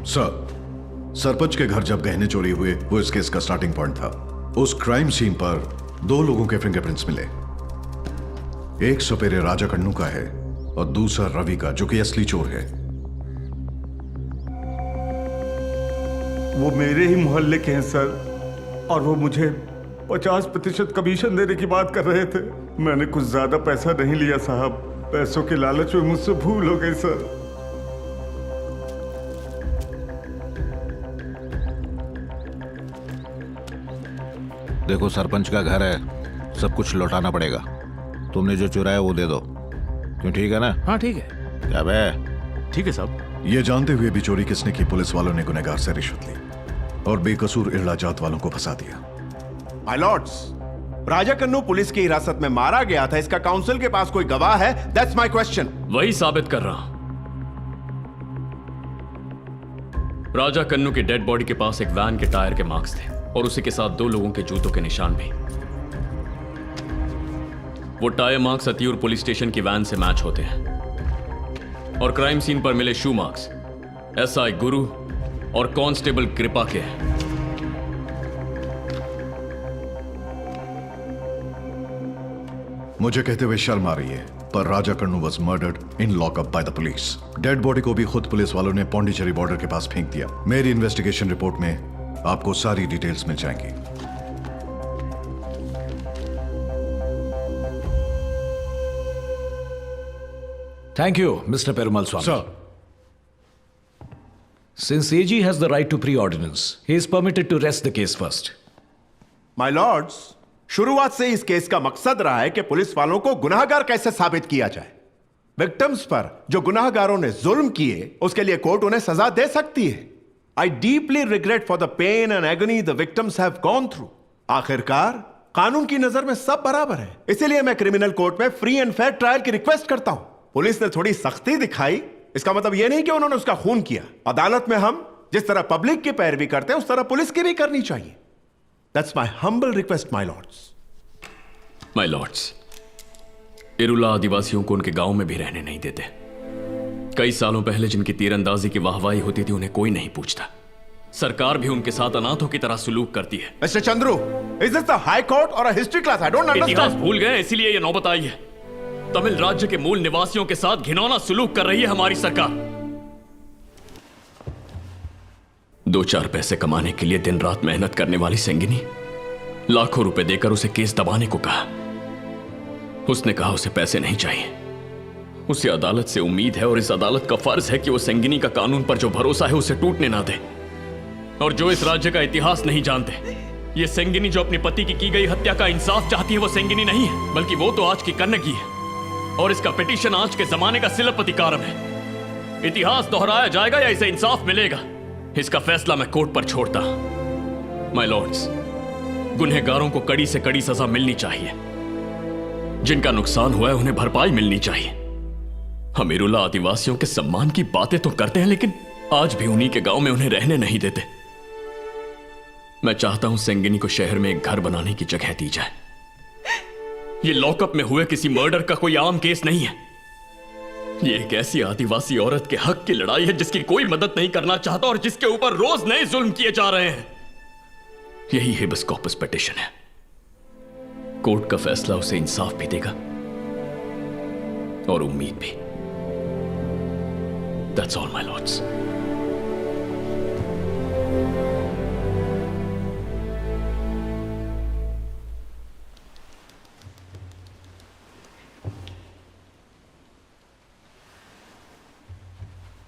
सर, सरपंच के घर जब गहने चोरी हुए वो इस केस का स्टार्टिंग पॉइंट था। उस क्राइम सीन पर 2 लोगों के फिंगरप्रिंट्स मिले। एक सपेरे राजा कन्नू का है और दूसरा रवि का, जो कि असली चोर है। वो मेरे ही मोहल्ले के हैं सर, और वो मुझे 50% कमीशन देने की बात कर रहे थे। मैंने कुछ ज्यादा पैसा नहीं लिया साहब, पैसों के लालच में मुझसे भूल हो गई सर। देखो, सरपंच का घर है, सब कुछ लौटाना पड़ेगा। तुमने जो चुराया वो दे दो। क्यों, ठीक है ना? हाँ ठीक है। क्या बे? ठीक है साहब। ये जानते हुए भी चोरी किसने की, पुलिस वालों ने गुनहगार से रिश्वत ली और बेकसूर इरला जात वालों को फंसा दिया। My Lord's, Raja Kannu police की हिरासत में मारा गया था, इसका काउंसिल के पास कोई गवाह है? That's my question. वही साबित कर रहा हूं। राजा कन्नू की डेड बॉडी के पास एक वैन के टायर के मार्क्स थे और उसी के साथ 2 लोगों के जूतों के निशान भी। वो टायर मार्क्स अतियूर पुलिस स्टेशन की वैन से मैच होते हैं और क्राइम सीन पर मिले शू मार्क्स एसआई गुरु और कांस्टेबल कृपा के हैं। मुझे कहते हुए शर्म आ रही है, पर Raja Kannu was murdered in lockup by the police. Dead body को भी खुद पुलिस वालों ने पौंडीचेरी बॉर्डर के पास फेंक दिया। मेरी इन्वेस्टिगेशन रिपोर्ट में आपको सारी डिटेल्स मिल जाएंगी। Thank you, Mr. Perumal Swami. Sir. Since AG has the right to pre-ordinance, he is permitted to rest the case first. My Lord's, शुरुआत से इस केस का मकसद रहा है कि पुलिस वालों को गुनाहगार कैसे साबित किया जाए। विक्टिम्स पर जो गुनाहगारों ने जुल्म किए, उसके लिए कोर्ट उन्हें सजा दे सकती है। I deeply regret for the pain and agony the victims have gone through. आखिरकार कानून की नजर में सब बराबर है, इसीलिए मैं क्रिमिनल कोर्ट में फ्री एंड फेयर ट्रायल की रिक्वेस्ट करता हूं। पुलिस ने थोड़ी सख्ती दिखाई, इसका मतलब यह नहीं कि उन्होंने उसका खून किया। अदालत में हम जिस तरह पब्लिक की पैरवी करते हैं, उस तरह पुलिस की भी करनी चाहिए। That's my humble request my Lord's. My Lord's, Irula आदिवासियों को उनके गांव में भी रहने नहीं देते। कई सालों पहले जिनकी तीरंदाजी की वाहवाही होती थी, उन्हें कोई नहीं पूछता। सरकार भी उनके साथ अनाथों की तरह सुलूक करती है। Mister Chandru, is this the high court or a history class? I don't understand. इतिहास भूल गए, इसीलिए यह नौबत आई है। तमिल राज्य के मूल निवासियों के साथ घिनौना सुलूक कर रही है हमारी सरकार। 2-4 पैसे कमाने के लिए दिन रात मेहनत करने वाली सेंगिनी, लाखों रुपए देकर उसे केस दबाने को कहा। उसने कहा उसे पैसे नहीं चाहिए। उसे अदालत से उम्मीद है और इस अदालत का फर्ज है कि वो सेंगिनी का कानून पर जो भरोसा है उसे टूटने ना दे। और जो इस राज्य का इतिहास नहीं जानते, ये सेंगिनी जो अपने पति की गई हत्या का इंसाफ चाहती है, वो सेंगिनी नहीं है, बल्कि वो तो आज की कन्नगी है। और इसका पिटीशन आज के जमाने का सिलपतिकारम है। इतिहास दोहराया जाएगा या इसे इंसाफ मिलेगा, इसका फैसला मैं कोर्ट पर छोड़ता। माय लॉर्ड्स, गुनहगारों को कड़ी से कड़ी सजा मिलनी चाहिए। जिनका नुकसान हुआ है उन्हें भरपाई मिलनी चाहिए। हम इरुला आदिवासियों के सम्मान की बातें तो करते हैं, लेकिन आज भी उन्हीं के गांव में उन्हें रहने नहीं देते। मैं चाहता हूं सेंगिनी को शहर में एक घर बनाने की जगह दी जाए। ये लॉकअप में हुए किसी मर्डर का कोई आम केस नहीं है। ये एक ऐसी आदिवासी औरत के हक की लड़ाई है जिसकी कोई मदद नहीं करना चाहता और जिसके ऊपर रोज नए जुल्म किए जा रहे हैं। यही हेबियस कॉर्पस पिटीशन है। कोर्ट का फैसला उसे इंसाफ भी देगा और उम्मीद भी। That's all, my lords.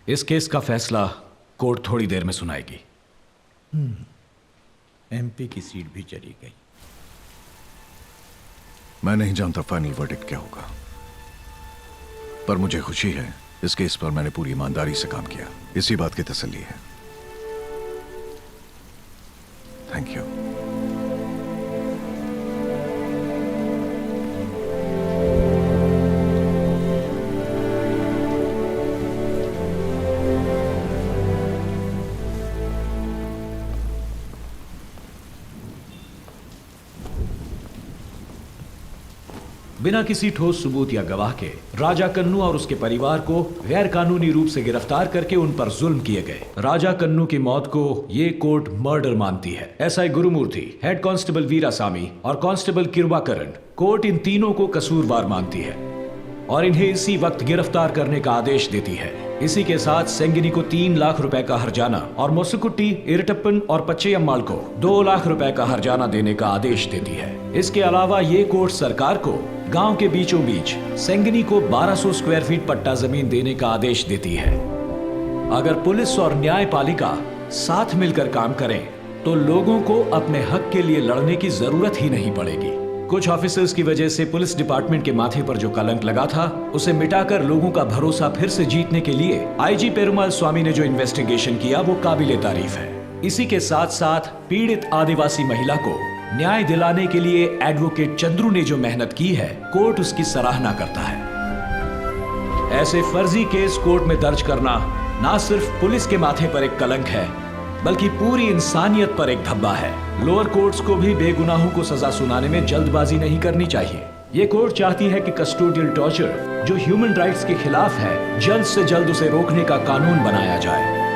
इस केस का फैसला कोर्ट थोड़ी देर में सुनाएगी। एमपी की सीट भी चली गई। मैं नहीं जानता फाइनल वर्डिक्ट क्या होगा, पर मुझे खुशी है इस केस पर मैंने पूरी ईमानदारी से काम किया। इसी बात की तसल्ली है। Thank you. बिना किसी ठोस सबूत या गवाह के राजा कन्नू और उसके परिवार को गैर कानूनी रूप से गिरफ्तार करके उन पर जुल्म किए गए। राजा कन्नू की मौत को ये कोर्ट मर्डर मानती है। SI Gurumurthy, head constable Veerasamy और कांस्टेबल किरवाकरण, कोर्ट इन तीनों को कसूरवार मानती है और इन्हें इसी वक्त गिरफ्तार करने का आदेश देती है। इसी के साथ सेंगिनी को 3 लाख रुपए का हर्जाना और मोसुकुट्टी, इरटप्पन और पच्चेयम्माल को 2 लाख रुपए का हर्जाना देने का आदेश देती है। इसके अलावा ये कोर्ट सरकार को गांव के बीचों बीच सेंगिनी को 1200 स्क्वायर फीट पट्टा जमीन देने का आदेश देती है। अगर पुलिस और न्यायपालिका साथ मिलकर काम करें तो लोगों को अपने हक के लिए लड़ने की जरूरत ही नहीं पड़ेगी। कुछ ऑफिसर्स की वजह से पुलिस डिपार्टमेंट के माथे पर जो कलंक लगा था, उसे मिटाकर लोगों का भरोसा फिर से जीतने के लिए आईजी पेरुमाल स्वामी ने जो इन्वेस्टिगेशन किया वो काबिले तारीफ है। इसी के साथ साथ पीड़ित आदिवासी महिला को न्याय दिलाने के लिए एडवोकेट चंद्रू ने जो मेहनत की है, कोर्ट उसकी सराहना करता है। ऐसे फर्जी केस कोर्ट में दर्ज करना ना सिर्फ पुलिस के माथे पर एक कलंक है, बल्कि पूरी इंसानियत पर एक धब्बा है। लोअर कोर्ट्स को भी बेगुनाहों को सजा सुनाने में जल्दबाजी नहीं करनी चाहिए। ये कोर्ट चाहती है कि कस्टोडियल टॉर्चर, जो ह्यूमन राइट्स के खिलाफ है, जल्द से जल्द उसे रोकने का कानून बनाया जाए।